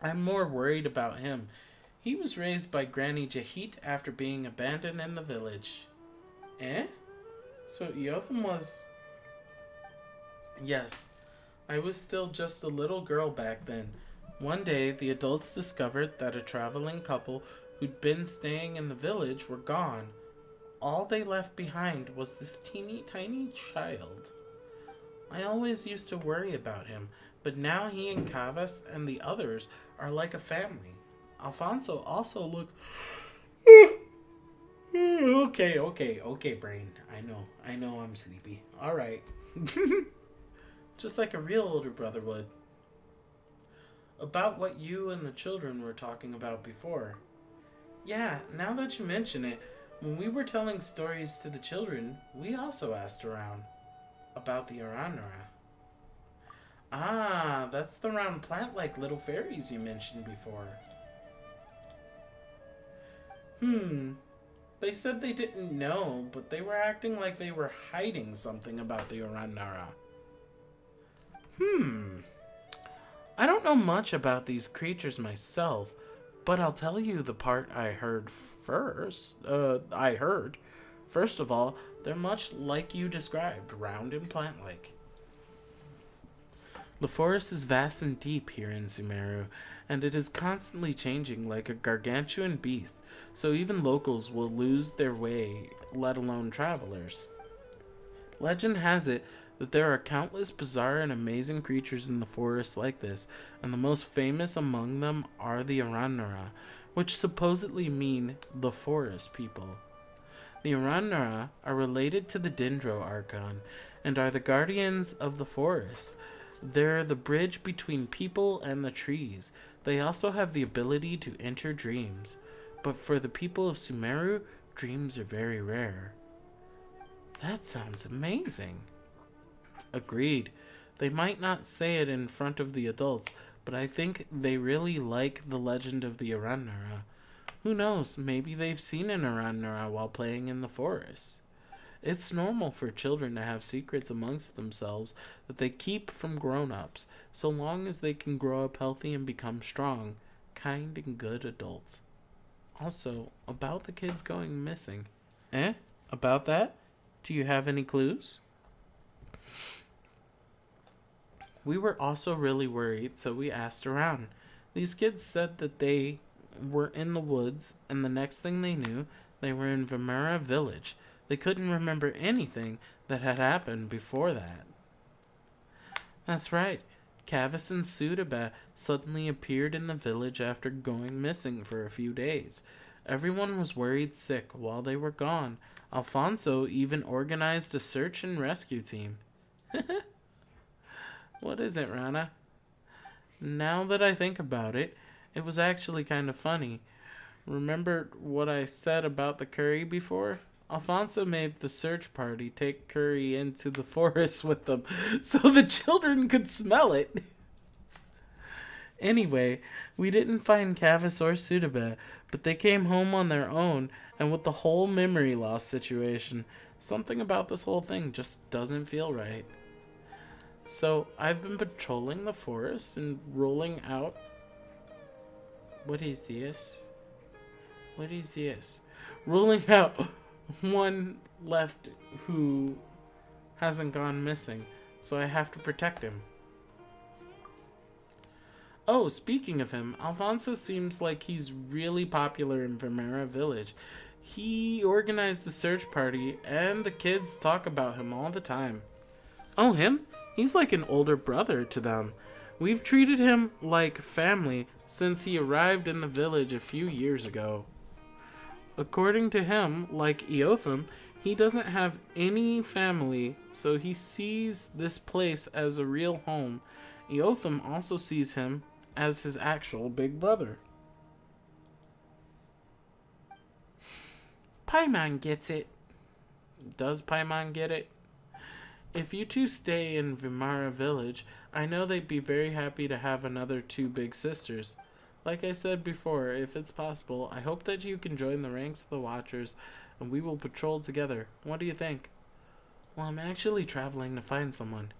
I'm more worried about him. He was raised by Granny Jahit after being abandoned in the village. Eh? So Eotham was... Yes, I was still just a little girl back then. One day, the adults discovered that a traveling couple who'd been staying in the village were gone. All they left behind was this teeny tiny child. I always used to worry about him, but now he and Kavas and the others are like a family. Alfonso also looked... Okay, brain. I know I'm sleepy. Alright. Just like a real older brother would. About what you and the children were talking about before. Yeah, now that you mention it, when we were telling stories to the children, we also asked around about the Aranara. Ah, that's the round plant-like little fairies you mentioned before. They said they didn't know, but they were acting like they were hiding something about the Aranara. I don't know much about these creatures myself, but I'll tell you the part I heard first. First of all, they're much like you described, round and plant-like. The forest is vast and deep here in Sumeru, and it is constantly changing like a gargantuan beast, so even locals will lose their way, let alone travelers. Legend has it that there are countless bizarre and amazing creatures in the forest like this, and the most famous among them are the Aranara, which supposedly mean the forest people. The Aranara are related to the Dendro Archon, and are the guardians of the forest. They're the bridge between people and the trees. They also have the ability to enter dreams. But for the people of Sumeru, dreams are very rare. That sounds amazing. Agreed. They might not say it in front of the adults, but I think they really like the legend of the Arannara. Who knows, maybe they've seen an Arannara while playing in the forest. It's normal for children to have secrets amongst themselves that they keep from grown-ups, so long as they can grow up healthy and become strong, kind and good adults. Also, about the kids going missing. About that? Do you have any clues? We were also really worried, so we asked around. These kids said that they were in the woods, and the next thing they knew, they were in Vimera village. They couldn't remember anything that had happened before that. That's right. Kavis and Sudaba suddenly appeared in the village after going missing for a few days. Everyone was worried sick while they were gone. Alfonso even organized a search and rescue team. What is it, Rana? Now that I think about it, it was actually kind of funny. Remember what I said about the curry before? Alfonso made the search party take curry into the forest with them so the children could smell it. Anyway, we didn't find Kavis or Sudaba, but they came home on their own, and with the whole memory loss situation, something about this whole thing just doesn't feel right. So, I've been patrolling the forest and rolling out... What is this? What is this? Rolling out one left who hasn't gone missing, so I have to protect him. Oh, speaking of him, Alfonso seems like he's really popular in Vimera village. He organized the search party, and the kids talk about him all the time. Oh, him? He's like an older brother to them. We've treated him like family since he arrived in the village a few years ago. According to him, like Eotham, he doesn't have any family, so he sees this place as a real home. Eotham also sees him as his actual big brother. Paimon gets it. Does Paimon get it? If you two stay in Vimera village, I know they'd be very happy to have another two big sisters. Like I said before, if it's possible, I hope that you can join the ranks of the Watchers, and we will patrol together. What do you think? Well, I'm actually traveling to find someone.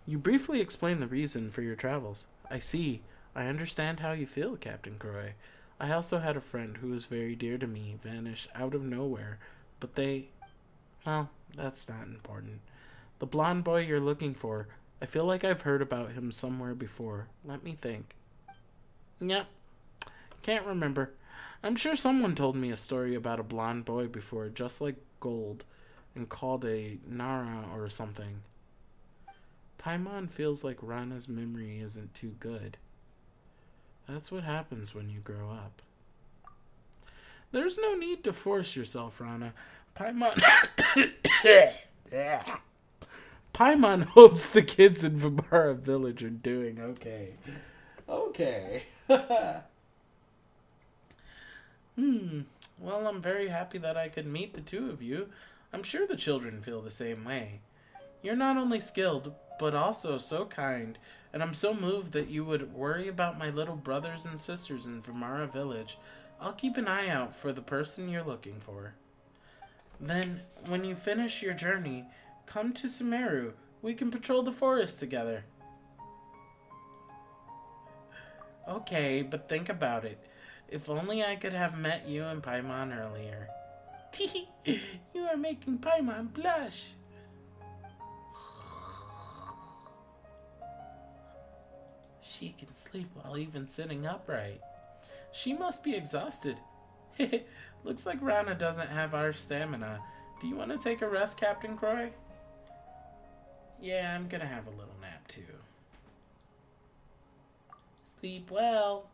You briefly explained the reason for your travels. I see. I understand how you feel, Captain Croy. I also had a friend who was very dear to me vanish out of nowhere, but well, that's not important. The blonde boy you're looking for, I feel like I've heard about him somewhere before. Let me think. Yep. Can't remember. I'm sure someone told me a story about a blonde boy before, just like Gold, and called a Nara or something. Paimon feels like Rana's memory isn't too good. That's what happens when you grow up. There's no need to force yourself, Rana. Paimon... Paimon hopes the kids in Vimera village are doing okay. Okay. Well, I'm very happy that I could meet the two of you. I'm sure the children feel the same way. You're not only skilled, but also so kind, and I'm so moved that you would worry about my little brothers and sisters in Vimera village. I'll keep an eye out for the person you're looking for. Then, when you finish your journey, come to Sumeru. We can patrol the forest together. Okay, but think about it. If only I could have met you and Paimon earlier. Tee, you are making Paimon blush. She can sleep while even sitting upright. She must be exhausted. Looks like Rana doesn't have our stamina. Do you want to take a rest, Captain Croy? Yeah, I'm gonna have a little nap too. Sleep well.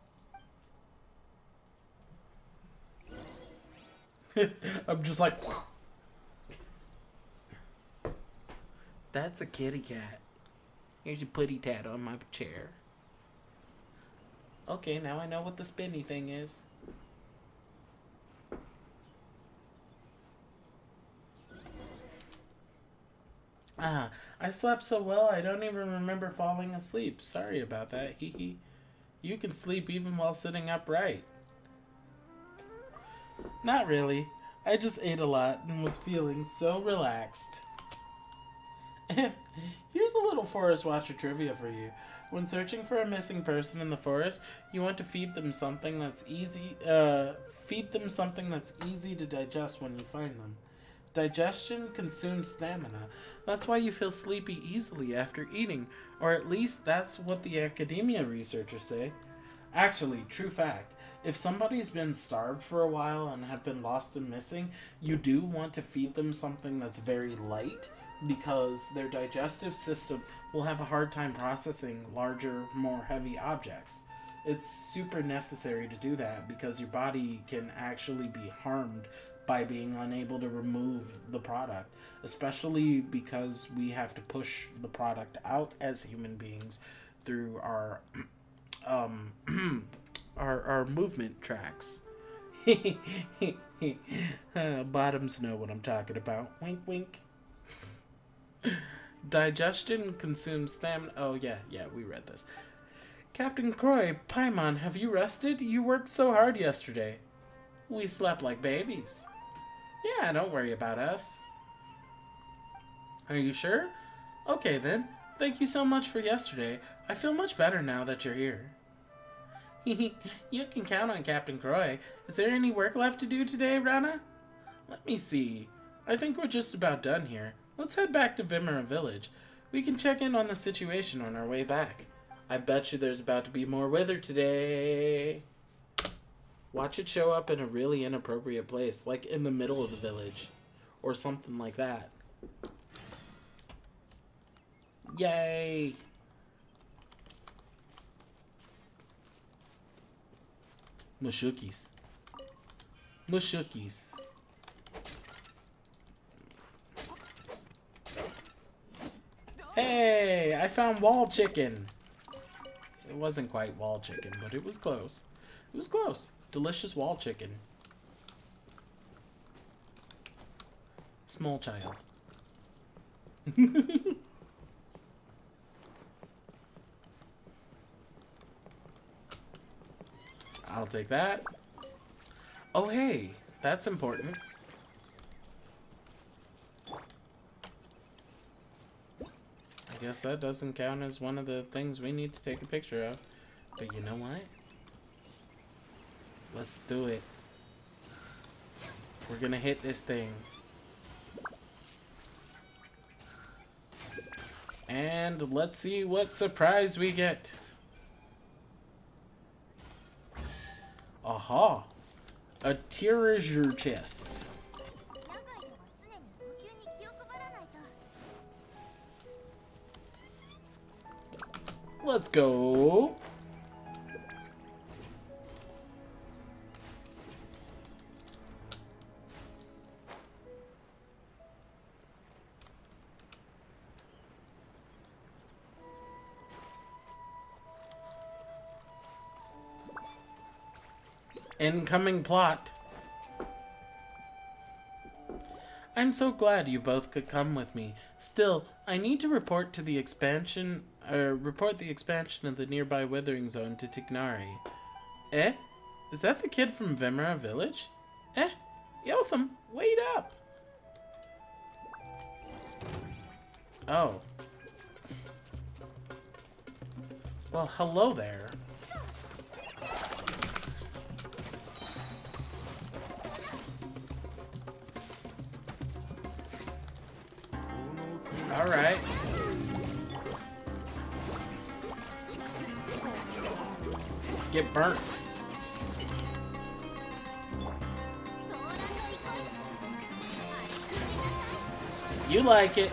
I'm just like... That's a kitty cat. Here's your putty tat on my chair. Okay, now I know what the spinny thing is. Ah, I slept so well I don't even remember falling asleep. Sorry about that, hee hee. You can sleep even while sitting upright. Not really. I just ate a lot and was feeling so relaxed. Here's a little Forest Watcher trivia for you. When searching for a missing person in the forest, you want to feed them something that's easy to digest when you find them. Digestion consumes stamina. That's why you feel sleepy easily after eating, or at least that's what the academia researchers say. Actually, true fact, if somebody's been starved for a while and have been lost and missing, you do want to feed them something that's very light, because their digestive system will have a hard time processing larger, more heavy objects. It's super necessary to do that because your body can actually be harmed by being unable to remove the product, especially because we have to push the product out as human beings through our our movement tracks. Bottoms know what I'm talking about. Wink, wink. Digestion consumes stamina. Oh, yeah, we read this. Captain Croy, Paimon, have you rested? You worked so hard yesterday. We slept like babies. Yeah, don't worry about us. Are you sure? Okay, then. Thank you so much for yesterday. I feel much better now that you're here. You can count on Captain Croy. Is there any work left to do today, Rana? Let me see. I think we're just about done here. Let's head back to Vimera Village. We can check in on the situation on our way back. I bet you there's about to be more weather today. Watch it show up in a really inappropriate place, like in the middle of the village. Or something like that. Yay! Mushukis. Mushukis. Hey! I found wall chicken! It wasn't quite wall chicken, but it was close. It was close. Delicious wall chicken. Small child. I'll take that. Oh, hey. That's important. I guess that doesn't count as one of the things we need to take a picture of. But you know what? Let's do it. We're gonna hit this thing. And let's see what surprise we get. Aha! A treasure chest. Let's go. Incoming plot. I'm so glad you both could come with me. Still, I need to report the expansion of the nearby Withering Zone to Tignari. Eh? Is that the kid from Vimera Village? Eh? Yotham, wait up! Oh. Well, hello there. Alright. Get burnt. You like it.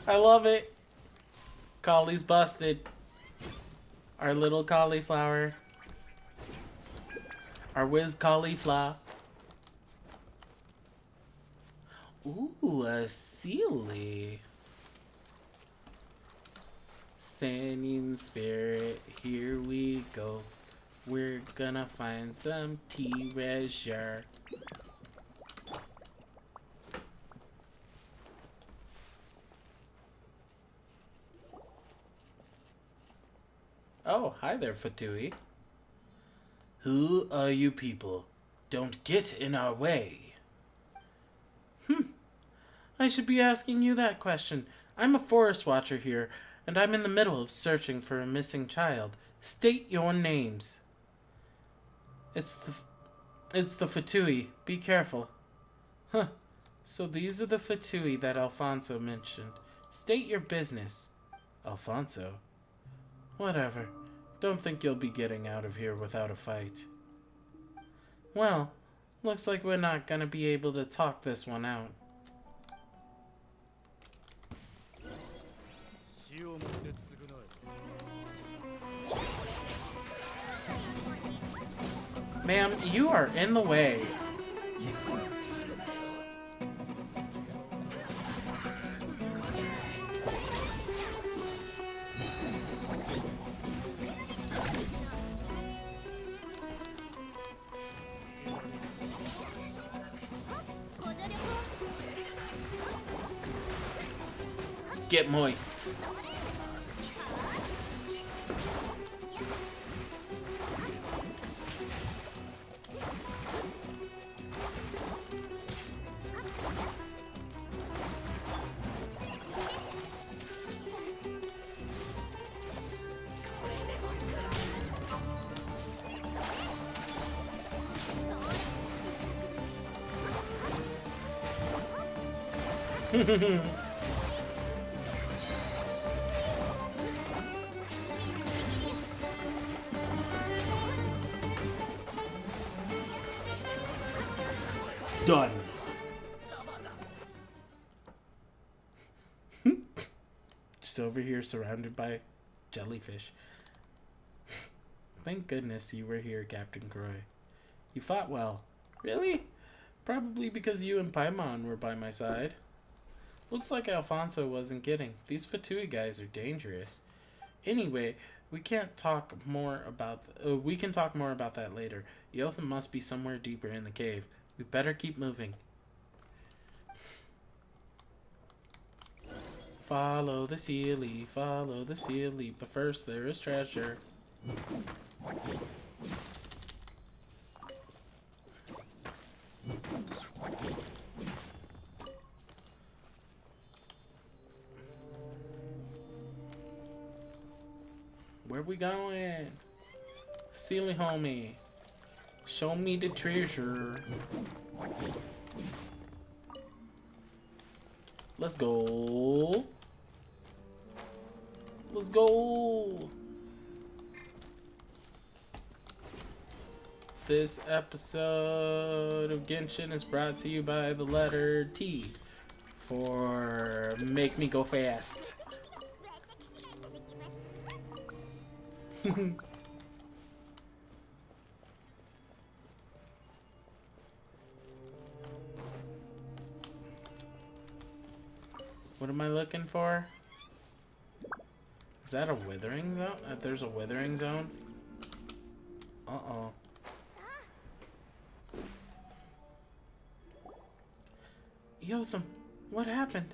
I love it. Collie's busted. Our little cauliflower. Our whiz cauliflower. Ooh, a Sealy. Singing spirit, here we go. We're gonna find some treasure. Oh, hi there, Fatui. Who are you people? Don't get in our way. I should be asking you that question. I'm a forest watcher here, and I'm in the middle of searching for a missing child. State your names. It's the Fatui. Be careful. Huh. So these are the Fatui that Alfonso mentioned. State your business. Alfonso? Whatever. Don't think you'll be getting out of here without a fight. Well, looks like we're not gonna be able to talk this one out. Ma'am, you are in the way. Get moist. Done. Just over here surrounded by jellyfish. Thank goodness you were here, Captain Croy. You fought well. Really? Probably because you and Paimon were by my side. Looks like Alfonso wasn't kidding. These Fatui guys are dangerous. Anyway, we can talk more about that later. Yotham must be somewhere deeper in the cave. We better keep moving. Follow the Sealy, but first there is treasure. Where we going? Sealy homie. Show me the treasure. Let's go. Let's go. This episode of Genshin is brought to you by the letter T for Make Me Go Fast. What am I looking for? Is that a withering zone? There's a withering zone? Uh-oh. Yotham, what happened?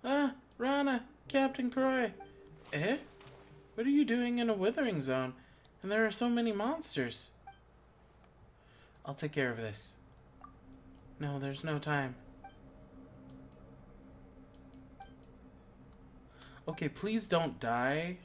Ah, Rana, Captain Croy. Eh? What are you doing in a withering zone? And there are so many monsters. I'll take care of this. No, there's no time. Okay, please don't die.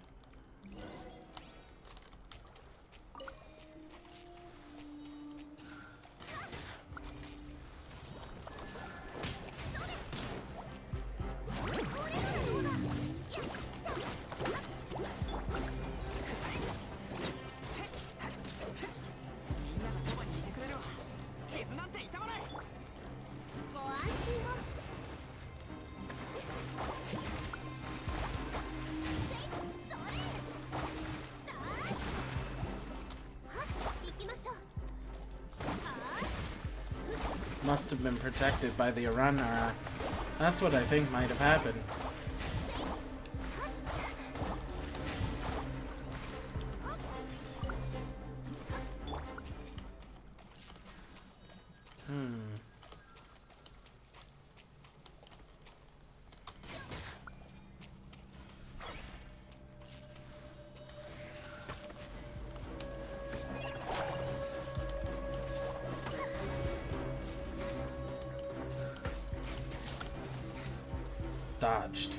must have been protected by the Aranara. That's what I think might have happened. Dodged.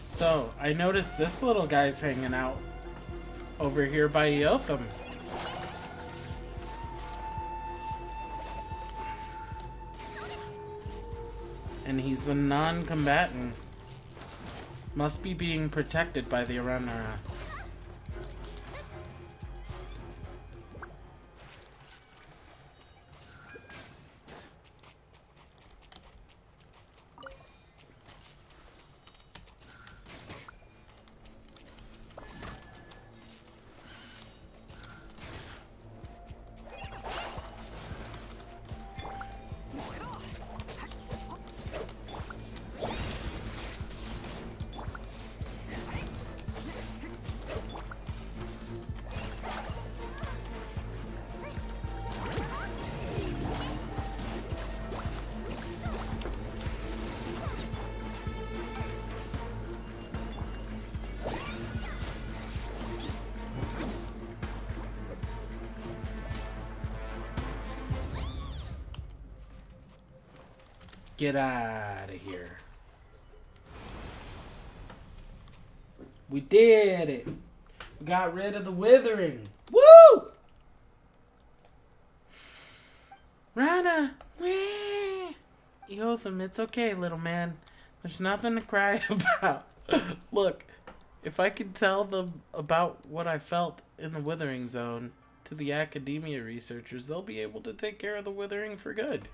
So, I noticed this little guy's hanging out over here by Yotham. And he's a non-combatant. Must be being protected by the Aranara. Get out of here. We did it. We got rid of the withering. Woo! Rana! Wee! Yotham, it's okay, little man. There's nothing to cry about. Look, if I could tell them about what I felt in the withering zone to the academia researchers, they'll be able to take care of the withering for good.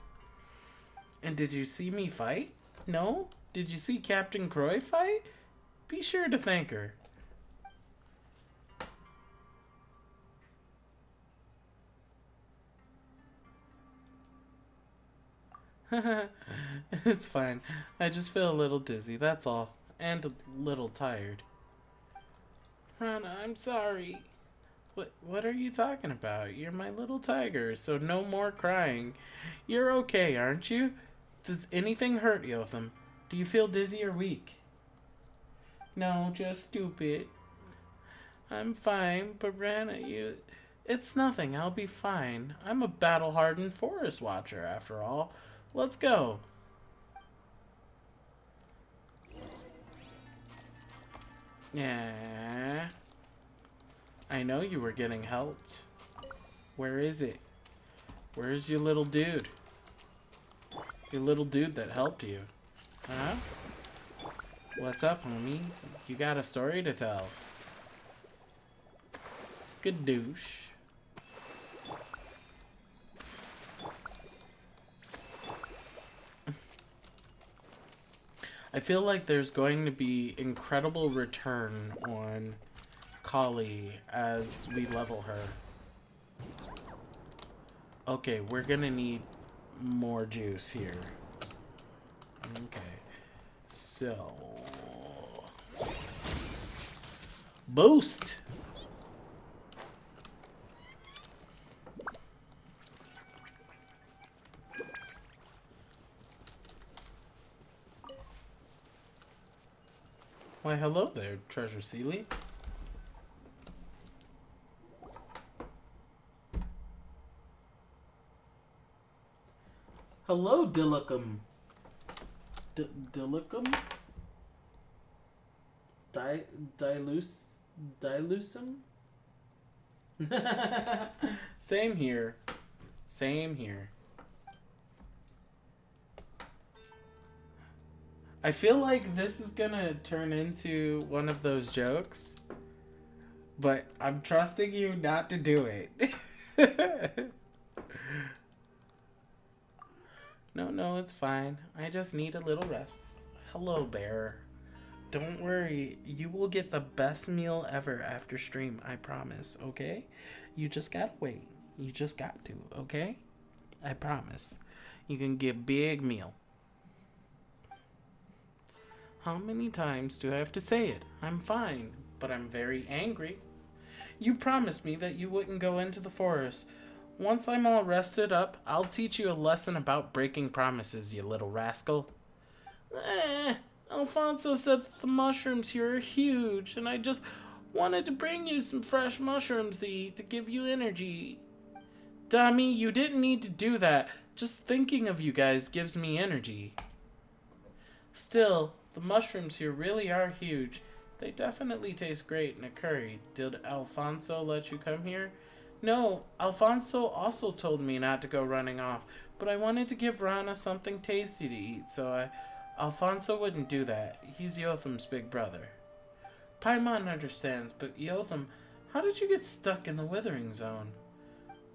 And did you see me fight? No? Did you see Captain Croy fight? Be sure to thank her. It's fine. I just feel a little dizzy, that's all. And a little tired. Rana, I'm sorry. What are you talking about? You're my little tiger, so no more crying. You're okay, aren't you? Does anything hurt, Yotham? Do you feel dizzy or weak? No, just stupid. I'm fine, but Rana, it's nothing, I'll be fine. I'm a battle-hardened forest watcher, after all. Let's go. Yeah. I know you were getting helped. Where is it? Where's your little dude? Your little dude that helped you. Huh? What's up, homie? You got a story to tell. Skadoosh. I feel like there's going to be incredible return on Kali as we level her. Okay, we're gonna need more juice here. Okay. So... Boost! Why, hello there, Treasure Sealy. Hello, Dilicum. Dilicum? Dilusum? Same here. Same here. I feel like this is gonna turn into one of those jokes, but I'm trusting you not to do it. No, it's fine. I just need a little rest. Hello, bear. Don't worry, you will get the best meal ever after stream, I promise, okay? You just gotta wait. You just got to, okay? I promise. You can get a big meal. How many times do I have to say it? I'm fine, but I'm very angry. You promised me that you wouldn't go into the forest. Once I'm all rested up, I'll teach you a lesson about breaking promises, you little rascal. Alfonso said that the mushrooms here are huge, and I just wanted to bring you some fresh mushrooms to eat to give you energy. Dummy, you didn't need to do that. Just thinking of you guys gives me energy. Still, the mushrooms here really are huge. They definitely taste great in a curry. Did Alfonso let you come here? No, Alfonso also told me not to go running off, but I wanted to give Rana something tasty to eat, so Alfonso wouldn't do that. He's Yotham's big brother. Paimon understands, but Yotham, how did you get stuck in the Withering Zone?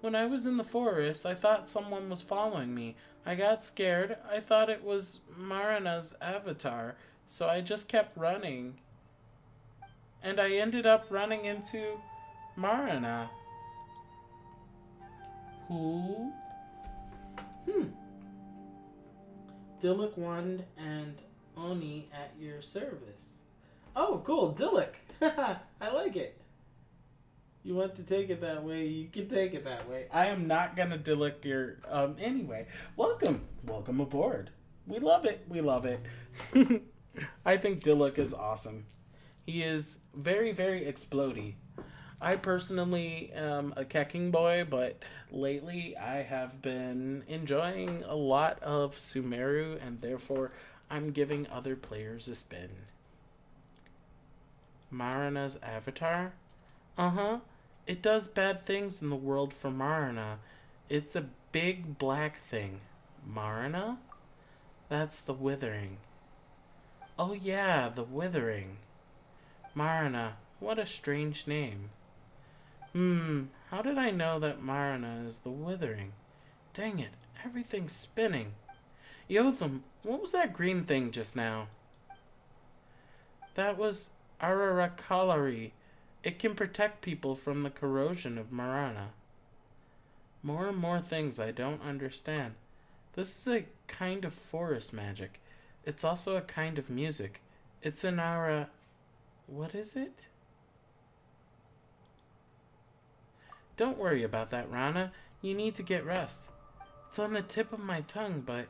When I was in the forest, I thought someone was following me. I got scared. I thought it was Marana's avatar, so I just kept running. And I ended up running into Marana. Who? Dillik Wand and Oni at your service. Oh, cool. Dillik. I like it. You want to take it that way, you can take it that way. I am not going to Dillik your... Anyway, welcome. Welcome aboard. We love it. We love it. I think Dillik is awesome. He is very, very explodey. I personally am a Kecking boy, but lately I have been enjoying a lot of Sumeru, and therefore I'm giving other players a spin. Marana's avatar? Uh-huh. It does bad things in the world for Marana. It's a big black thing. Marana? That's the Withering. Oh yeah, the Withering. Marana, what a strange name. How did I know that Marana is the Withering? Dang it, everything's spinning. Yotham, what was that green thing just now? That was Ararakallari. It can protect people from the corrosion of Marana. More and more things I don't understand. This is a kind of forest magic. It's also a kind of music. It's an aura... What is it? Don't worry about that, Rana. You need to get rest. It's on the tip of my tongue, but...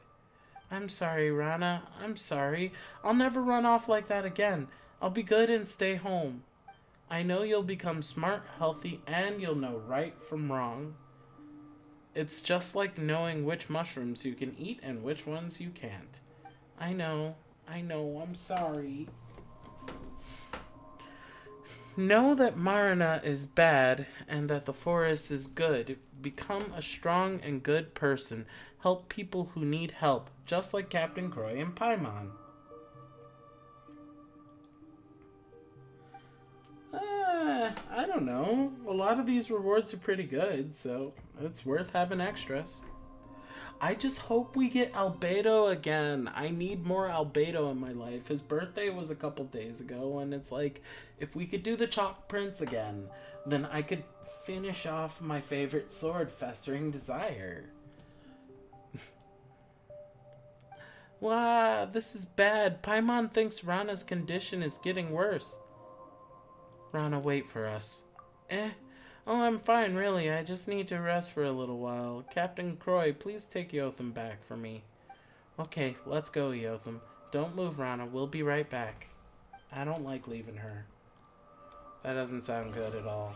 I'm sorry, Rana. I'm sorry. I'll never run off like that again. I'll be good and stay home. I know you'll become smart, healthy, and you'll know right from wrong. It's just like knowing which mushrooms you can eat and which ones you can't. I know, I'm sorry. Know that Marana is bad and that the forest is good. Become a strong and good person. Help people who need help, just like Captain Croy and Paimon. I don't know. A lot of these rewards are pretty good, so it's worth having extras. I just hope we get Albedo again. I need more Albedo in my life. His birthday was a couple days ago, and it's like, if we could do the Chalk Prince again, then I could finish off my favorite sword, Festering Desire. Wow, this is bad. Paimon thinks Rana's condition is getting worse. Rana, wait for us. Oh, I'm fine, really. I just need to rest for a little while. Captain Croy, please take Yotham back for me. Okay, let's go, Yotham. Don't move, Rana. We'll be right back. I don't like leaving her. That doesn't sound good at all.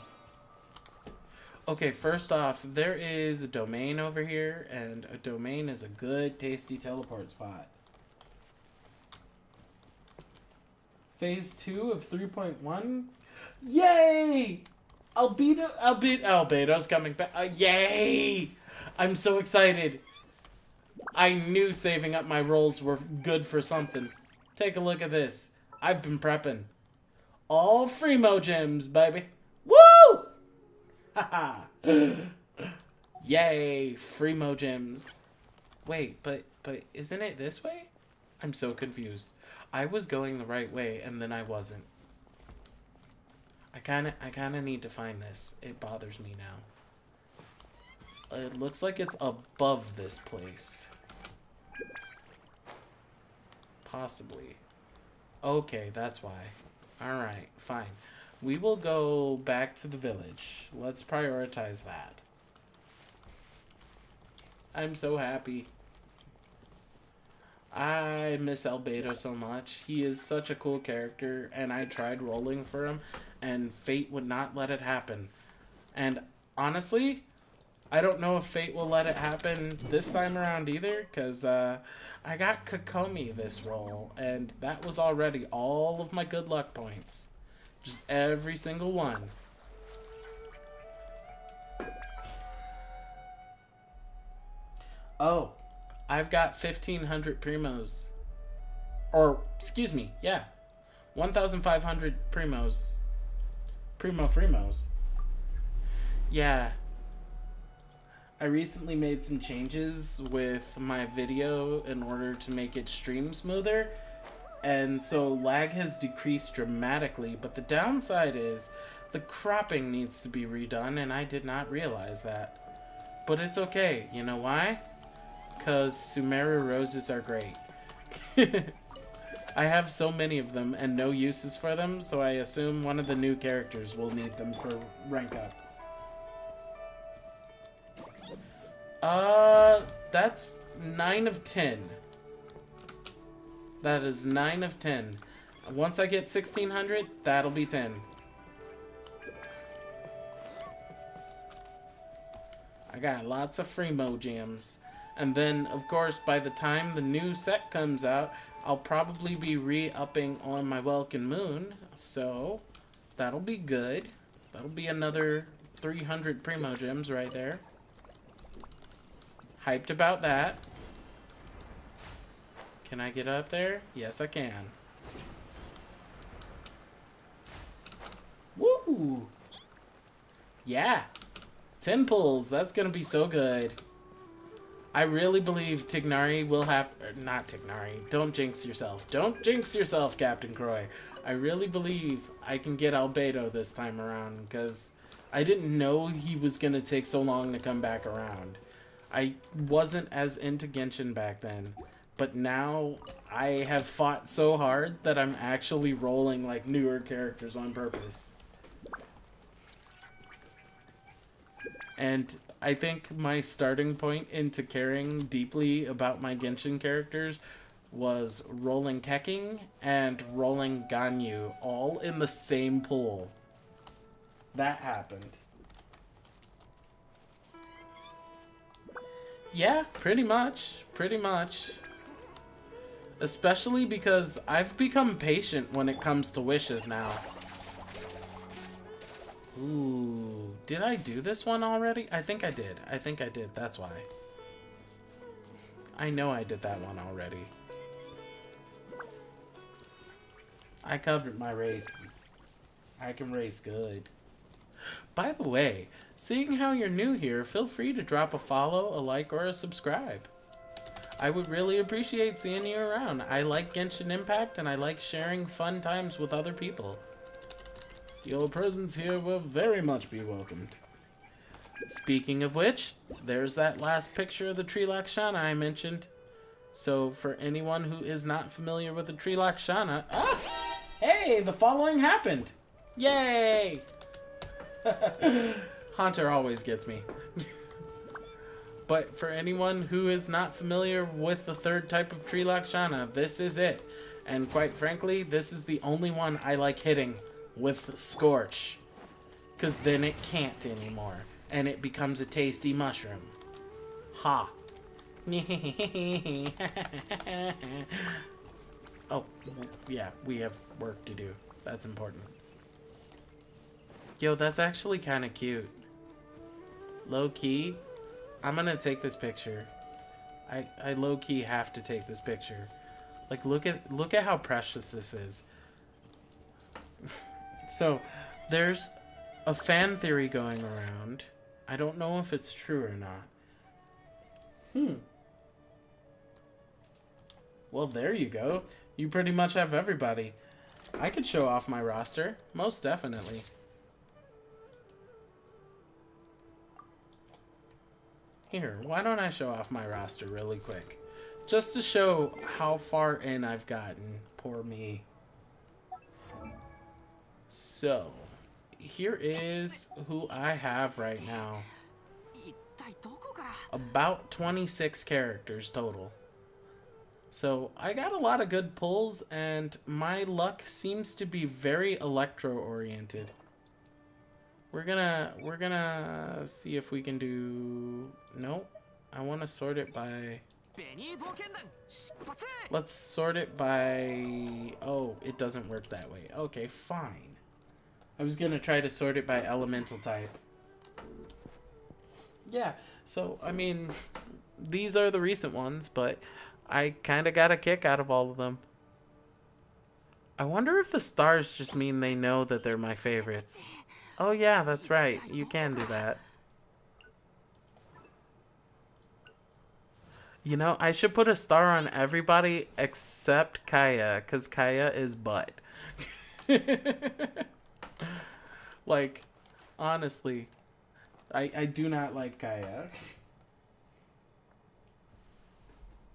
Okay, first off, there is a domain over here, and a domain is a good, tasty teleport spot. Phase 2 of 3.1. Yay! Albedo's coming back. Yay! I'm so excited. I knew saving up my rolls were good for something. Take a look at this. I've been prepping. All Freemo gems, baby. Woo! Haha. Yay, Freemo gems. Wait, but isn't it this way? I'm so confused. I was going the right way and then I wasn't. I kinda need to find this. It bothers me now. It looks like it's above this place. Possibly. Okay, that's why. Alright, fine. We will go back to the village. Let's prioritize that. I'm so happy. I miss Albedo so much. He is such a cool character, and I tried rolling for him, and Fate would not let it happen. And honestly, I don't know if Fate will let it happen this time around either, because I got Kokomi this roll, and that was already all of my good luck points. Just every single one. Oh, I've got 1,500 primos. Or, excuse me, yeah. 1,500 primos. Primos. Yeah. I recently made some changes with my video in order to make it stream smoother. And so lag has decreased dramatically, but the downside is the cropping needs to be redone, and I did not realize that. But it's okay. You know why? Because Sumeru roses are great. I have so many of them and no uses for them, so I assume one of the new characters will need them for rank up. That's 9 of 10. That is 9 of 10. Once I get 1,600, that'll be 10. I got lots of Freemo gems. And then, of course, by the time the new set comes out, I'll probably be re-upping on my Welkin Moon. So, that'll be good. That'll be another 300 Primo gems right there. Hyped about that. Can I get up there? Yes, I can. Woo! Yeah! 10 pulls. That's gonna be so good. I really believe Tignari will have... not Tignari. Don't jinx yourself. Don't jinx yourself, Captain Croy. I really believe I can get Albedo this time around, because I didn't know he was going to take so long to come back around. I wasn't as into Genshin back then, but now I have fought so hard that I'm actually rolling like newer characters on purpose. And I think my starting point into caring deeply about my Genshin characters was rolling Keqing and rolling Ganyu all in the same pool. That happened. Yeah, pretty much. Pretty much. Especially because I've become patient when it comes to wishes now. Ooh, did I do this one already? I think I did. I think I did. That's why. I know I did that one already. I covered my races. I can race good. By the way, seeing how you're new here, feel free to drop a follow, a like, or a subscribe. I would really appreciate seeing you around. I like Genshin Impact, and I like sharing fun times with other people. Your presence here will very much be welcomed. Speaking of which, there's that last picture of the Trilakshana I mentioned. So, for anyone who is not familiar with the Trilakshana... Ah! Hey, the following happened! Yay! Haunter always gets me. But for anyone who is not familiar with the third type of Trilakshana, this is it. And quite frankly, this is the only one I like hitting with Scorch. Because then it can't anymore. And it becomes a tasty mushroom. Ha. Oh, yeah, we have work to do. That's important. Yo, that's actually kind of cute. Low-key, I'm gonna take this picture. I low-key have to take this picture. Like, look at how precious this is. So, there's a fan theory going around. I don't know if it's true or not. Well, there you go. You pretty much have everybody. I could show off my roster. Most definitely. Here, why don't I show off my roster really quick? Just to show how far in I've gotten. Poor me. So, here is who I have right now. About 26 characters total. So, I got a lot of good pulls, and my luck seems to be very electro-oriented. We're gonna see if we can do... Nope. I want to sort it by... Let's sort it by... Oh, it doesn't work that way. Okay, fine. I was gonna try to sort it by elemental type. Yeah, so, I mean, these are the recent ones, but I kind of got a kick out of all of them. I wonder if the stars just mean they know that they're my favorites. Oh yeah, that's right. You can do that. You know, I should put a star on everybody except Kaya, because Kaya is butt. Like, honestly, I do not like Kaya.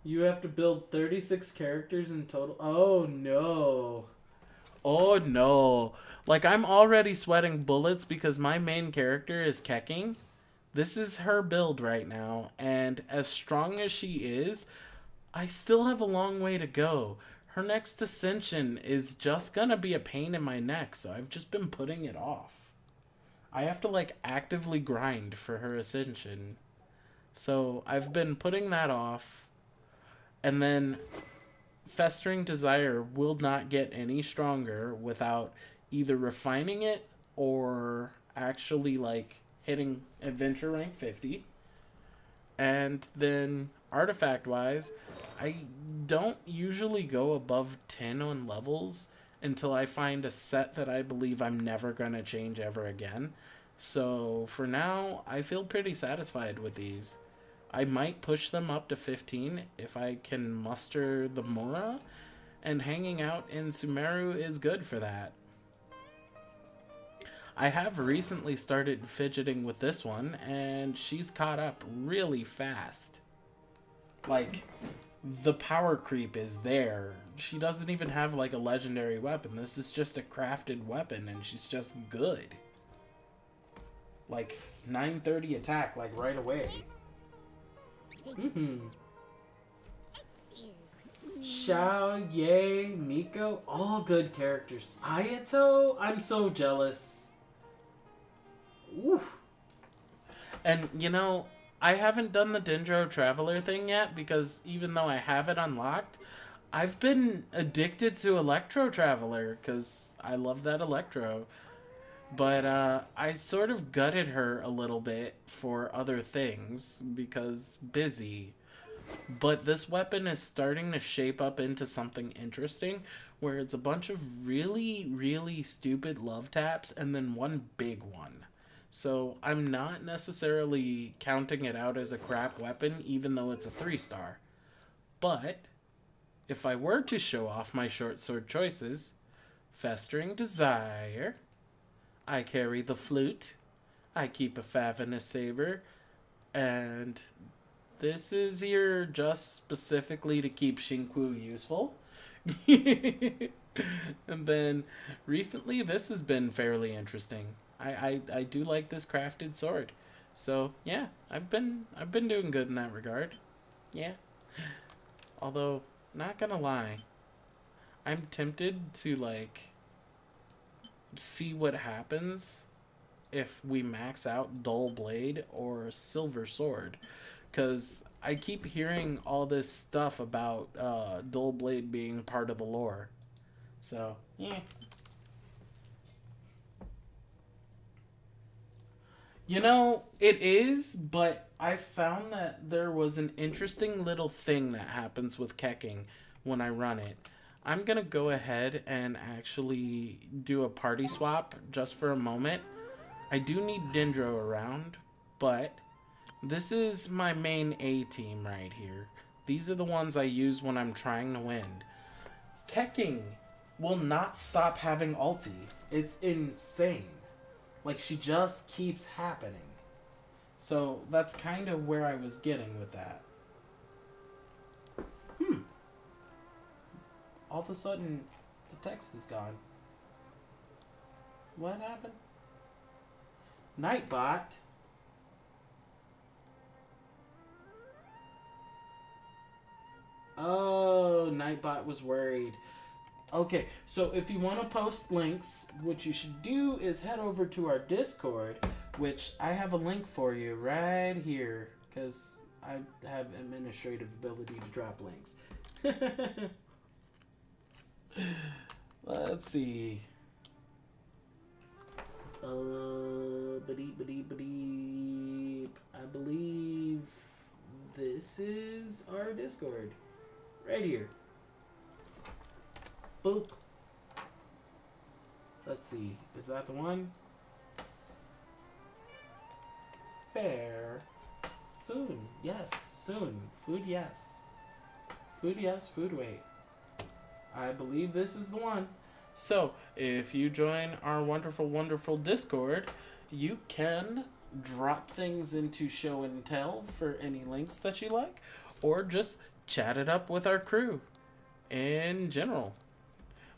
You have to build 36 characters in total. Oh no. Oh no. Like, I'm already sweating bullets because my main character is Keqing. This is her build right now, and as strong as she is, I still have a long way to go. Her next ascension is just gonna be a pain in my neck, so I've just been putting it off. I have to, like, actively grind for her ascension. So I've been putting that off, and then Festering Desire will not get any stronger without either refining it or actually, like, hitting adventure rank 50. And then artifact wise, I don't usually go above 10 on levels until I find a set that I believe I'm never going to change ever again. So for now, I feel pretty satisfied with these. I might push them up to 15 if I can muster the Mora, and hanging out in Sumeru is good for that. I have recently started fidgeting with this one, and she's caught up really fast. Like, the power creep is there. She doesn't even have, like, a legendary weapon. This is just a crafted weapon, and she's just good. Like, 930 attack, like, right away. Xiao, Ye, Miko, all good characters. Ayato, I'm so jealous. Oof. And, you know, I haven't done the Dendro Traveler thing yet because even though I have it unlocked, I've been addicted to Electro Traveler because I love that Electro. But I sort of gutted her a little bit for other things because busy. But this weapon is starting to shape up into something interesting where it's a bunch of really, really stupid love taps and then one big one. So I'm not necessarily counting it out as a crap weapon even though it's a 3-star. But if I were to show off my short sword choices, Festering Desire, I carry the flute, I keep a Favinous Saber, and this is here just specifically to keep Xingqiu useful. And then recently this has been fairly interesting. I do like this crafted sword. So yeah, I've been doing good in that regard. Yeah. Although, not gonna lie, I'm tempted to, like, see what happens if we max out Dull Blade or Silver Sword. Because I keep hearing all this stuff about Dull Blade being part of the lore. So, yeah. You know, it is, but I found that there was an interesting little thing that happens with Keqing when I run it. I'm gonna go ahead and actually do a party swap just for a moment. I do need Dendro around, but this is my main A team right here. These are the ones I use when I'm trying to win. Kecking will not stop having ulti. It's insane. Like, she just keeps happening. So that's kind of where I was getting with that. All of a sudden, the text is gone. What happened? Nightbot? Oh, Nightbot was worried. Okay, so if you want to post links, what you should do is head over to our Discord, which I have a link for you right here, because I have administrative ability to drop links. Let's see. I believe this is our Discord. Right here. Boop. Let's see. Is that the one? Bear. Soon. Yes. Soon. Food yes. Food yes. Food wait. I believe this is the one. So, if you join our wonderful, wonderful Discord, you can drop things into show and tell for any links that you like, or just chat it up with our crew in general.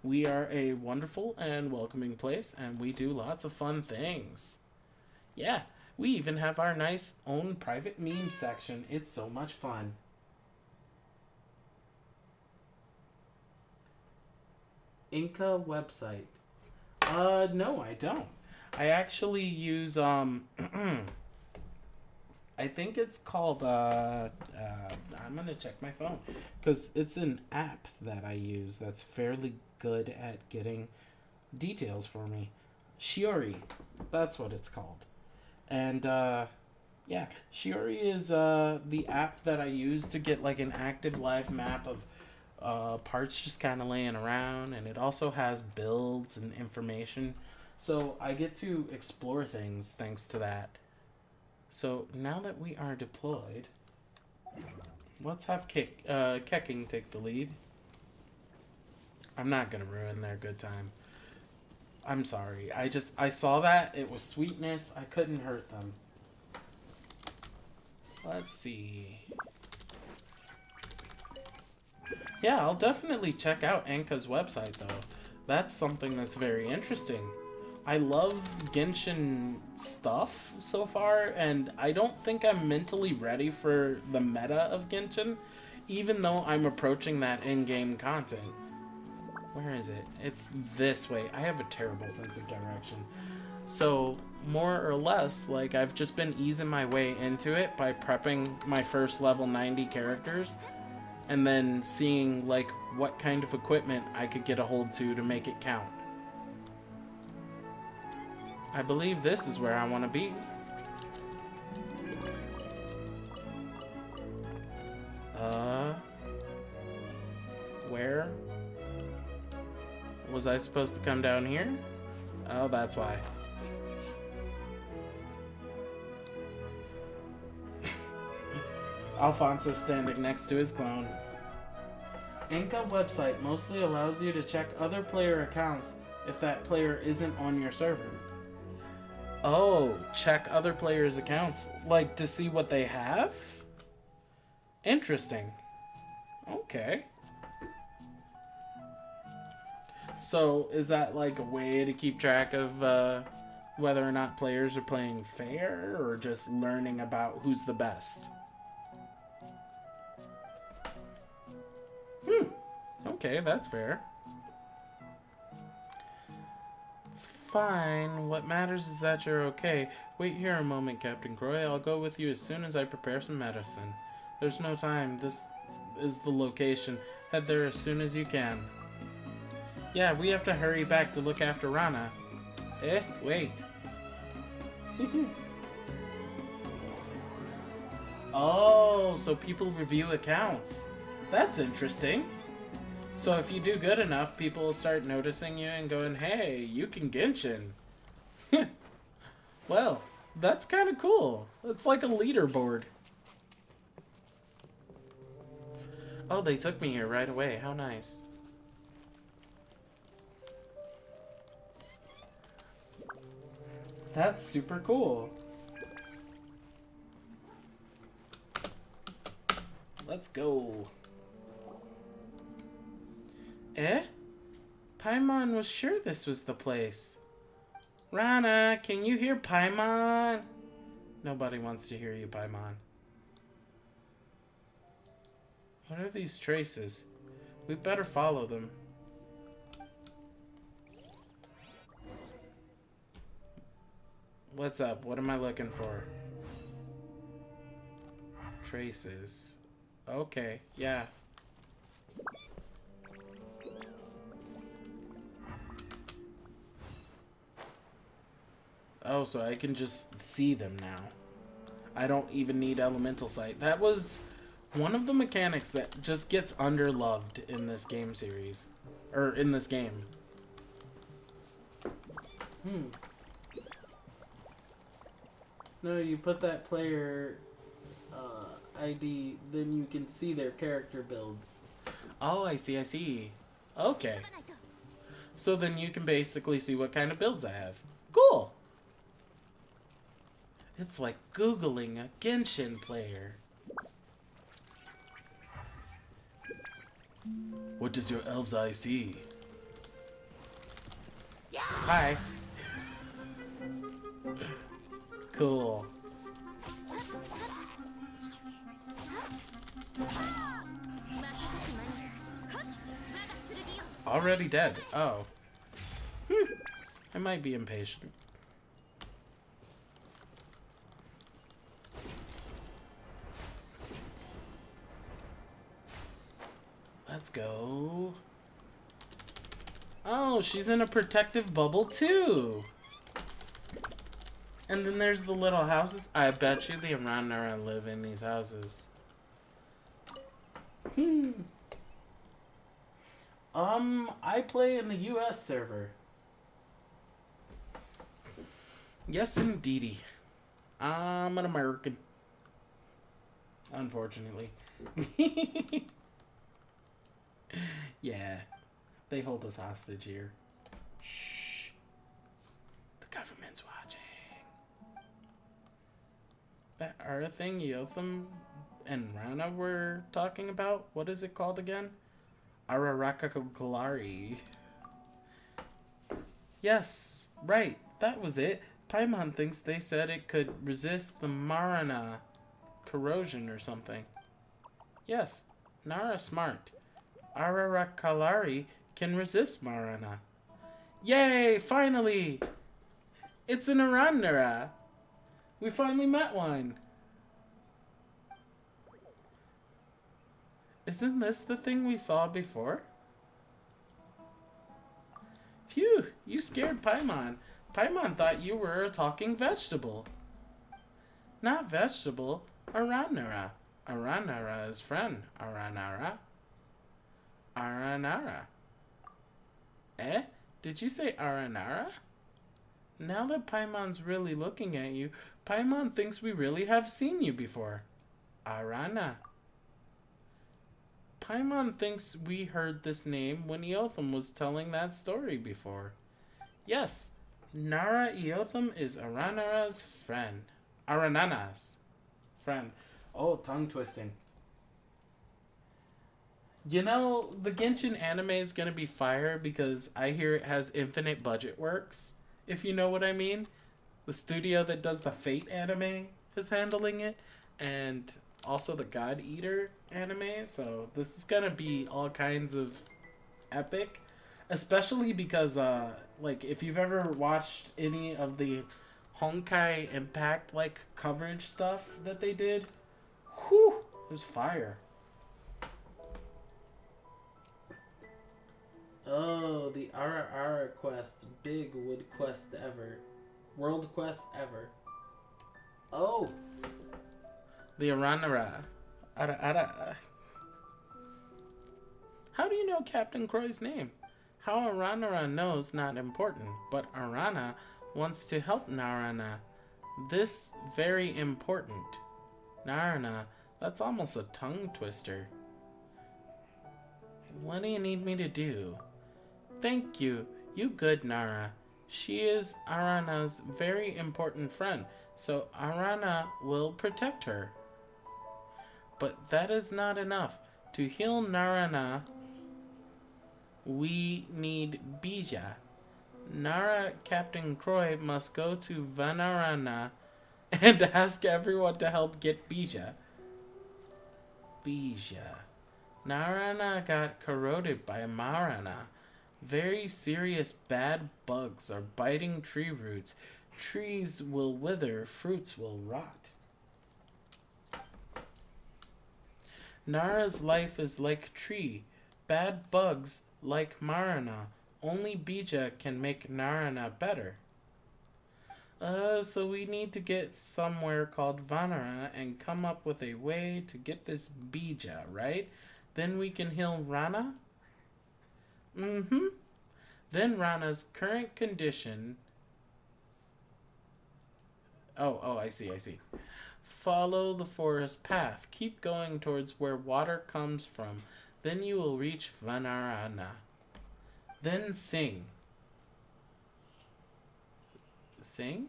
We are a wonderful and welcoming place, and we do lots of fun things. Yeah, we even have our nice own private meme section. It's so much fun. Inca website. No, I don't. I actually use, I think it's called, I'm gonna check my phone, because it's an app that I use that's fairly good at getting details for me. Shiori, that's what it's called. And, yeah, Shiori is, the app that I use to get, like, an active live map of parts just kind of laying around, and it also has builds and information, so I get to explore things thanks to that. So now that we are deployed, let's have Kecking take the lead. I'm not gonna ruin their good time. I'm sorry. I saw that. It was sweetness. I couldn't hurt them. Let's see. Yeah, I'll definitely check out Enka's website, though. That's something that's very interesting. I love Genshin stuff so far, and I don't think I'm mentally ready for the meta of Genshin, even though I'm approaching that in-game content. Where is it? It's this way. I have a terrible sense of direction. So, more or less, like, I've just been easing my way into it by prepping my first level 90 characters, and then seeing, like, what kind of equipment I could get a hold to make it count. I believe this is where I want to be. Where? Was I supposed to come down here? Oh, that's why. Alfonso standing next to his clone. Inca website mostly allows you to check other player accounts if that player isn't on your server. Oh, check other players' accounts, like to see what they have? Interesting. Okay. So, is that like a way to keep track of whether or not players are playing fair, or just learning about who's the best? Okay, that's fair. It's fine. What matters is that you're okay. Wait here a moment, Captain Croy. I'll go with you as soon as I prepare some medicine. There's no time. This is the location. Head there as soon as you can. Yeah, we have to hurry back to look after Rana. Wait. Oh, so people review accounts. That's interesting. So if you do good enough, people will start noticing you and going, hey, you can Genshin. Well, that's kind of cool. It's like a leaderboard. Oh, they took me here right away. How nice. That's super cool. Let's go. Eh? Paimon was sure this was the place. Rana, can you hear Paimon? Nobody wants to hear you, Paimon. What are these traces? We better follow them. What's up? What am I looking for? Traces. Okay, yeah. Oh, so I can just see them now. I don't even need elemental sight. That was one of the mechanics that just gets underloved in this game series. Or in this game. No, you put that player ID, then you can see their character builds. Oh, I see, I see. Okay. So then you can basically see what kind of builds I have. Cool. It's like Googling a Genshin player. What does your elf's eye see? Hi. Cool. Already dead. Oh. I might be impatient. Let's go. Oh, she's in a protective bubble too. And then there's the little houses. I bet you the Aranara live in these houses. I play in the US server. Yes, indeedy. I'm an American. Unfortunately. Yeah. They hold us hostage here. Shh. The government's watching. That Ara thing Yotham and Rana were talking about? What is it called again? Ararakakalari. Yes, right. That was it. Paimon thinks they said it could resist the Marana corrosion or something. Yes, Nara smart. Ararakalari can resist Marana. Yay, finally! It's an Aranara. We finally met one. Isn't this the thing we saw before? Phew, you scared Paimon. Paimon thought you were a talking vegetable. Not vegetable, Aranara. Aranara's friend, Aranara. Aranara. Eh? Did you say Aranara? Now that Paimon's really looking at you, Paimon thinks we really have seen you before. Arana. Paimon thinks we heard this name when Eotham was telling that story before. Yes, Nara Eotham is Aranara's friend. Aranana's friend. Oh, tongue twisting. You know, the Genshin anime is gonna be fire because I hear it has infinite budget works, if you know what I mean. The studio that does the Fate anime is handling it, and also the God Eater anime, so this is gonna be all kinds of epic. Especially because, like, if you've ever watched any of the Honkai Impact, like, coverage stuff that they did, whew, it was fire. Oh, the Ara Ara quest. Big wood quest ever. World quest ever. Oh! The Aranara. Ara Ara. How do you know Captain Croy's name? How Aranara knows not important, but Arana wants to help Narana. This very important. Narana, that's almost a tongue twister. What do you need me to do? Thank you. You good, Nara. She is Arana's very important friend, so Arana will protect her. But that is not enough. To heal Narana, we need Bija. Nara Captain Croy must go to Vanarana and ask everyone to help get Bija. Bija. Narana got corroded by Marana. Very serious bad bugs are biting tree roots. Trees will wither, fruits will rot. Nara's life is like a tree. Bad bugs like Marana. Only Bija can make Narana better. So we need to get somewhere called Vanara and come up with a way to get this Bija, right? Then we can heal Rana? Mm-hmm. Then Rana's current condition... Oh, I see. Follow the forest path. Keep going towards where water comes from. Then you will reach Vanarana. Then sing. Sing?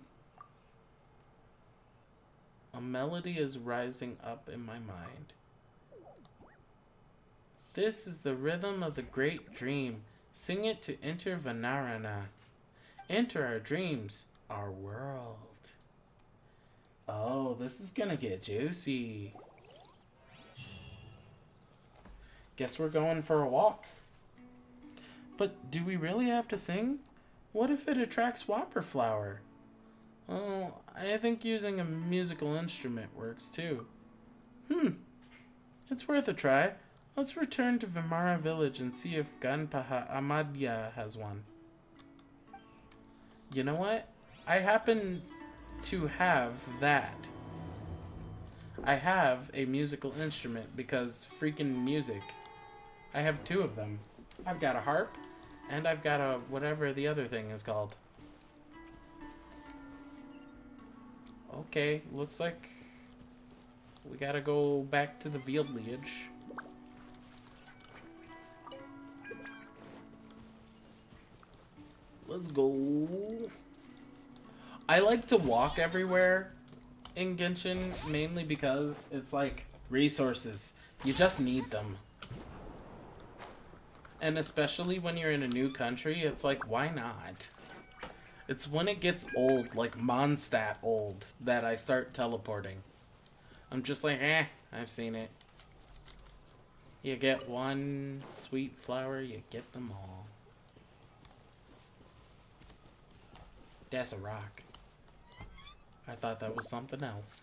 A melody is rising up in my mind. This is the rhythm of the great dream. Sing it to enter Vanarana. Enter our dreams, our world. Oh, this is gonna get juicy. Guess we're going for a walk. But do we really have to sing? What if it attracts Whopper Flower? Oh, I think using a musical instrument works too. It's worth a try. Let's return to Vimara village and see if Ganpaha Amadya has one. You know what? I happen to have that. I have a musical instrument because freaking music. I have two of them. I've got a harp and I've got a whatever the other thing is called. Okay, looks like we gotta go back to the village. Let's go. I like to walk everywhere in Genshin, mainly because it's like resources. You just need them. And especially when you're in a new country, it's like, why not? It's when it gets old, like Mondstadt old, that I start teleporting. I'm just like, I've seen it. You get one sweet flower, you get them all. That's a rock. I thought that was something else.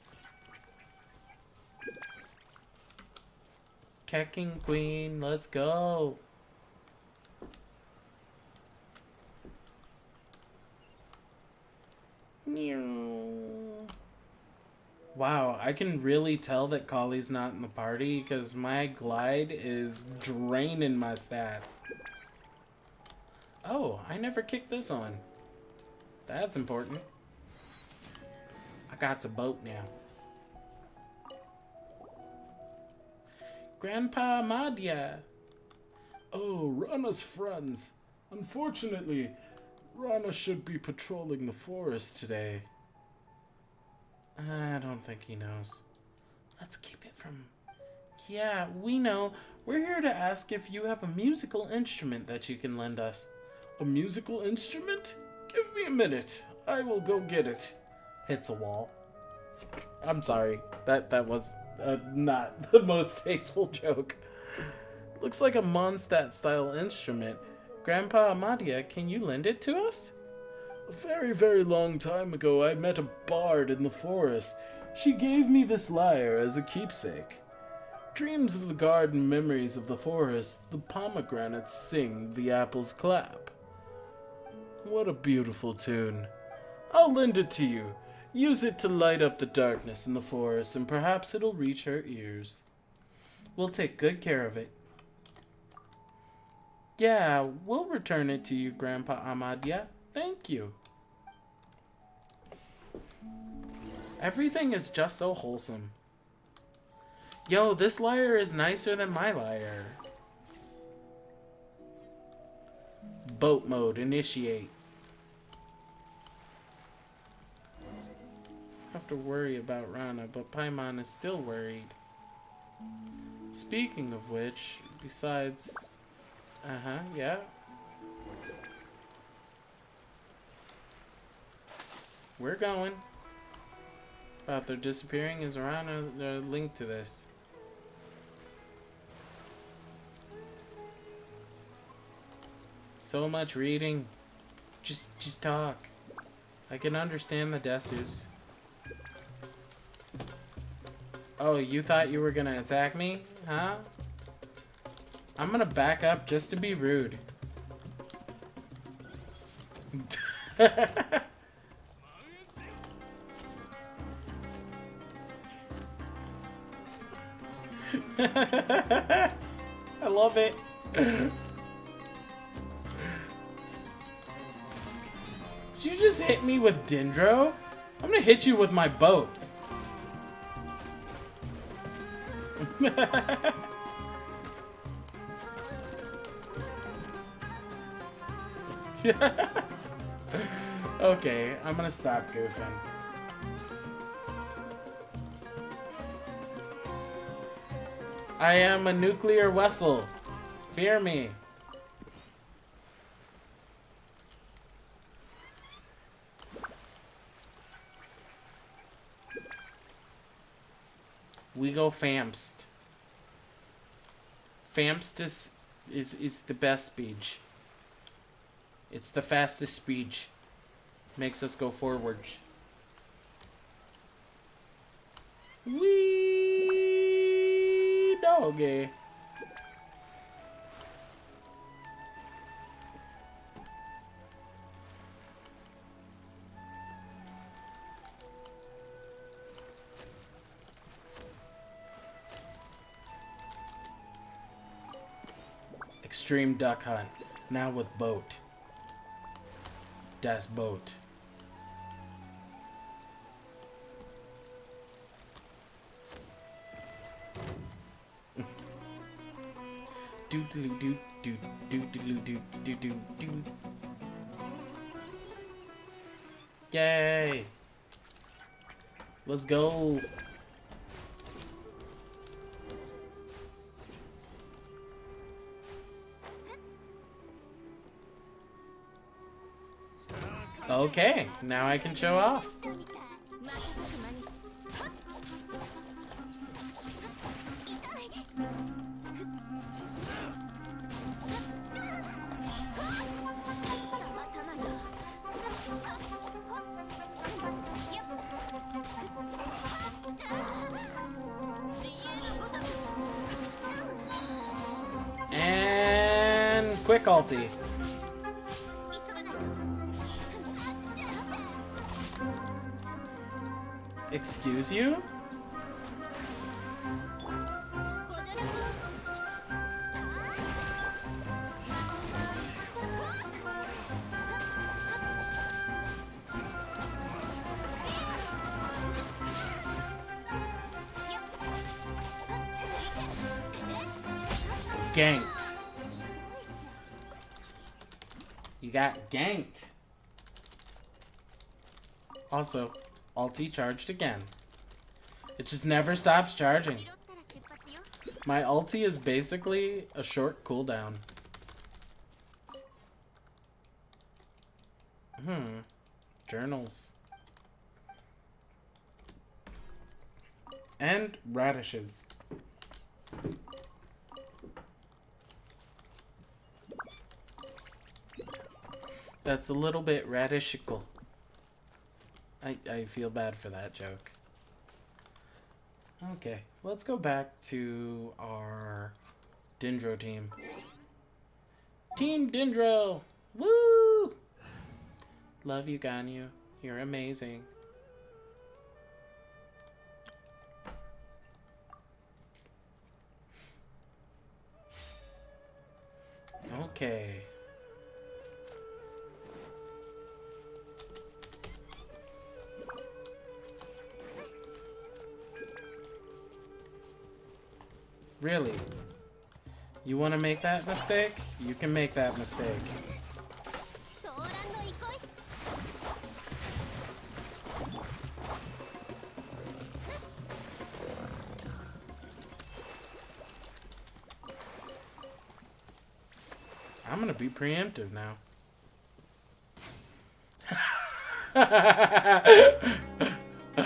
Kecking Queen, let's go! Wow, I can really tell that Kali's not in the party because my glide is draining my stats. Oh, I never kicked this on. That's important. I got a boat now. Grandpa Madhya. Oh, Rana's friends. Unfortunately, Rana should be patrolling the forest today. I don't think he knows. Let's keep it from... Yeah, we know. We're here to ask if you have a musical instrument that you can lend us. A musical instrument? Give me a minute. I will go get it. Hits a wall. I'm sorry. That was not the most tasteful joke. Looks like a Mondstadt style instrument. Grandpa Amadya, can you lend it to us? A very, very long time ago, I met a bard in the forest. She gave me this lyre as a keepsake. Dreams of the garden, memories of the forest, the pomegranates sing, the apples clap. What a beautiful tune. I'll lend it to you. Use it to light up the darkness in the forest, and perhaps it'll reach her ears. We'll take good care of it. Yeah, we'll return it to you, Grandpa Amadia. Thank you. Everything is just so wholesome. Yo, this lyre is nicer than my lyre. Boat mode, initiate. Have to worry about Rana, but Paimon is still worried. Speaking of which, besides... yeah. We're going. About their disappearing is Rana linked to this. So much reading. Just talk. I can understand the Desus. Oh, you thought you were gonna attack me? Huh? I'm gonna back up just to be rude. I love it. Did you just hit me with Dendro? I'm gonna hit you with my boat. Okay, I'm gonna stop goofing. I am a nuclear vessel. Fear me. We go Famst. Famst is the best speech. It's the fastest speech. Makes us go forward. Wee doggy. Extreme duck hunt. Now with boat. Das Boot. Do do do do do do do do do do. Yay! Let's go. Okay, now I can show off. And quick ulti. Excuse you? Ganked. You got ganked. Also, ulti charged again. It just never stops charging. My ulti is basically a short cooldown. Journals. And radishes. That's a little bit radishical. I feel bad for that joke. Okay, let's go back to our Dendro team. Team Dendro! Woo! Love you, Ganyu. You're amazing. Okay. Really? You want to make that mistake? You can make that mistake. I'm gonna be preemptive now.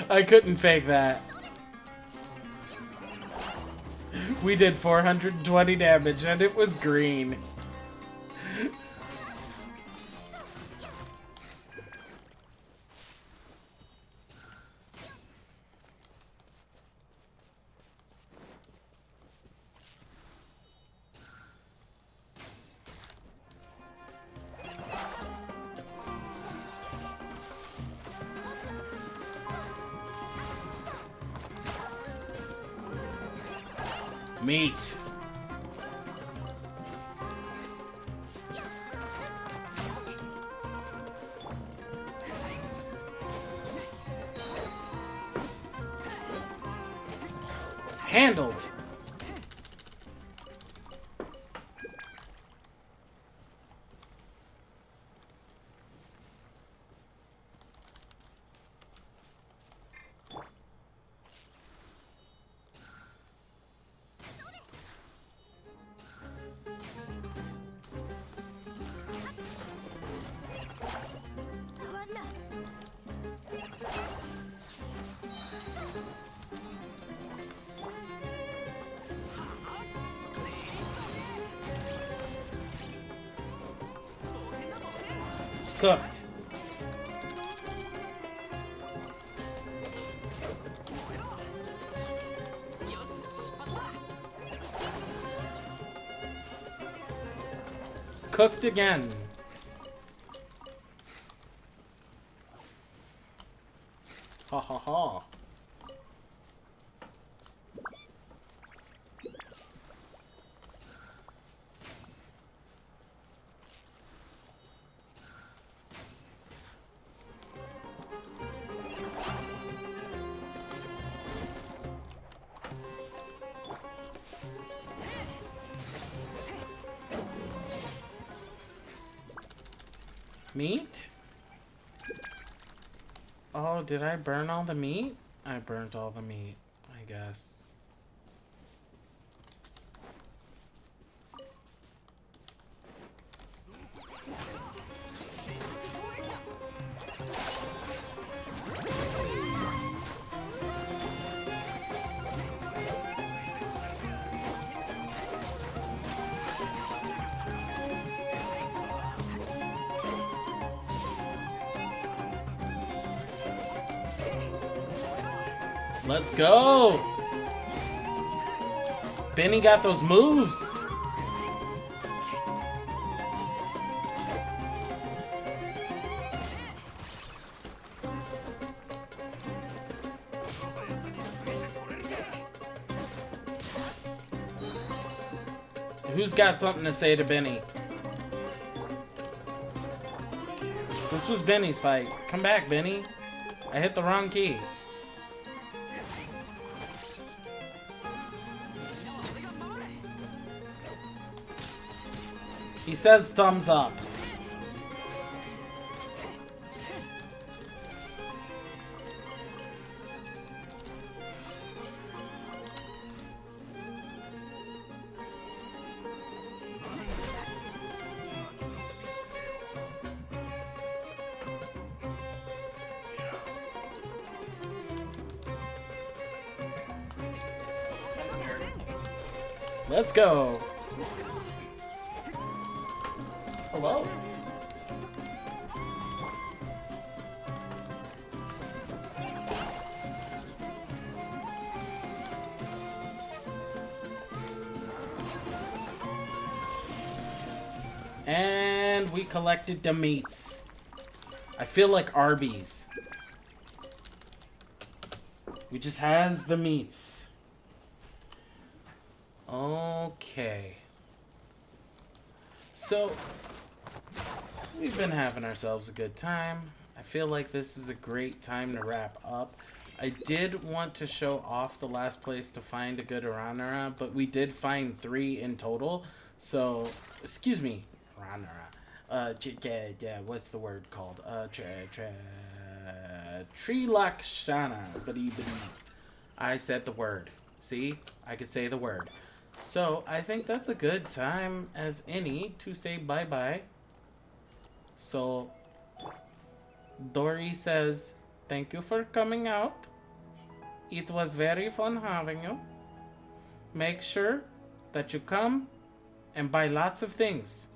I couldn't fake that. We did 420 damage and it was green. Meat. Handled. Cooked. Cooked again. Ha ha ha. Meat? Oh, did I burn all the meat? I burnt all the meat, I guess. Let's go! Benny got those moves! Who's got something to say to Benny? This was Benny's fight. Come back, Benny. I hit the wrong key. He says thumbs up. Let's go. Hello. And we collected the meats. I feel like Arby's. We just has the meats. Okay. So, we've been having ourselves a good time. I feel like this is a great time to wrap up. I did want to show off the last place to find a good Ranara, but we did find 3 in total. So, excuse me, Ranara. What's the word called? Tree Lakshana. I said the word. See? I could say the word. So, I think that's a good time as any to say bye-bye. So, Dory says, thank you for coming out. It was very fun having you. Make sure that you come and buy lots of things.